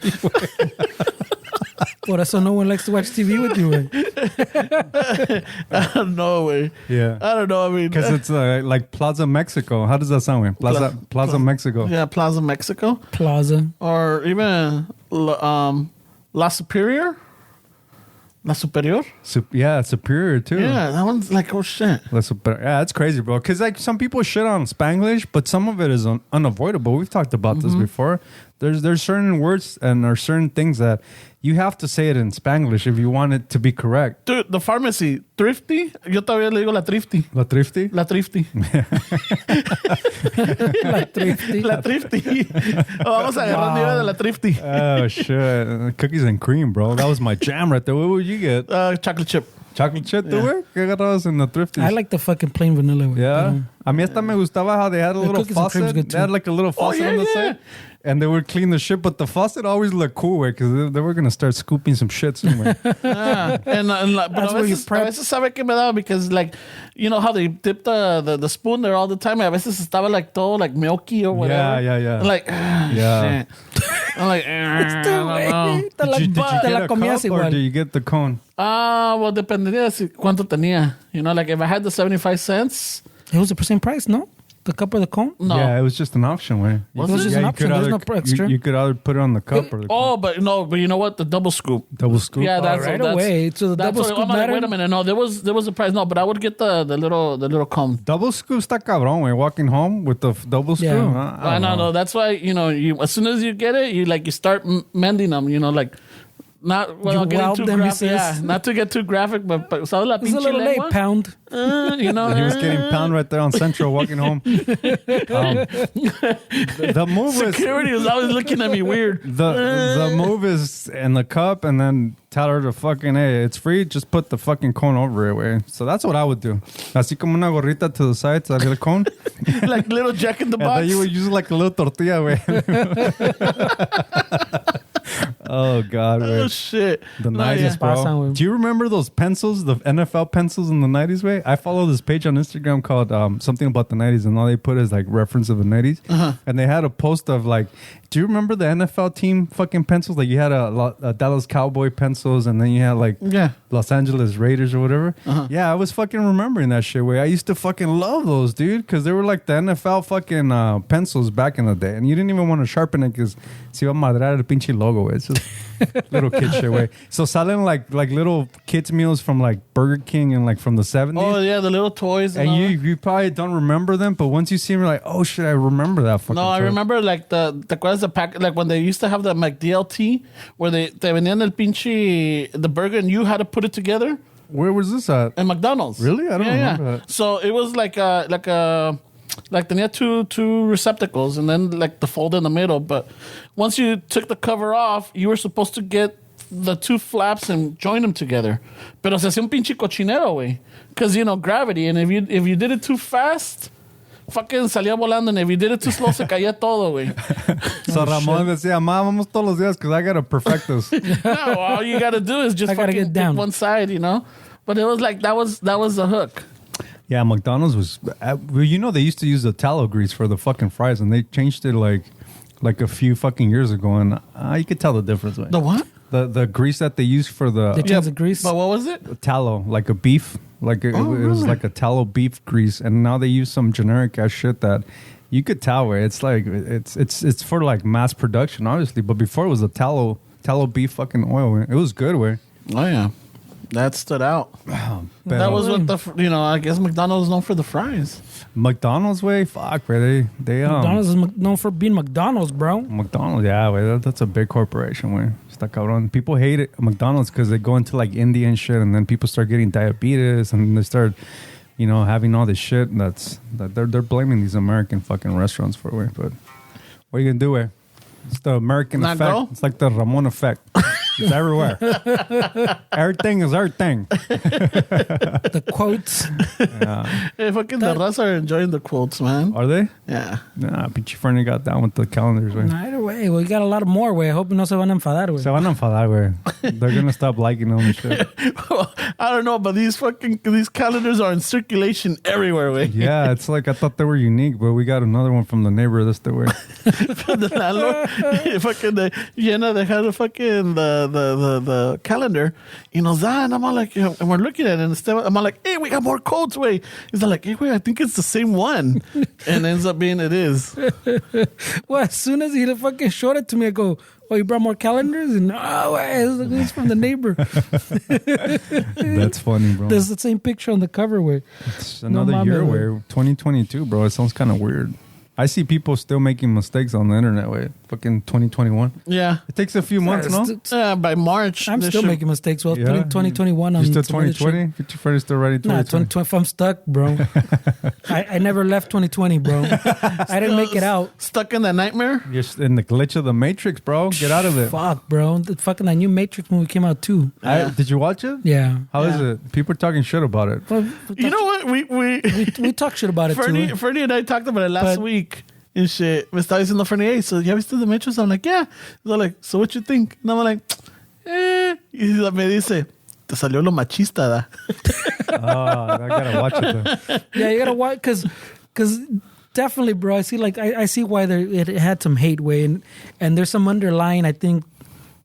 S3: Por eso no one likes to watch TV with you, güey.
S1: I don't know, way.
S2: Yeah.
S1: I don't know. I mean,
S2: Because it's like Plaza Mexico. How does that sound? Plaza Mexico.
S1: yeah, Plaza Mexico.
S3: Plaza.
S1: Or even La Superior. La Superior?
S2: Yeah, Superior too.
S1: Yeah, that one's like, oh shit.
S2: Yeah, that's crazy, bro. Because like some people shit on Spanglish, but some of it is unavoidable. We've talked about this before. There's certain words and there are certain things that you have to say it in Spanglish if you want it to be correct.
S1: Dude, the pharmacy, Thrifty. Yo todavía le digo la Thrifty.
S2: La Thrifty?
S1: La Thrifty.
S3: La Thrifty.
S1: La Thrifty. Vamos a agarrar nieve de la Thrifty.
S2: Oh, shit. Cookies and cream, bro. That was my jam right there. What would you get?
S1: Chocolate chip.
S2: Chocolate chip, güey? ¿Qué agarrabas en la Thrifty?
S3: I like the fucking plain vanilla, güey.
S2: Yeah. A mí hasta me gustaba how they had a little
S3: cookies and cream's
S2: faucet.
S3: good,
S2: They had
S3: too.
S2: like a little faucet on the side. And they would clean the shit, but the faucet always looked cool, güey, because they were going to start scooping some shit somewhere.
S1: Yeah. But
S3: That's
S1: a
S3: where you
S1: veces,
S3: prep.
S1: a veces sabe que me daba because like, you know how they dip the spoon there all the time? A veces estaba like todo like milky or whatever.
S2: Yeah.
S1: I'm like,
S2: Yeah.
S1: shit. I'm like, I don't know.
S2: Did you
S3: te la
S2: get a
S3: comías
S2: cup or
S3: igual.
S2: did you get the cone?
S1: Well, dependería de cuánto tenía. You know, like if I had the 75 cents,
S3: It was the same price, no? The cup or the cone?
S1: No.
S2: Yeah, it was just an option way.
S1: Was
S3: it was just an
S2: you
S3: option.
S2: could
S3: There's
S2: either-
S3: no extra.
S2: You could either put it on the cup or the
S1: Oh, but you know what? The double scoop.
S2: double scoop.
S1: Yeah, that's
S3: right
S1: that's,
S3: away. So the
S1: that's
S3: double
S1: what-
S3: scoop
S1: I'm like,
S3: mattered?
S1: wait a minute. No, there was a price. No, but I would get the little cone.
S2: Double scoop está cabrón, güey. Walking home with the double scoop.
S3: Yeah.
S1: I
S2: don't know.
S1: know. That's why you as soon as you get it, you start mending them. Like not
S3: You
S1: getting
S3: weld
S1: too
S3: them, he
S1: graphic. Yeah,
S3: says.
S1: not to get too graphic, but ¿sabes la
S3: It's a
S1: pinche
S3: little late,
S1: lengua?
S3: pound.
S1: You know,
S2: He was getting pound right there on Central walking home. The move is
S1: security was always looking at me weird.
S2: the move is in the cup, and then tell her to fucking, hey, it's free. Just put the fucking cone over it, way. So that's what I would do. Así como una gorrita to the side, to the cone.
S1: Like little Jack in the
S2: And
S1: Box.
S2: then you would use it like a little tortilla, way. Oh God,
S1: Oh
S2: way.
S1: shit!
S2: The
S1: No,
S2: 90s,
S1: yeah.
S2: bro.
S3: Pasan, güey.
S2: Do you remember those pencils, the NFL pencils in the 90s, way? I follow this page on Instagram called something about the 90s, and all they put is like reference of the 90s. And they had a post of like, do you remember the NFL team fucking pencils? Like you had a Dallas Cowboy pencils, and then you had like
S1: Yeah.
S2: Los Angeles Raiders or whatever. Yeah, I was fucking remembering that shit, way. I used to fucking love those, dude, because they were like the NFL fucking pencils back in the day, and you didn't even want to sharpen it because se iba a madrar el pinche logo, way. It's just little kid shit, way. So salen like little kids meals from like Burger King and like from the 70s.
S1: Oh yeah, the little toys. And
S2: And
S1: all that.
S2: you probably don't remember them, but once you see them, you're like, oh shit, I remember that fucking
S1: No, I
S2: toy.
S1: remember like the acuerdas the pack, like when they used to have the McDLT where they vendían el pinche the burger and you had to put it together
S2: Where was this at?
S1: at McDonald's.
S2: Really? I don't remember that.
S1: So it was like tenía two receptacles and then like the fold in the middle. But once you took the cover off, you were supposed to get the two flaps and join them together. Pero se hacía un pinche cochinero, güey. Because, gravity. And if you did it too fast, fucking salía volando. And if you did it too slow, se caía todo, güey.
S2: So Ramon decía, ma, vamos todos los días because I got to perfect this.
S1: No, all you got to do is just
S3: I gotta
S1: fucking
S3: get down.
S1: pick one side, But it was like, that was the hook.
S2: Yeah, McDonald's was, well, they used to use the tallow grease for the fucking fries, and they changed it like a few fucking years ago, and you could tell the difference. Right?
S1: The what?
S2: The grease that they use for
S3: They
S2: the
S3: changed the grease.
S1: But what was it?
S2: tallow, like a beef, like it was like a tallow beef grease, and now they use some generic ass shit that you could tell where it's like it's for like mass production, obviously, but before it was a tallow beef fucking oil. It was good, way.
S1: Oh, yeah. That stood out. That was what I guess McDonald's is known for the fries.
S2: McDonald's way. Fuck, way. They
S3: McDonald's is known for being McDonald's, bro.
S2: McDonald's, yeah, way. That's a big corporation, way. Está cabrón. People hate it, McDonald's, because they go into like India and shit, and then people start getting diabetes, and they start, having all this shit. That they're blaming these American fucking restaurants for, way. But what are you gonna do, way? It's the American
S1: Not
S2: effect.
S1: go?
S2: It's like the Ramon effect. It's everywhere. Everything is our thing.
S3: The quotes.
S1: Hey, fucking the raza are enjoying the quotes, man.
S2: Are they?
S1: Yeah.
S2: Nah, Pichi Fernie got down with the calendars, way.
S3: Either way, we got a lot more, güey. I hope no se van a enfadar, güey.
S2: Se van a enfadar, güey. They're gonna stop liking them and shit.
S1: I don't know, but these calendars are in circulation everywhere, way.
S2: Yeah, it's like I thought they were unique, but we got another one from the neighbor this the way.
S1: The landlord, fucking llena dejando fucking the calendar. Y nos da, and I'm all like, and we're looking at it, and I'm all like, hey, we got more codes, way. He's like, hey, wait, I think it's the same one. And ends up being it is.
S3: Well, as soon as he fucking showed it to me, I go, oh, you brought more calendars? And no, it's from the neighbor.
S2: That's funny, bro.
S3: There's the same picture on the cover, way.
S2: It's another
S3: No
S2: year
S3: mames,
S2: where 2022, bro. It sounds kind of weird. I see people still making mistakes on the internet, way. Fucking 2021.
S1: Yeah.
S2: It takes a few months, no?
S1: By March.
S3: I'm
S1: they
S3: still
S1: should-
S3: making mistakes. Well,
S2: Yeah.
S3: 2021 on
S2: You still
S3: some other
S2: 2020?
S3: shit.
S2: 50 still writing
S3: Nah,
S2: 2020.
S3: I'm stuck, bro. I never left 2020, bro. I didn't make it out.
S1: Stuck in that nightmare?
S2: You're in the glitch of the Matrix, bro. Get out of it.
S3: Fuck, bro. That new Matrix movie came out too.
S2: Did you watch it?
S3: Yeah.
S2: How is it? People are talking shit about it.
S3: Well,
S1: You know what?
S3: we talk shit about it too.
S1: Fernie and I talked about it last
S3: But-
S1: week and shit. Me estaba diciendo Fernie, hey, so ya viste the Matrix? I'm like, yeah. They're like, so what you think? And I'm like, eh. Y me dice, te salió lo machista, da.
S2: I gotta watch it then.
S3: Yeah, you gotta watch because definitely, bro. I see I see why it had some hate way and there's some underlying, I think,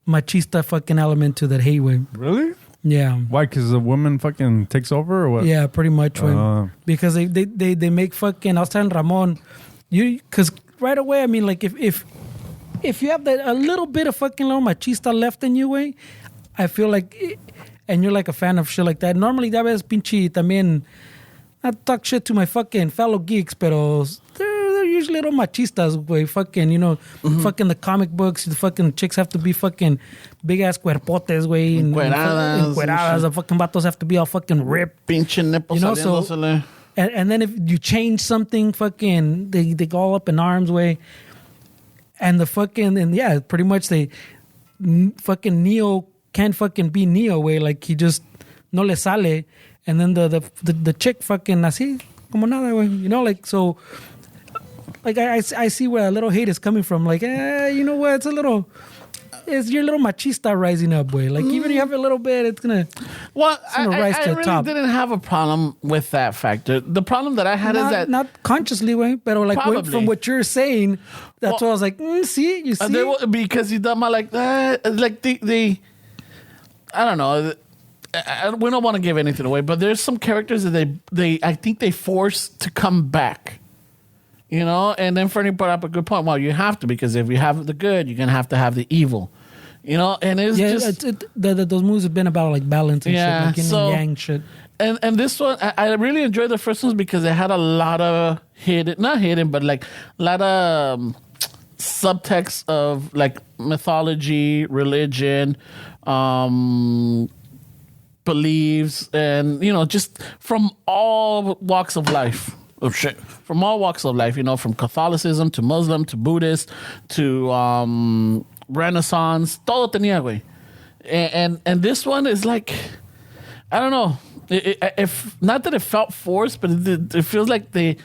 S3: machista fucking element to that hate way.
S2: Really?
S3: Yeah.
S2: Why? Because the woman fucking takes over or what?
S3: Yeah, pretty much. Because they make fucking. I was telling Ramon, because right away, I mean, like if you have that a little bit of fucking little machista left in you, way, I feel like, and you're like a fan of shit like that. Normally, that vez pinche también. I talk shit to my fucking fellow geeks, pero they're usually little machistas, way. Fucking, fucking the comic books, the fucking chicks have to be fucking big ass cuerpotes, way. Encueradas. The fucking vatos have to be all fucking ripped.
S1: Pinche nipples saliéndosele.
S3: And then if you change something, fucking, they go all up in arms, way. And the fucking, and yeah, pretty much fucking Neo can't fucking be Neo, way. Like, he just no le sale. And then the chick fucking así, como nada, güey. Like, so, like, I see where a little hate is coming from. Like, you know what? It's your little machista rising up, way. Like, even if you have a little bit, it's gonna rise to the top.
S1: I really didn't have a problem with that factor. The problem that I had is that...
S3: Not consciously, way, but like, from what you're saying, that's why I was like, see? You see?
S1: Because you done my, like they I don't know... we don't want to give anything away, but there's some characters that I think they force to come back, and then Fernie brought up a good point. Well, you have to, because if you have the good, you're going to have the evil, and it's just...
S3: those movies have been about like balance and shit, like yin and yang shit.
S1: And this one, I really enjoyed the first ones because it had a lot of not hidden, but like a lot of subtext of like mythology, religion, beliefs, and just from all walks of life. From all walks of life, from Catholicism to Muslim to Buddhist to Renaissance, todo tenía, güey. And this one is like, I don't know, if not that it felt forced, but it feels like they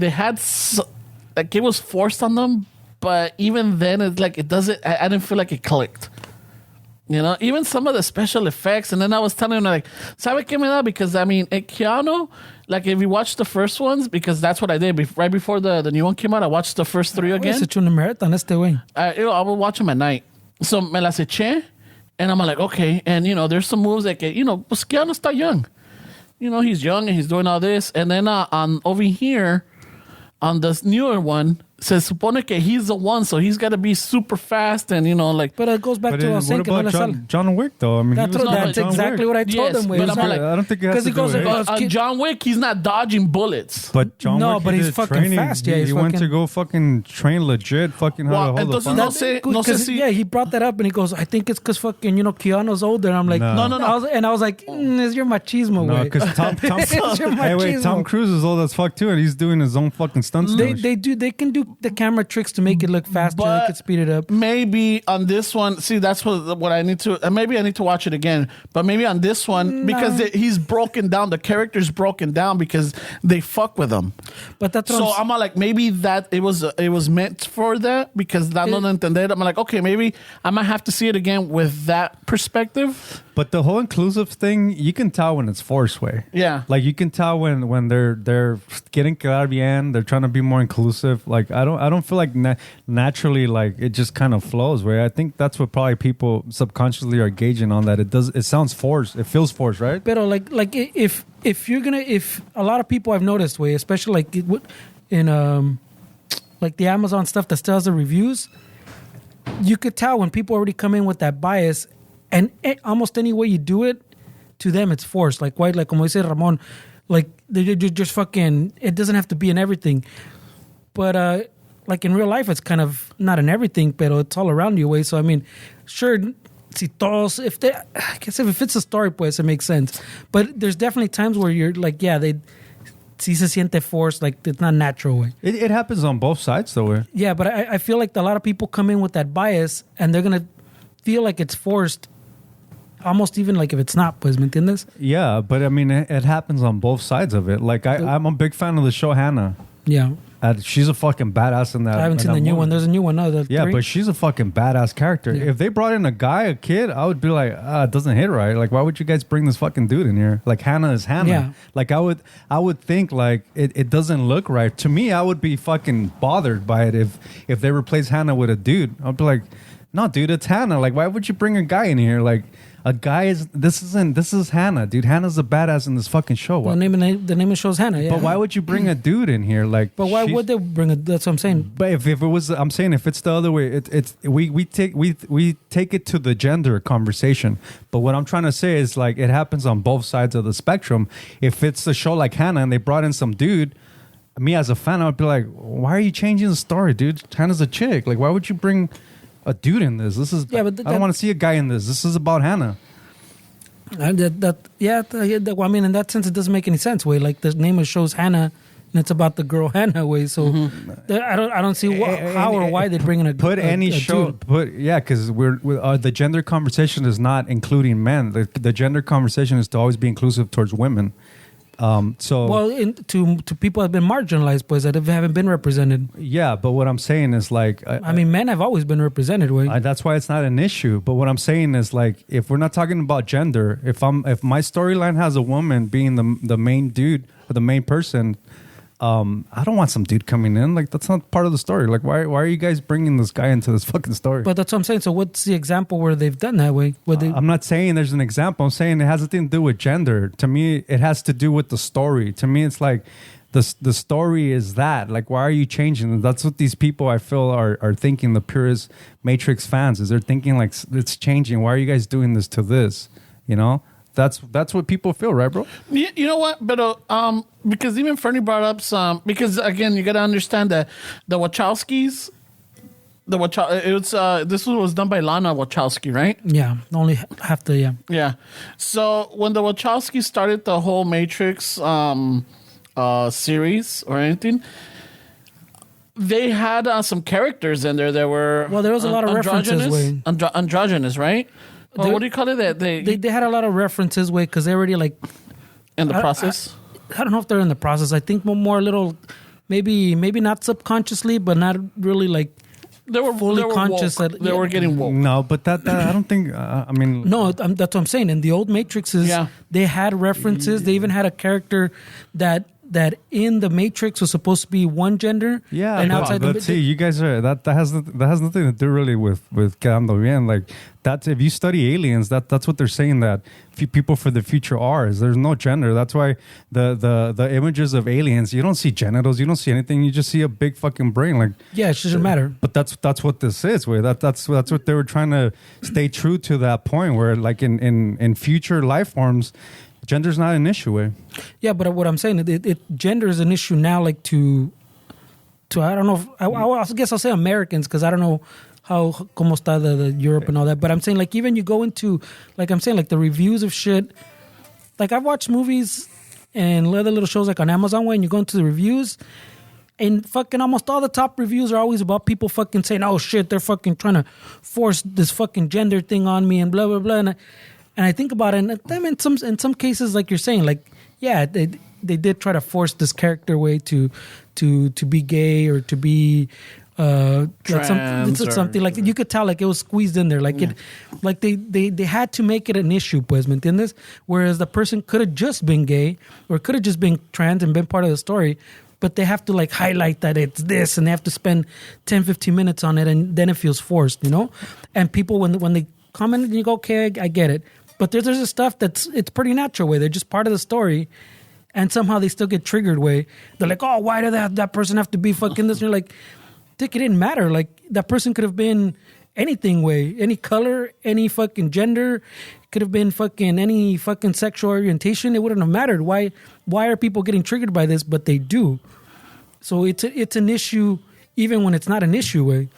S1: had like it was forced on them, but even then it's like it doesn't. I didn't feel like it clicked. Even some of the special effects. And then I was telling him, like, ¿sabe qué me da? Because, I mean, Chicano, like, if you watch the first ones, because that's what I did. Right before the new one came out, I watched the first 3 again.
S3: Se echó una marathon este güey.
S1: I will watch them at night. So, me las eché, and I'm like, okay. And, there's some moves that, pues Chicano está young. He's young, and he's doing all this. And then over here, on this newer one, se supone que he's the one, so he's got to be super fast and, like...
S3: But it goes back to what I was saying.
S2: What about John Wick, though? I mean,
S3: that's exactly what I told him.
S1: But I'm like,
S2: I don't think it has to do with it.
S1: John Wick, he's not dodging bullets.
S2: But John Wick,
S3: but he's fucking
S2: training.
S3: fast. Yeah,
S2: he went to go fucking train legit, fucking how to hold the phone.
S3: Yeah, he brought that up and he goes, I think it's because fucking, Keanu's older. And I'm like, no. I was like, it's your machismo,
S2: no, because Tom Cruise is old as fuck too, and he's doing his own fucking stunts.
S3: They can do the camera tricks to make it look faster. They can speed it up.
S1: Maybe on this one, see, that's what I need to. Maybe I need to watch it again. But maybe on this one, because he's broken down, the character's broken down because they fuck with him.
S3: But that's
S1: so I'm like, maybe that it was meant for that because that no entender. I'm like, okay, maybe I might have to see it again with that perspective.
S2: But the whole inclusive thing, you can tell when it's forced way.
S1: Yeah.
S2: Like you can tell when they're getting quedar bien, they're trying to be more inclusive. Like I don't feel like naturally like it just kind of flows way. I think that's what probably people subconsciously are gauging on that. It sounds forced. It feels forced, right?
S3: But like if a lot of people I've noticed way, especially like in like the Amazon stuff that still has the reviews, you could tell when people already come in with that bias. And almost any way you do it, to them it's forced. Like why? Like como dice Ramon, like they're just fucking. It doesn't have to be in everything, but like in real life, it's kind of not in everything, but it's all around you. Way. So I mean, sure, si todos, I guess if it's a story, pues it makes sense. But there's definitely times where you're like, yeah, si se siente forced, like it's not natural way.
S2: It happens on both sides though. Way.
S3: Yeah, but I feel like a lot of people come in with that bias, and they're gonna feel like it's forced. Almost even like if it's not, pues, ¿me entiendes?
S2: Yeah, but I mean, it happens on both sides of it. Like, I'm a big fan of the show Hannah.
S3: Yeah.
S2: She's a fucking badass in that.
S3: I haven't seen the new one. There's a new one now.
S2: Yeah, but she's a fucking badass character. Yeah. If they brought in a kid, I would be like, it doesn't hit right. Like, why would you guys bring this fucking dude in here? Like, Hannah is Hannah.
S3: Yeah.
S2: Like, I would think, like, it doesn't look right. To me, I would be fucking bothered by it if they replace Hannah with a dude. I'd be like, No, dude, it's Hannah. Like, why would you bring a guy in here? Like, a guy this is Hannah, dude. Hannah's the badass in this fucking show.
S3: The name of the show is Hannah. Yeah.
S2: But why would you bring a dude in here? Like,
S3: But why would they bring a? That's what I'm saying.
S2: But if it was, I'm saying if it's the other way, we take it to the gender conversation. But what I'm trying to say is like it happens on both sides of the spectrum. If it's a show like Hannah and they brought in some dude, me as a fan, I would be like, why are you changing the story, dude? Hannah's a chick. Like, why would you bring a dude in this? This is I don't want to see a guy in this. This is about Hannah.
S3: I mean, in that sense, it doesn't make any sense. Way like the name of the show is Hannah, and it's about the girl Hannah. Way so, I don't see how or why they're bringing a
S2: show.
S3: Dude.
S2: Because we're the gender conversation is not including men. The gender conversation is to always be inclusive towards women. To people have been marginalized, pues that haven't been represented. Yeah, but what I'm saying is like,
S3: I mean, men have always been represented.
S2: That's why it's not an issue. But what I'm saying is like, if we're not talking about gender, if my storyline has a woman being the main dude or the main person, I don't want some dude coming in. Like, that's not part of the story. Like, why are you guys bringing this guy into this fucking story?
S3: But that's what I'm saying. So what's the example where they've done that way?
S2: I'm not saying there's an example. I'm saying it has nothing to do with gender. To me, it has to do with the story. To me, it's like the story is that. Like, why are you changing it? That's what these people, I feel, are thinking, the purest Matrix fans, is they're thinking like, it's changing. Why are you guys doing this to this? You know? That's what people feel, right, bro?
S1: You know what? But because even Fernie brought up some, because again, you got to understand that the Wachowskis, this one was done by Lana Wachowski, right?
S3: Yeah, only half the
S1: Yeah. So when the Wachowskis started the whole Matrix series or anything, they had some characters in there that were
S3: there was a lot of references.
S1: Androgynous, right? Well, what do you call it?
S3: They had a lot of references, because they already like
S1: in the process.
S3: I don't know if they're in the process. I think more a little, maybe not subconsciously, but not really like
S1: they were
S3: fully conscious
S1: that they were getting woke.
S2: No, but that I don't think. I mean,
S3: no, that's what I'm saying. In the old Matrixes, they had references. They even had a character that in the Matrix was supposed to be one gender.
S2: Yeah,
S3: and outside
S2: but see, you guys are that has nothing to do really with Quedando Bien. Like, that's, if you study aliens, that's what they're saying, that people for the future are, is there's no gender. That's why the images of aliens, you don't see genitals, you don't see anything, you just see a big fucking brain. Like,
S3: yeah, it doesn't matter.
S2: But that's what this is. That's what they were trying to stay true to, that point where like in future life forms, gender's not an issue.
S3: Yeah, but what I'm saying, gender is an issue now. Like to I don't know. I guess I'll say Americans, because I don't know how como está the Europe and all that. But I'm saying, like, even you go into, like I'm saying, like the reviews of shit. Like, I've watched movies and other little shows like on Amazon where you go into the reviews, and fucking almost all the top reviews are always about people fucking saying, "Oh shit, they're fucking trying to force this fucking gender thing on me," and blah blah blah. And I think about it, and then in some cases, like you're saying, like, yeah, they did try to force this character way to be gay or to be something like you could tell, like it was squeezed in there, like they had to make it an issue, pues, ¿me entiendes? Whereas the person could have just been gay or could have just been trans and been part of the story, but they have to like highlight that it's this, and they have to spend 10-15 minutes on it, and then it feels forced, you know. And people when they comment, and you go, okay, I get it. But there's this stuff it's pretty natural way. They're just part of the story, and somehow they still get triggered way. They're like, oh, why did that person have to be fucking this? And you're like, Dick, it didn't matter. Like, that person could have been anything way, any color, any fucking gender, could have been fucking any fucking sexual orientation. It wouldn't have mattered. Why are people getting triggered by this? But they do. So it's an issue even when it's not an issue way.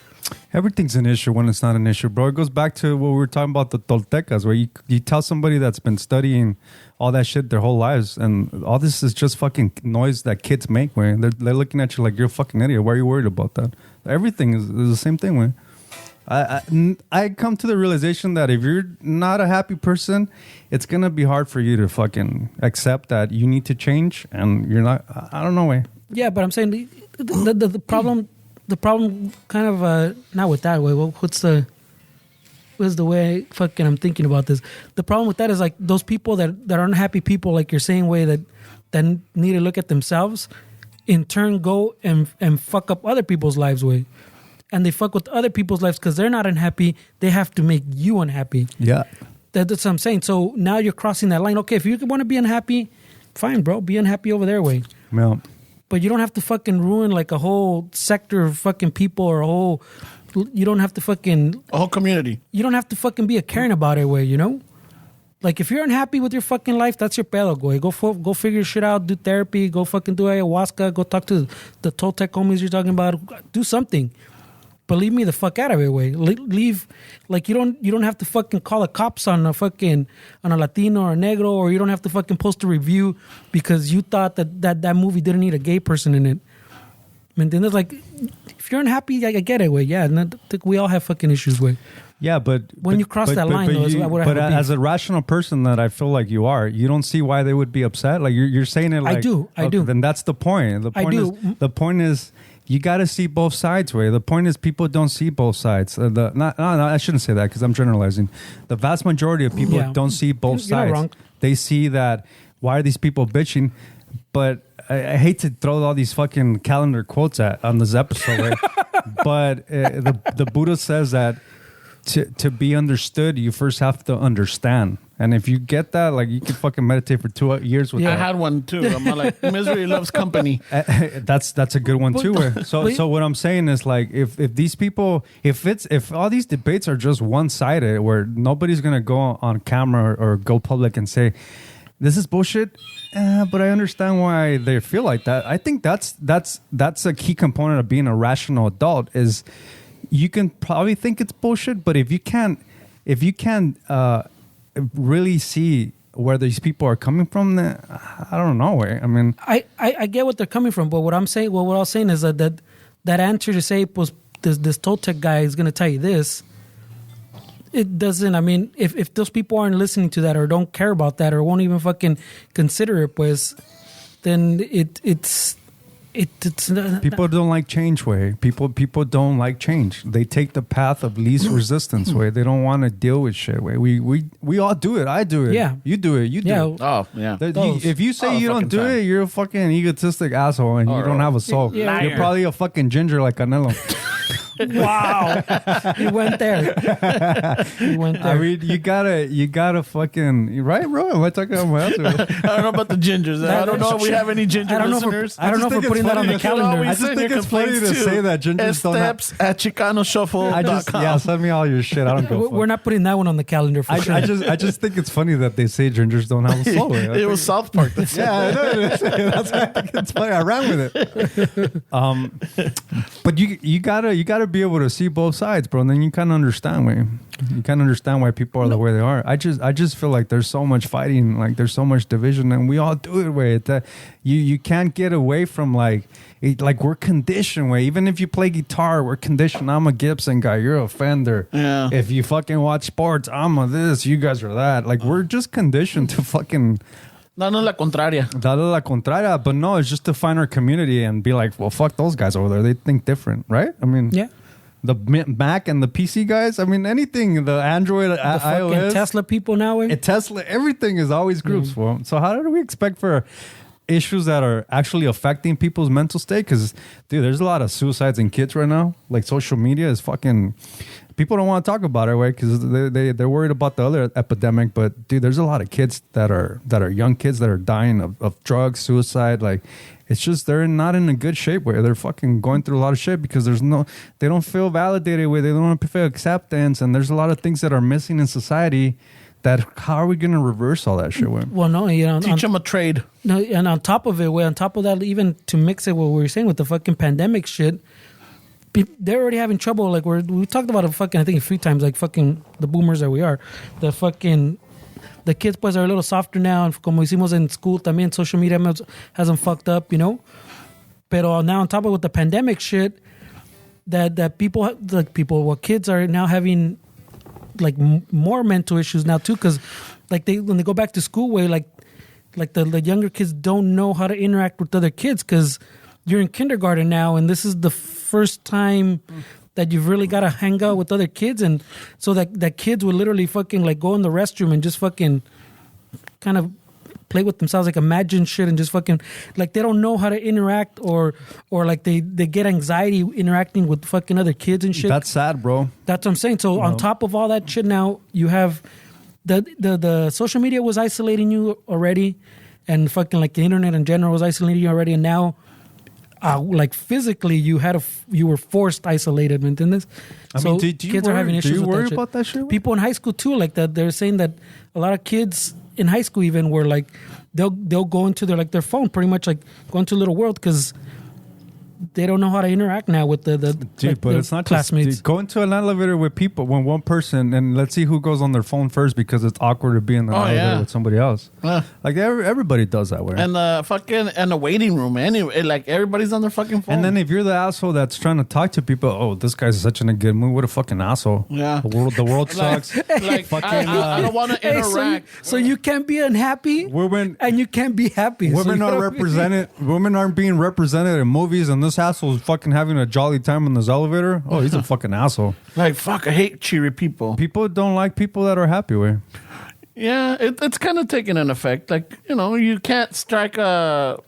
S2: Everything's an issue when it's not an issue, bro. It goes back to what we were talking about, the Toltecas, where you tell somebody that's been studying all that shit their whole lives, and all this is just fucking noise that kids make, man. They're looking at you like you're a fucking idiot. Why are you worried about that? Everything is the same thing, man. I come to the realization that if you're not a happy person, it's going to be hard for you to fucking accept that you need to change, and you're not, I don't know, way.
S3: Yeah, but I'm saying the problem... The problem kind of, not with that way, what's the way fucking I'm thinking about this? The problem with that is like those people that are unhappy people, like you're saying, way that need to look at themselves, in turn go and fuck up other people's lives way. and they fuck with other people's lives because they're not unhappy. They have to make you unhappy.
S2: Yeah.
S3: That's what I'm saying. So now you're crossing that line. Okay, if you want to be unhappy, fine, bro. Be unhappy over there way.
S2: Yeah.
S3: But you don't have to fucking ruin like a whole sector of fucking people or a whole. You don't have to fucking.
S1: A whole community.
S3: You don't have to fucking be a caring about it way. You know. Like, if you're unhappy with your fucking life, that's your pedo, güey. Go figure shit out, do therapy, go fucking do ayahuasca, go talk to the Toltec homies you're talking about. Do something. But leave me the fuck out of it, güey. Leave, like, you don't have to fucking call the cops on a Latino or a Negro, or you don't have to fucking post a review because you thought that movie didn't need a gay person in it. ¿Me entiendes? Like, if you're unhappy, I get it, güey. Yeah, we all have fucking issues, güey.
S2: Yeah, but
S3: when you cross that line, though, is what I have a beef.
S2: As a rational person that I feel like you are, you don't see why they would be upset. Like you're saying it. Like
S3: I do.
S2: Then that's the point. The point is you got to see both sides. Way. The point is people don't see both sides. No, I shouldn't say that because I'm generalizing. The vast majority of people don't see both sides.
S3: You're not wrong.
S2: They see that why are these people bitching, but I hate to throw all these fucking calendar quotes on this episode, right? But the Buddha says that. To be understood, you first have to understand. And if you get that, like you can fucking meditate for 2 years with that.
S1: I had one too. I'm like, misery loves company.
S2: That's a good one too. So what I'm saying is like if these people if all these debates are just one-sided where nobody's gonna go on camera or go public and say this is bullshit, but I understand why they feel like that. I think that's a key component of being a rational adult is you can probably think it's bullshit, but if you can't really see where these people are coming from, then I don't know. I mean,
S3: I get what they're coming from, but what I'm saying, what I was saying is that answer to say was this Toltec guy is going to tell you this. It doesn't. I mean, if those people aren't listening to that or don't care about that or won't even fucking consider it, pues, then it's.
S2: People don't like change, way. People don't like change. They take the path of least resistance, way. They don't want to deal with shit, way. We all do it. I do it.
S3: Yeah.
S2: You do it. You do it.
S1: Oh, yeah.
S2: If you say you don't do it, you're a fucking egotistic asshole and you don't have a soul.
S3: Yeah.
S2: You're probably a fucking ginger like Canelo.
S3: Wow. You went there.
S2: I mean, you gotta fucking, right, bro? Am I talking about my answer?
S1: I don't know about the gingers. I don't know if we have any ginger listeners.
S3: I don't know if we're putting that on the calendar.
S2: I just think it's funny to say that gingers don't have...
S1: Steps at ChicanoShuffle.com.
S2: Send me all your shit. I don't go.
S3: We're not putting that one on the calendar for sure.
S2: I just think it's funny that they say gingers don't have a soul.
S1: It was South Park.
S2: I know. That's why I think it's funny. I ran with it. But you gotta be able to see both sides, bro. And then you kind of understand why people are the way they are. I just feel like there's so much fighting, like there's so much division, and we all do it way. You can't get away from like we're conditioned way. Even if you play guitar, we're conditioned. I'm a Gibson guy. You're a Fender.
S1: Yeah.
S2: If you fucking watch sports, I'm a this. You guys are that. Like we're just conditioned to fucking.
S1: Dale la contraria.
S2: But no, it's just to find our community and be like, well, fuck those guys over there. They think different, right? I mean,
S3: yeah.
S2: The Mac and the PC guys. I mean, anything. The Android,
S3: the
S2: iOS,
S3: Tesla people now.
S2: Tesla, everything is always groups for them. So how do we expect for issues that are actually affecting people's mental state? Because, dude, there's a lot of suicides in kids right now. Like social media is fucking. People don't want to talk about it, right? Because they're worried about the other epidemic. But dude, there's a lot of kids that are young kids that are dying of drugs, suicide. Like, it's just they're not in a good shape where they're fucking going through a lot of shit because they don't feel validated with, they don't feel acceptance, and there's a lot of things that are missing in society. That how are we going to reverse all that shit with?
S3: Well, no,
S1: teach them a trade.
S3: No, and on top of that, even to mix it with what we were saying with the fucking pandemic shit. They're already having trouble. Like we talked about it fucking, I think a few times, like fucking the boomers that we are. The kids pues are a little softer now. And como hicimos in school también, social media hasn't fucked up, you know? Pero now on top of with the pandemic shit, that kids are now having like more mental issues now too. Cause like when they go back to school like the younger kids don't know how to interact with other kids. Cause you're in kindergarten now and this is the first time that you've really got to hang out with other kids, and so that kids will literally fucking like go in the restroom and just fucking kind of play with themselves, like imagine shit and just fucking like they don't know how to interact or like they get anxiety interacting with fucking other kids and shit.
S2: That's sad, bro.
S3: That's what I'm saying. So on top of all that shit, now you have the social media was isolating you already, and fucking like the internet in general was isolating you already, and now like physically you were forced isolated, ¿me entiendes?
S2: I mean, do you
S3: kids
S2: worry,
S3: are having issues
S2: do you
S3: with
S2: worry
S3: that shit.
S2: about that shit?
S3: People in high school too, like that. They're saying that a lot of kids in high school even were like they'll go into their phone, pretty much like go into a little world because they don't know how to interact now with the
S2: dude.
S3: like,
S2: But it's not
S3: classmates.
S2: just go into an elevator with people when one person, and let's see who goes on their phone first because it's awkward to be in the elevator with somebody else. Like everybody does that way.
S1: And the waiting room, anyway, like everybody's on their fucking phone.
S2: And then if you're the asshole that's trying to talk to people, oh, this guy's such in a good mood. What a fucking asshole.
S1: Yeah.
S2: The world sucks.
S1: like I don't want to interact.
S3: So you can't be unhappy,
S2: Women
S3: and you can't be happy.
S2: Women
S3: So
S2: are
S3: you-
S2: represented. Women aren't being represented in movies, and this asshole's fucking having a jolly time in this elevator. Oh, he's a fucking asshole.
S1: Like fuck, I hate cheery people.
S2: People don't like people that are happy with.
S1: Yeah, it's kind of taking an effect. Like you can't strike a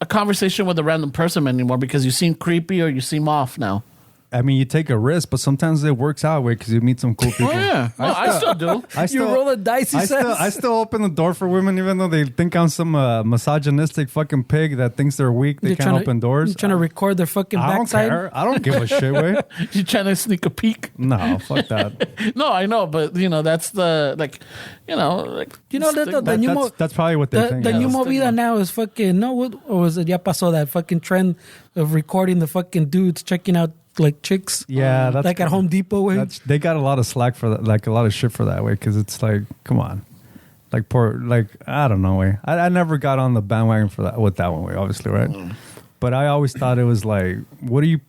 S1: conversation with a random person anymore because you seem creepy or you seem off now.
S2: I mean, you take a risk, but sometimes it works out way because you meet some cool people.
S1: Oh yeah, no, I still do.
S3: You roll a dice.
S2: I still open the door for women, even though they think I'm some misogynistic fucking pig that thinks they're weak. They can't open doors.
S3: You're trying to record their fucking
S2: I don't
S3: backside.
S2: care. I don't give a shit. Way.
S1: You trying to sneak a peek?
S2: No, fuck that.
S1: No, I know, but that's the like
S3: the new
S2: That's probably what they think.
S3: The new
S1: stigma.
S3: movida now is fucking or was it ya pasó that fucking trend of recording the fucking dudes checking out like chicks?
S2: Yeah, that's
S3: like at Home Depot way.
S2: They got a lot of slack for that, like a lot of shit for that way, because it's like, come on, like I don't know way. I never got on the bandwagon for that with that one way, obviously, right? But I always thought it was like, what are you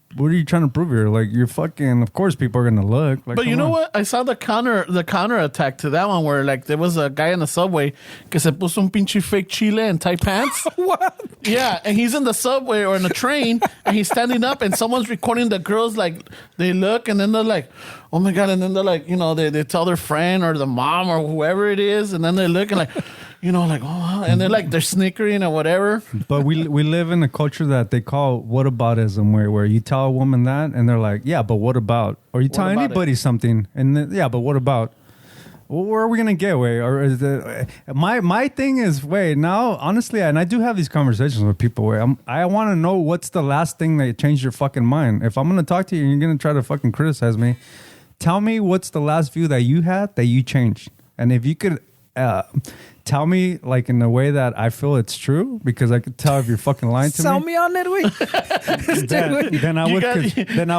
S2: trying to prove here? Like, you're fucking. Of course, people are gonna look. Like,
S1: but you know what? I saw the counter attack to that one where like there was a guy in the subway que se puso un pinche fake chile and tight pants.
S3: What?
S1: Yeah, and he's in the subway or in the train and he's standing up and someone's recording the girls, like they look and then they're like, oh my God, and then they're like, they tell their friend or the mom or whoever it is, and then they're looking like, like, oh, and they're snickering or whatever.
S2: But we live in a culture that they call whataboutism, where you tell a woman that and they're like, yeah, but what about? Or you tell anybody something and then, yeah, but what about? Well, where are we gonna get way? Or is it, my thing is now honestly, and I do have these conversations with people where I want to know what's the last thing that changed your fucking mind. If I'm gonna talk to you and you're gonna try to fucking criticize me, tell me what's the last view that you had that you changed, and if you could tell me like in a way that I feel it's true, because I could tell if you're fucking lying to
S3: Sell
S2: me.
S3: me on it, way.
S2: Then I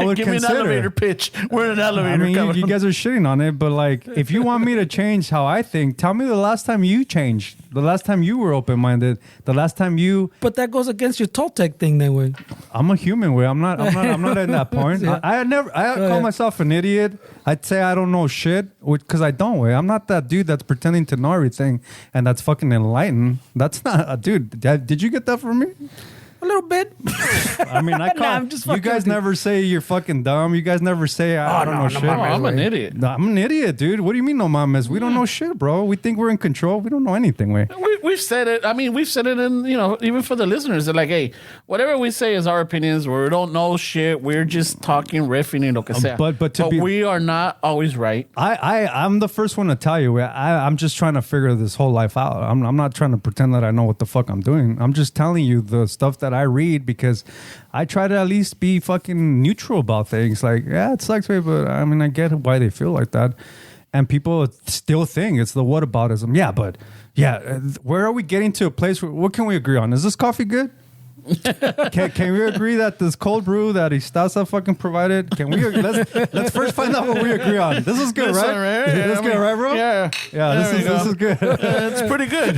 S2: would
S1: give me an
S2: consider.
S1: elevator pitch. We're in an elevator.
S2: I mean, you guys are shitting on it, but like, if you want me to change how I think, tell me the last time you changed, the last time you were open-minded, the last time you.
S3: But that goes against your Toltec thing, then way.
S2: I'm a human way. I'm not at that point.
S3: Yeah.
S2: I call myself an idiot. I'd say I don't know shit because I don't way. I'm not that dude that's pretending to know everything and that's fucking enlightened. That's not, dude. Did you get that from me?
S3: A little bit.
S2: I mean,
S3: I'm just
S2: you
S3: fucking
S2: guys
S3: with you.
S2: never say you're fucking dumb. You guys never say I don't know shit.
S1: I'm an idiot.
S2: No, I'm an idiot, dude. What do you mean, no mames? We don't know shit, bro. We think we're in control. We don't know anything, way.
S1: We've said it. I mean, we've said it in, even for the listeners. They're like, hey, whatever we say is our opinions. We don't know shit. We're just talking, riffing, and lo que sea.
S2: But
S1: we are not always right.
S2: I'm the first one to tell you. I'm just trying to figure this whole life out. I'm not trying to pretend that I know what the fuck I'm doing. I'm just telling you the stuff that I read because I try to at least be fucking neutral about things. Like, yeah, it sucks, but I mean, I get why they feel like that. And people still think it's the whataboutism. Yeah, but where are we getting to a place where, what can we agree on? Is this coffee good? Can we agree that this cold brew that Istasa fucking provided? Can we? Let's first find out what we agree on. This is good, right? This is good, right, bro?
S1: Yeah.
S2: This is good.
S1: It's pretty good.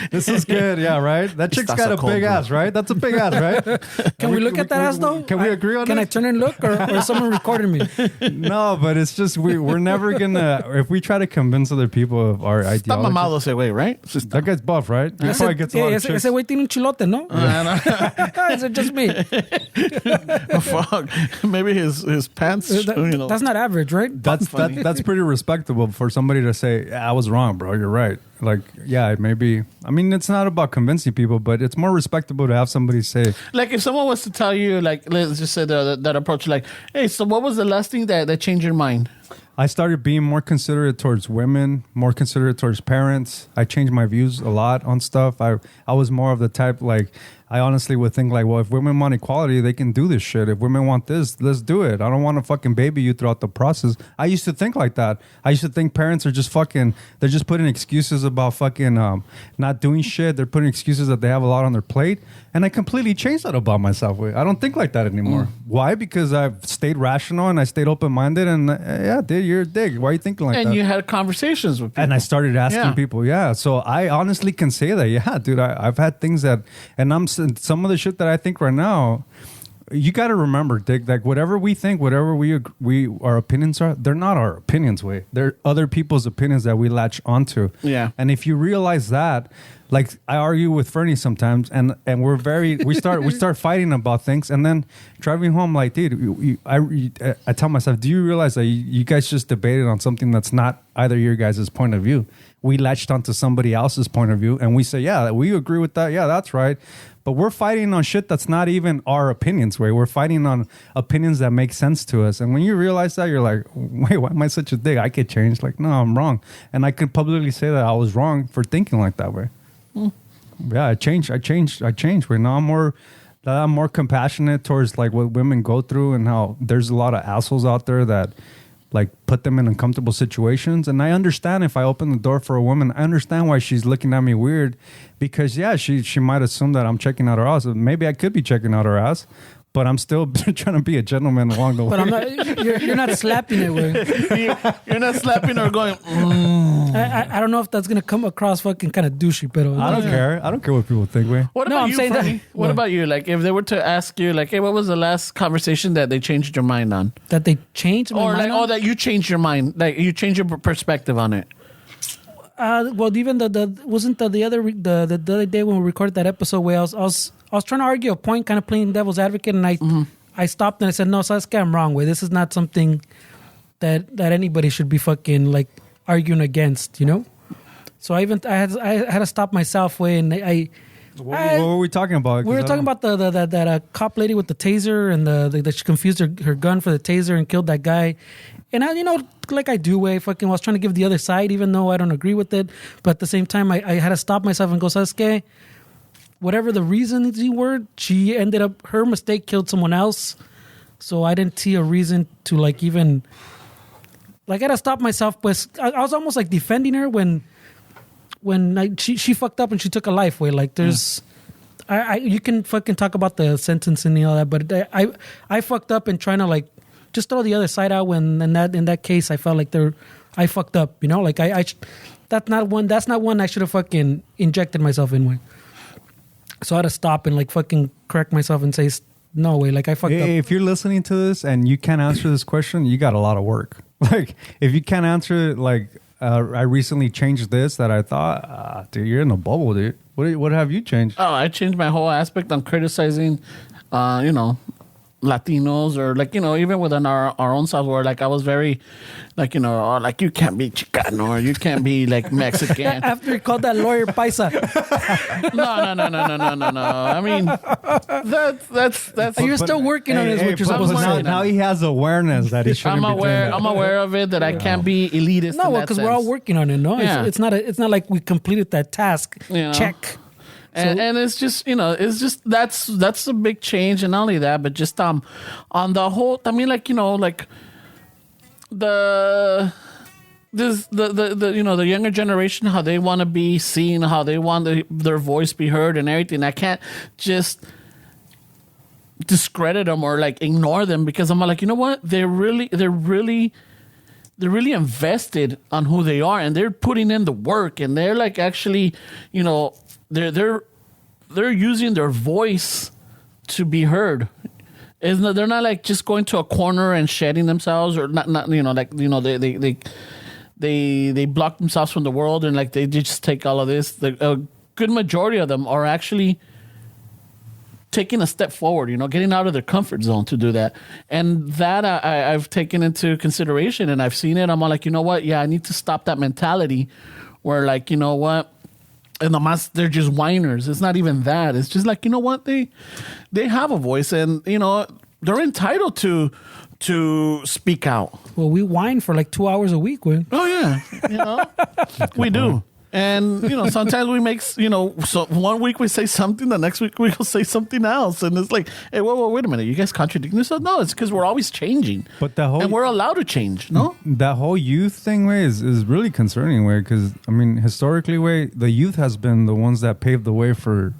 S2: This is good. Yeah, right. That chick's got a big ass, right? That's a big ass, right?
S3: Can we look at that ass though?
S2: Can we agree on
S3: Can I
S2: it?
S3: turn and look, or is someone recording me?
S2: No, but it's just we're never gonna. If we try to convince other people of our
S1: Está
S2: ideology.
S1: mamado ese way, right?
S2: That guy's buff, right? He probably gets a lot of chicks.
S3: Ese güey tiene un chilote, ¿no? Is it just me?
S1: Fuck. Maybe his pants.
S3: That's not average, right?
S2: That's pretty respectable for somebody to say, yeah, I was wrong, bro. You're right. Like, yeah, maybe. I mean, it's not about convincing people, but it's more respectable to have somebody say.
S1: Like, if someone was to tell you, like, let's just say that approach, like, hey, so what was the last thing that changed your mind?
S2: I started being more considerate towards women, more considerate towards parents. I changed my views a lot on stuff. I was more of the type, like, I honestly would think, like, well, if women want equality, they can do this shit. If women want this, let's do it. I don't want to fucking baby you throughout the process. I used to think like that. I used to think parents are just fucking, they're just putting excuses about fucking not doing shit. They're putting excuses that they have a lot on their plate. And I completely changed that about myself. I don't think like that anymore. Why? Because I've stayed rational and I stayed open-minded. And yeah, dude, you're a dick. Why are you thinking like that?
S1: And you had conversations with people.
S2: And I started asking people, So I honestly can say that, yeah, dude, I've had things that, and some of the shit that I think right now, you got to remember, Dick, like whatever we think, whatever our opinions are, they're not our opinions, they're other people's opinions that we latch onto.
S1: Yeah.
S2: And if you realize that, like I argue with Fernie sometimes, and we start fighting about things, and then driving home, like, dude, I tell myself, do you realize that you guys just debated on something that's not either your guys' point of view? We latched onto somebody else's point of view, and we say, yeah, we agree with that. Yeah, that's right. But we're fighting on shit that's not even our opinions, We're fighting on opinions that make sense to us. And when you realize that, you're like, wait, why am I such a dick? I could change. Like, no, I'm wrong. And I could publicly say that I was wrong for thinking like that way. Yeah, I changed. Where now I'm more compassionate towards like what women go through and how there's a lot of assholes out there that like put them in uncomfortable situations. And I understand if I open the door for a woman, I understand why she's looking at me weird, because yeah, she might assume that I'm checking out her ass. Maybe I could be checking out her ass, but I'm still trying to be a gentleman along the way.
S3: But I'm not. You're not slapping it,
S1: You're not slapping or going.
S3: I don't know if that's gonna come across fucking kind of douchey, but
S2: I don't care. I don't care what people think.
S1: What about you, Freddie? What about you? Like, if they were to ask you, like, hey, what was the last conversation that they changed your mind on?
S3: That they changed my mind on?
S1: Or that you changed your mind, like you changed your perspective on it.
S3: Well, even the other day when we recorded that episode where I was trying to argue a point, kind of playing devil's advocate, and I stopped and I said, no, Sasuke, I'm wrong. This is not something that anybody should be fucking like arguing against, you know. So I had to stop myself and
S2: what were we talking about?
S3: We were talking about that cop lady with the taser and that she confused her gun for the taser and killed that guy. And I, like I do, fucking was trying to give the other side, even though I don't agree with it. But at the same time, I had to stop myself and go, Sasuke, whatever the reasons were, she ended up, her mistake killed someone else. So I didn't see a reason to like even, like I had to stop myself. But I was almost like defending her when she fucked up and she took a life away. Like there's, you can fucking talk about the sentencing and all that, but I fucked up and trying to like just throw the other side out when in that case I felt like I fucked up, like that's not one I should have fucking injected myself in with. So I had to stop and like fucking correct myself and say no way, like I fucked up.
S2: If you're listening to this and you can't answer this question, you got a lot of work. Like if you can't answer it, like I recently changed this that I thought, dude, you're in a bubble, dude. What have you changed?
S1: Oh, I changed my whole aspect on criticizing, Latinos or like, even within our own selves where like I was very like, like you can't be Chicano or you can't be like Mexican.
S3: After he called that lawyer paisa.
S1: No. I mean, that's
S3: you're still working on this, what you're supposed to say.
S2: Now he has awareness that he shouldn't be doing that.
S1: I'm aware of it, that I can't be elitist.
S3: No, because we're all working on it, no?
S1: Yeah.
S3: It's not like we completed that task. Check.
S1: And it's just, that's a big change. And not only that, but just on the whole, I mean, like, like the younger generation, how they want to be seen, how they want their voice be heard and everything. I can't just discredit them or like ignore them, because I'm like, you know what? They're really invested on who they are, and they're putting in the work, and they're like actually, they're using their voice to be heard. They're not like just going to a corner and shedding themselves, or not they block themselves from the world, and like they just take all of this. A good majority of them are actually taking a step forward, getting out of their comfort zone to do that. And that I've taken into consideration, and I've seen it. I'm all like, you know what? Yeah, I need to stop that mentality where, like, you know what? And they're just whiners. It's not even that. It's just like, you know what? They have a voice, and, they're entitled to speak out.
S3: Well, we whine for like 2 hours a week, Win.
S1: Oh, yeah. We do. And, sometimes we make, so one week we say something, the next week we'll say something else. And it's like, hey, wait a minute. You guys contradicting yourself? No, it's because we're always changing.
S2: But
S1: and we're allowed to change, no?
S2: That whole youth thing, way, is really concerning, way, because, I mean, historically, way, the youth has been the ones that paved the way for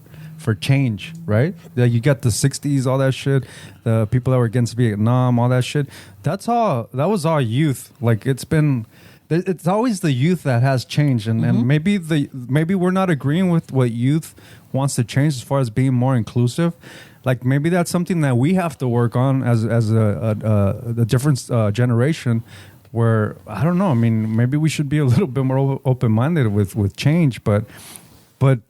S2: change, right? You got the 60s, all that shit, the people that were against Vietnam, all that shit. That was all youth. Like, it's always the youth that has changed, and maybe we're not agreeing with what youth wants to change as far as being more inclusive. Like, maybe that's something that we have to work on as a different generation. Where, I don't know, I mean, maybe we should be a little bit more open-minded with change, but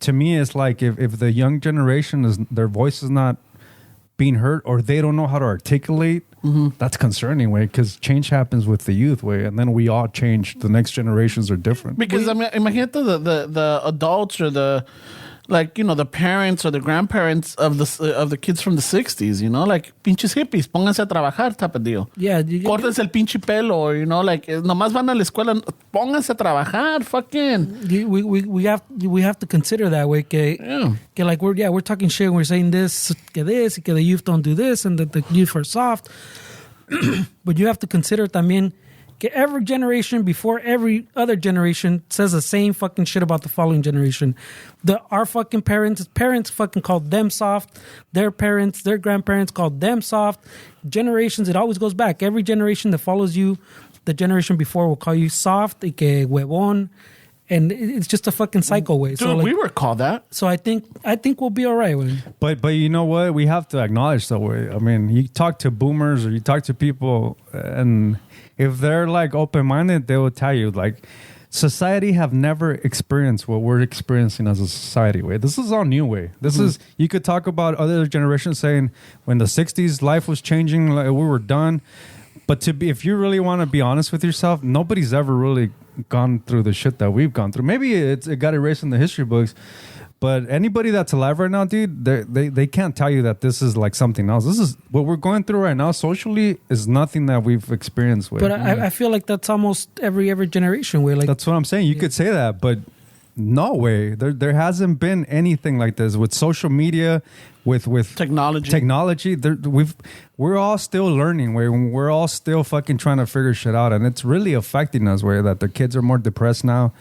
S2: to me, it's like if the young generation their voice is not being heard, or they don't know how to articulate, that's concerning, way, because change happens with the youth, way, and then we all change. The next generations are different.
S1: Because imagine the adults or the the parents or the grandparents of the kids from the 60s, like pinches hippies, pónganse a trabajar type of deal.
S3: Yeah,
S1: Córtense el pinche pelo, like nomás van a la escuela, pónganse a trabajar, fucking.
S3: We have to consider that way, que like we're talking shit and we're saying this, que the youth don't do this and that the youth are soft. But you have to consider también que every generation before every other generation says the same fucking shit about the following generation. Our fucking parents fucking called them soft. Their parents, their grandparents called them soft. Generations, it always goes back. Every generation that follows you, the generation before will call you soft, y que huevón. And it's just a fucking cycle way.
S1: Dude,
S3: so like,
S1: we were called that.
S3: So I think we'll be all right.
S2: But you know what? We have to acknowledge that way. I mean, you talk to boomers or you talk to people, and if they're like open-minded, they will tell you like society have never experienced what we're experiencing as a society. Way, this is all new, way. This is, you could talk about other generations saying when the 60s life was changing, like, we were done. But if you really want to be honest with yourself, nobody's ever really gone through the shit that we've gone through. Maybe it got erased in the history books, but anybody that's alive right now, dude, they can't tell you that this is like something else. This is what we're going through right now socially, is nothing that we've experienced with.
S3: But I feel like that's almost every generation way. Like, that's
S2: what I'm saying. You could say that, but no way. There hasn't been anything like this with social media, with technology. We're all still learning. We're all still fucking trying to figure shit out, and it's really affecting us. Where that the kids are more depressed now.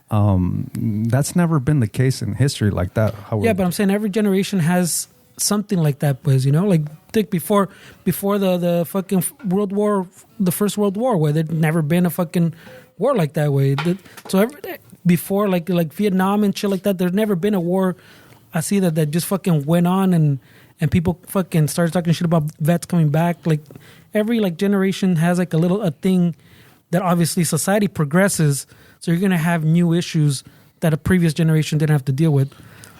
S2: That's never been the case in history like that.
S3: But I'm saying every generation has something like that, pues, like think before the fucking World War, the First World War, where there'd never been a fucking war like that way. Before like Vietnam and shit like that, there's never been a war I see that just fucking went on and people fucking started talking shit about vets coming back. Like every like generation has like a thing that obviously society progresses, so you're gonna have new issues that a previous generation didn't have to deal with.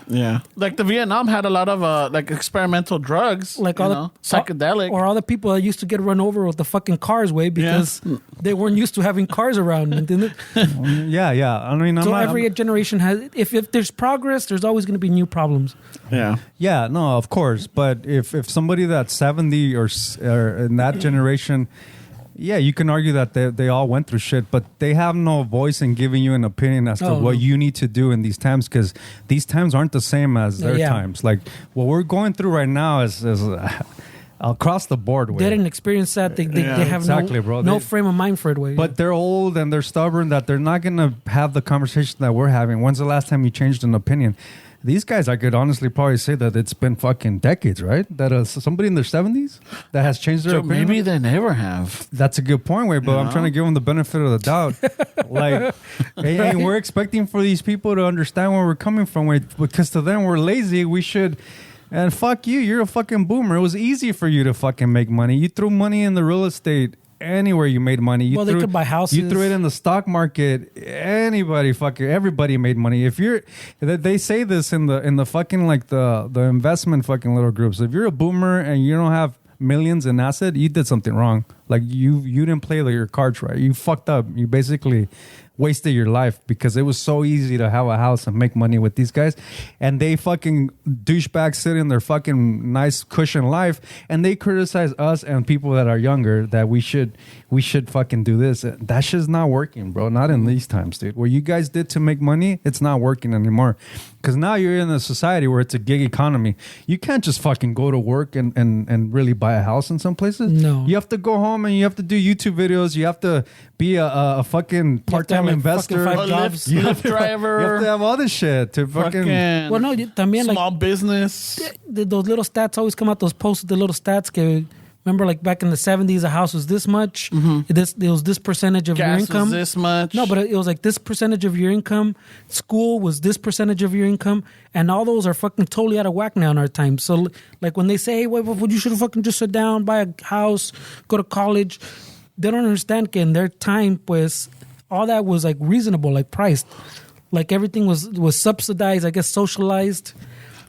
S1: Yeah, like the Vietnam had a lot of like experimental drugs, like psychedelic,
S3: or all the people that used to get run over with the fucking cars way because they weren't used to having cars around. Didn't it?
S2: Yeah. I mean,
S3: every generation has. If there's progress, there's always going to be new problems.
S2: Yeah. No, of course. But if somebody that's 70 or in that generation. Yeah, you can argue that they all went through shit, but they have no voice in giving you an opinion as to what you need to do in these times, because these times aren't the same as their times. Like, what we're going through right now is across the board.
S3: They didn't experience that. They have no frame of mind for it.
S2: But they're old and they're stubborn that they're not going to have the conversation that we're having. When's the last time you changed an opinion? These guys, I could honestly probably say that it's been fucking decades, right? That somebody in their 70s that has changed their opinion.
S1: Maybe they never have.
S2: That's a good point, but I'm trying to give them the benefit of the doubt. Like, hey, we're expecting for these people to understand where we're coming from, because to them we're lazy. We should. And fuck you, you're a fucking boomer. It was easy for you to fucking make money. You threw money in the real estate anywhere you made money. You
S3: Well, they
S2: threw,
S3: could buy houses.
S2: You threw it in the stock market. Everybody made money. If you're, they say this in the fucking like the investment fucking little groups. If you're a boomer and you don't have millions in asset, you did something wrong. Like you didn't play your cards right. You fucked up. You basically wasted your life because it was so easy to have a house and make money with these guys, and they fucking douchebags sit in their fucking nice cushion life, and they criticize us and people that are younger that we should fucking do this. That shit's not working, bro. Not in these times, dude. What you guys did to make money, it's not working anymore. Because now you're in a society where it's a gig economy. You can't just fucking go to work and really buy a house in some places.
S3: No.
S2: You have to go home and you have to do YouTube videos. You have to be a fucking part-time investor.
S3: fucking 5 jobs.
S1: Lyft driver.
S2: You have to have all this shit to fucking...
S3: Well, no, también
S1: small
S3: like
S1: business.
S3: those little stats always come out. Those posts, the little stats. Remember, like back in the 70s, a house was this much. It was this percentage of your
S1: Gas
S3: income.
S1: was this much.
S3: No, but it was like this percentage of your income. School was this percentage of your income, and all those are fucking totally out of whack now in our time. So, like when they say, "Hey, well, you should fucking just sit down, buy a house, go to college," they don't understand that in their time, pues, all that was like reasonable, like priced, like everything was subsidized, I guess, socialized.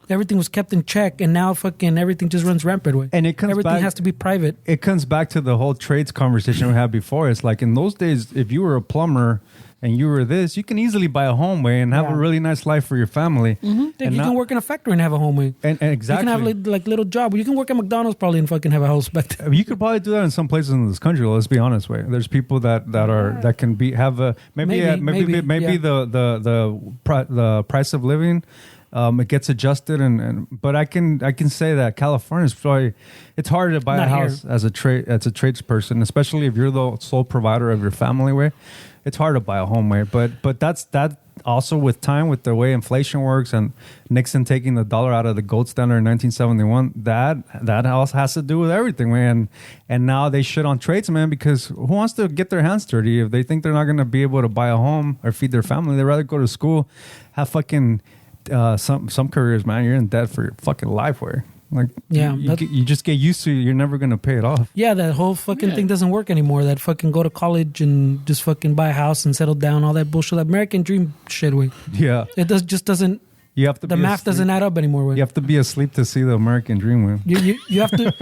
S3: Everything was kept in check, and now fucking everything just runs rampant. Way.
S2: And it comes
S3: everything
S2: back,
S3: has to be private.
S2: It comes back to the whole trades conversation we had before. It's like in those days, if you were a plumber and you were this, you can easily buy a home way and have a really nice life for your family.
S3: You can work in a factory and have a home way.
S2: And exactly.
S3: You can have like little job. You can work at McDonald's probably and fucking have a house back there.
S2: You could probably do that in some places in this country. Let's be honest, way. There's people that can have a maybe
S3: yeah.
S2: the price of living. It gets adjusted, but I can say that California is probably, it's hard to buy a house as a tradesperson, especially if you're the sole provider of your family. Way, it's hard to buy a home way. But that also with time, with the way inflation works, and Nixon taking the dollar out of the gold standard in 1971, that also has to do with everything, man. And now they shit on tradesmen because who wants to get their hands dirty if they think they're not going to be able to buy a home or feed their family? They'd rather go to school, have fucking. Some careers, man, you're in debt for your fucking life. Where like you just get used to it, you're never gonna pay it off.
S3: Yeah, that whole fucking thing doesn't work anymore. That fucking go to college and just fucking buy a house and settle down, all that bullshit. That American dream shit. Way.
S2: Yeah,
S3: it just doesn't.
S2: You have to.
S3: The math doesn't add up anymore. Way.
S2: You have to be asleep to see the American dream. Way.
S3: You have to.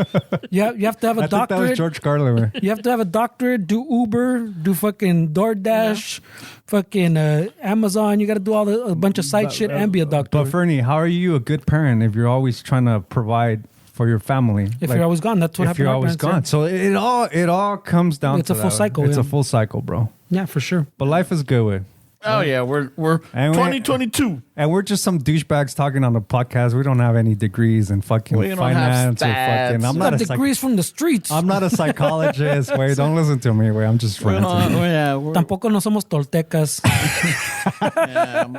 S3: You have to have a
S2: I
S3: doctorate.
S2: think that was George Carlin. Way.
S3: You have to have a doctorate. Do Uber. Do fucking DoorDash. Fucking Amazon. You got to do a bunch of side shit and be a doctor.
S2: But Fernie, how are you a good parent if you're always trying to provide for your family?
S3: If you're always gone, that's what happens.
S2: If you're always gone, so it all comes down.
S3: It's
S2: to
S3: a full cycle.
S2: It's a full cycle, bro.
S3: Yeah, for sure.
S2: But life is good. Way.
S1: Oh yeah, we're 2022,
S2: and we're just some douchebags talking on the podcast. We don't have any degrees in fucking finance or fucking.
S3: I'm not degrees from the streets.
S2: I'm not a psychologist. Wait, don't listen to me. Wait, I'm just ranting.
S3: Tampoco no somos toltecas.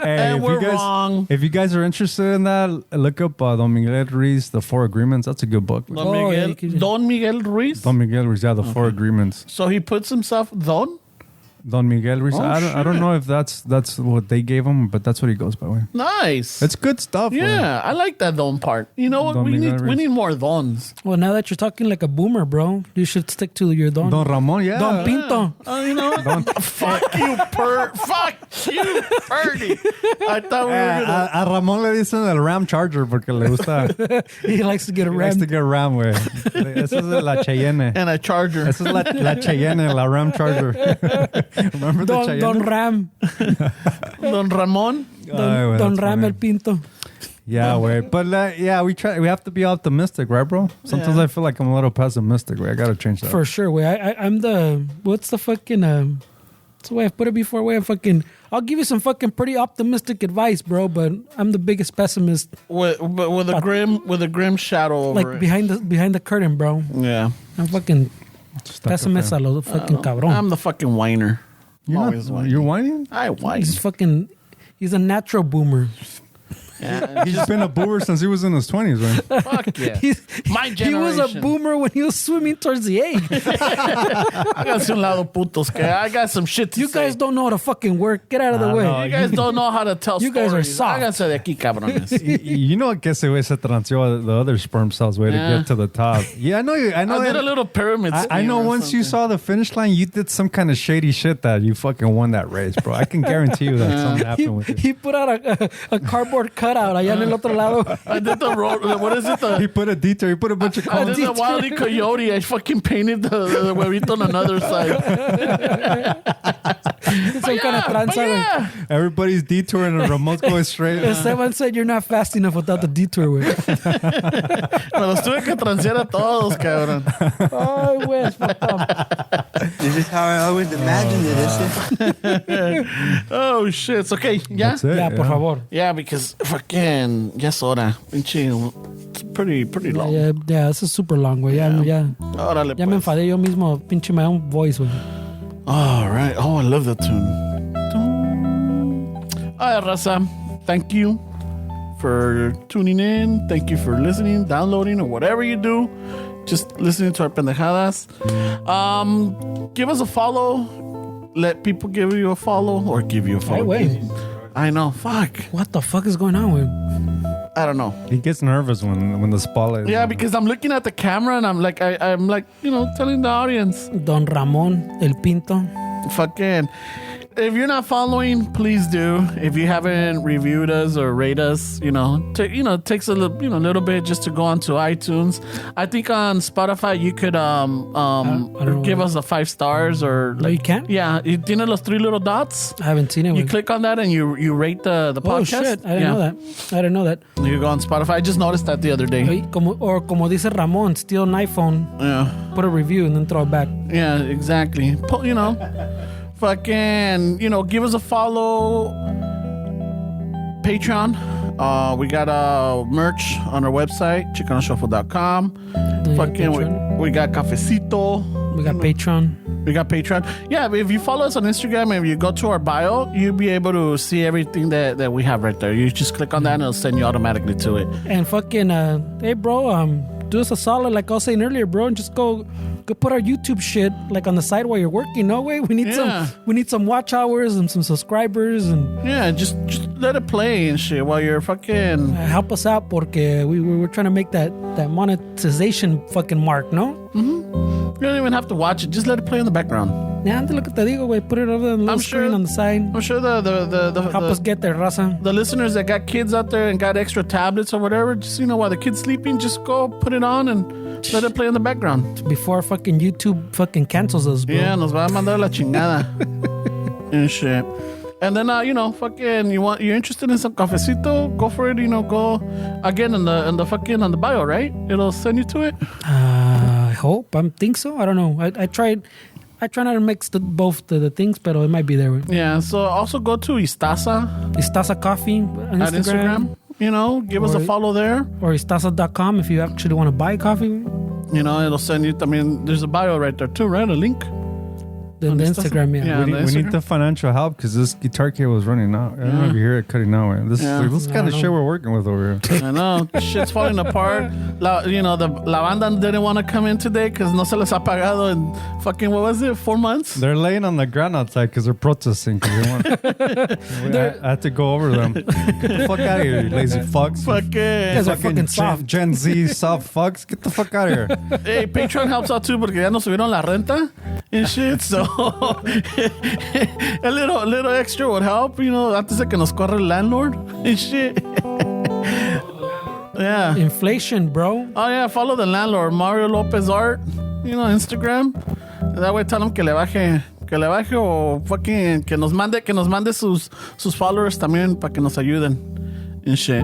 S2: Hey,
S1: we're wrong.
S2: If you guys are interested in that, look up Don Miguel Ruiz, The Four Agreements. That's a good book.
S1: Don Miguel Ruiz.
S2: Don Miguel Ruiz, The Four Agreements.
S1: So he puts himself
S2: Don Miguel Ruiz. I don't know if that's what they gave him, but that's what he goes by. Way.
S1: Nice.
S2: It's good stuff.
S1: Yeah, I like that Don part. You know what?
S2: Don
S1: We
S2: Miguel
S1: need more Dons.
S3: Well, now that you're talking like a boomer, bro, you should stick to your Don.
S2: Don Ramon, yeah.
S3: Don Pinto.
S1: You know what? Fuck you, Purdy. I thought we were gonna...
S2: A Ramon le dicen el Ram Charger porque le gusta.
S3: He likes to get a
S2: He
S3: Ram.
S2: likes to get a Ram, güey. Esa es la Cheyenne.
S1: And a Charger.
S2: Esa es la Cheyenne, la Ram Charger. Remember the Cheyenne?
S3: Don Ram.
S1: Don Ramon.
S3: Don Ram el Pinto.
S2: Yeah, wait, but we have to be optimistic, right, bro? Sometimes I feel like I'm a little pessimistic. Wait, I gotta change that.
S3: For sure, way. I'm the what's the fucking That's the way I've put it before. I'll give you some fucking pretty optimistic advice, bro. But I'm the biggest pessimist.
S1: With a grim shadow over
S3: like
S1: it.
S3: behind the curtain, bro.
S1: Yeah,
S3: I'm fucking pessimist a lo fucking cabrón.
S1: I'm the fucking whiner.
S2: You're whining?
S1: I whine.
S3: He's a natural boomer.
S2: He's been a boomer since he was in his 20s, man.
S1: Fuck yeah. My
S3: He
S1: generation.
S3: was a boomer when he was swimming towards the egg.
S1: Háganse un lado, putos, que I got some shit to
S3: You
S1: say.
S3: guys don't know how to fucking work. Get out of the way.
S1: You guys don't know how to tell
S3: You guys are
S1: stories.
S3: soft.
S1: Háganse de aquí, cabrones.
S2: You know que ese güey se transeó the other sperm cells way to
S1: Yeah.
S2: get to the top. Yeah, I know. I know.
S1: I did a little pyramid
S2: I
S1: scheme
S2: know
S1: or
S2: once you
S1: something.
S2: saw the finish line, you did some kind of shady shit that you fucking won that race, bro. I can guarantee you that something happened with you.
S3: He put out a cardboard cutout allá en el otro lado.
S1: I did the road. What is it?
S2: He put a detail. He put a bunch of
S1: I did
S2: colors.
S1: the Wile E. Coyote. I fucking painted the huevito on another side.
S3: Some kind of tranza, güey.
S1: yeah.
S2: Everybody's detouring and the remote's going straight.
S3: Esteban said you're not fast enough without the detour, güey.
S1: Me los tuve que transear a todos, cabrón.
S3: Ay, güey, es papá.
S5: This is how I always imagined it.
S1: Oh, shit. It's okay. Yeah?
S2: That's it.
S3: Ya, por favor.
S1: Yeah, because fucking, ya es hora. Pinche, it's pretty long.
S3: Yeah, this is super long, güey. Ya
S1: Órale,
S3: me
S1: pues.
S3: enfadé yo mismo, pinche my own voice, güey.
S1: All right. Oh, I love that tune. All right, raza. Thank you for tuning in. Thank you for listening, downloading, or whatever you do. Just listening to our pendejadas. Give us a follow. Let people give you a follow or give you a follow.
S3: wait.
S1: I know. Fuck.
S3: What the fuck is going on, güey?
S1: I don't know.
S2: He gets nervous when the spotlight.
S1: Yeah, because I'm looking at the camera and I'm like, I'm like, telling the audience,
S3: Don Ramón, el Pinto.
S1: fucking. If you're not following, please do. If you haven't reviewed us or rate us, it takes a little bit just to go onto iTunes. I think on Spotify you could
S3: I don't know
S1: give
S3: what-
S1: us a 5 stars or
S3: No, you can't?
S1: Yeah, you know those 3 little dots.
S3: I haven't seen it,
S1: You
S3: güey.
S1: click on that and you rate the
S3: Oh,
S1: podcast.
S3: shit. I didn't know that. I didn't know that.
S1: You go on Spotify. I just noticed that the other day.
S3: Oye, como dice Ramón, steal an iPhone,
S1: Yeah.
S3: put a review, and then throw it back.
S1: Yeah, exactly. Fucking, give us a follow. Patreon. We got merch on our website, chicanoshuffle.com.
S3: Yeah,
S1: Fucking,
S3: Patreon.
S1: we got Cafecito.
S3: We got Patreon.
S1: We got Patreon. Yeah, if you follow us on Instagram and if you go to our bio, you'll be able to see everything that we have right there. You just click on that and it'll send you automatically to it.
S3: And fucking, hey, bro, do us a solid, like I was saying earlier, bro, and just go put our YouTube shit like on the side while you're working. No way, we need some watch hours and some subscribers and
S1: Yeah, just let it play and shit while you're fucking.
S3: help us out, porque we're trying to make that monetization fucking mark, no?
S1: You don't even have to watch it. Just let it play in the background.
S3: Yeah, antes lo que te digo, güey, put it over the little screen on the side.
S1: I'm sure the
S3: Help us get there, raza.
S1: the listeners that got kids out there and got extra tablets or whatever, just while the kid's sleeping, just go put it on and let it play in the background.
S3: Before fucking YouTube fucking cancels us, bro.
S1: Yeah, nos va a mandar la chingada and shit. And then fucking you're interested in some cafecito, go for it. Go again in the fucking on the bio, right? It'll send you to it.
S3: I hope. I think so. I don't know. I try not to mix both the things, but it might be there. Güey.
S1: Yeah. So also go to Istaza
S3: Istaza Coffee on
S1: at Instagram. Give us a follow there.
S3: Or Istaza.com if you actually want to buy coffee.
S1: It'll send you. I mean, there's a bio right there too, right? A link.
S3: The
S1: On
S3: Instagram,
S1: Istaza?
S3: yeah.
S1: Yeah.
S2: We
S1: on
S2: need
S1: Instagram?
S2: the financial help because this guitar cable is running out. I don't know if you hear it cutting out. Man. This
S1: Yeah.
S2: is kind of
S3: I
S2: shit
S3: know.
S2: we're working with over here.
S1: I know. Shit's falling apart. La banda didn't want to come in today because no se les ha pagado in fucking, what was it, 4 months?
S2: They're laying on the ground outside because they're protesting. Cause they want, I had to go over them. Get the fuck out of here, you lazy fucks.
S1: Fucking.
S3: guys are fucking soft.
S2: Gen Z soft fucks. Get the fuck out of here.
S1: Hey, Patreon helps out too porque ya nos subieron la renta and shit. So a little extra would help, antes de que nos corre el landlord and shit. Yeah.
S3: Inflation, bro.
S1: Oh yeah, follow the landlord, Mario Lopez Art, Instagram. That way tell him que le baje o fucking que nos mande sus followers también para que nos ayuden and shit.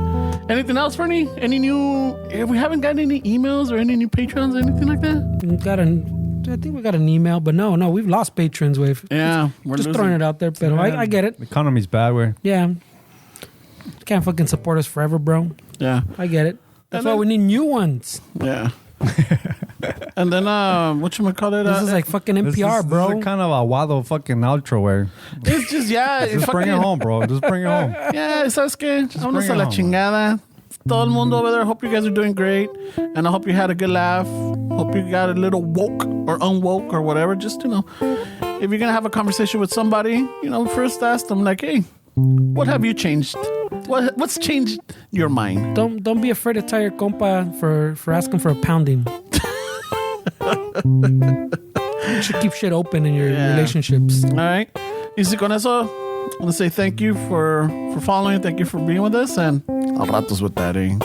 S1: Anything else, Fernie? We haven't got any emails or any new patrons or anything like that?
S3: I think we got an email, but no, we've lost patrons.
S1: Yeah, we're
S3: Just
S1: losing.
S3: throwing it out there, but I get it.
S2: The economy's bad, way.
S3: Yeah. Can't fucking support us forever, bro.
S1: Yeah,
S3: I get it. That's
S1: And
S3: why
S1: then-
S3: we need new ones.
S1: yeah. And then, whatchamacallit?
S3: This is like fucking NPR, bro.
S2: This is kind of a Wado fucking outro way.
S1: It's just, yeah.
S2: Just bring it home, bro. Just bring it home.
S1: Yeah, ¿sabes qué? Vámonos
S2: bring
S1: a
S2: it
S1: la
S2: home.
S1: chingada. Todo el mundo over there, hope you guys are doing great. And I hope you had a good laugh. Hope you got a little woke or unwoke or whatever. Just, if you're going to have a conversation with somebody, first ask them, like, hey, what have you changed? What's changed your mind?
S3: Don't be afraid to tell your compa for asking for a pounding. You should keep shit open in your relationships.
S1: All right. Y si con eso, I want to say thank you for following. Thank you for being with us. And al ratos with that, eh?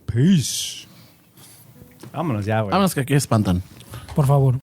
S2: Peace. Vámonos ya, güey.
S1: Vámonos que aquí espantan.
S3: Por favor.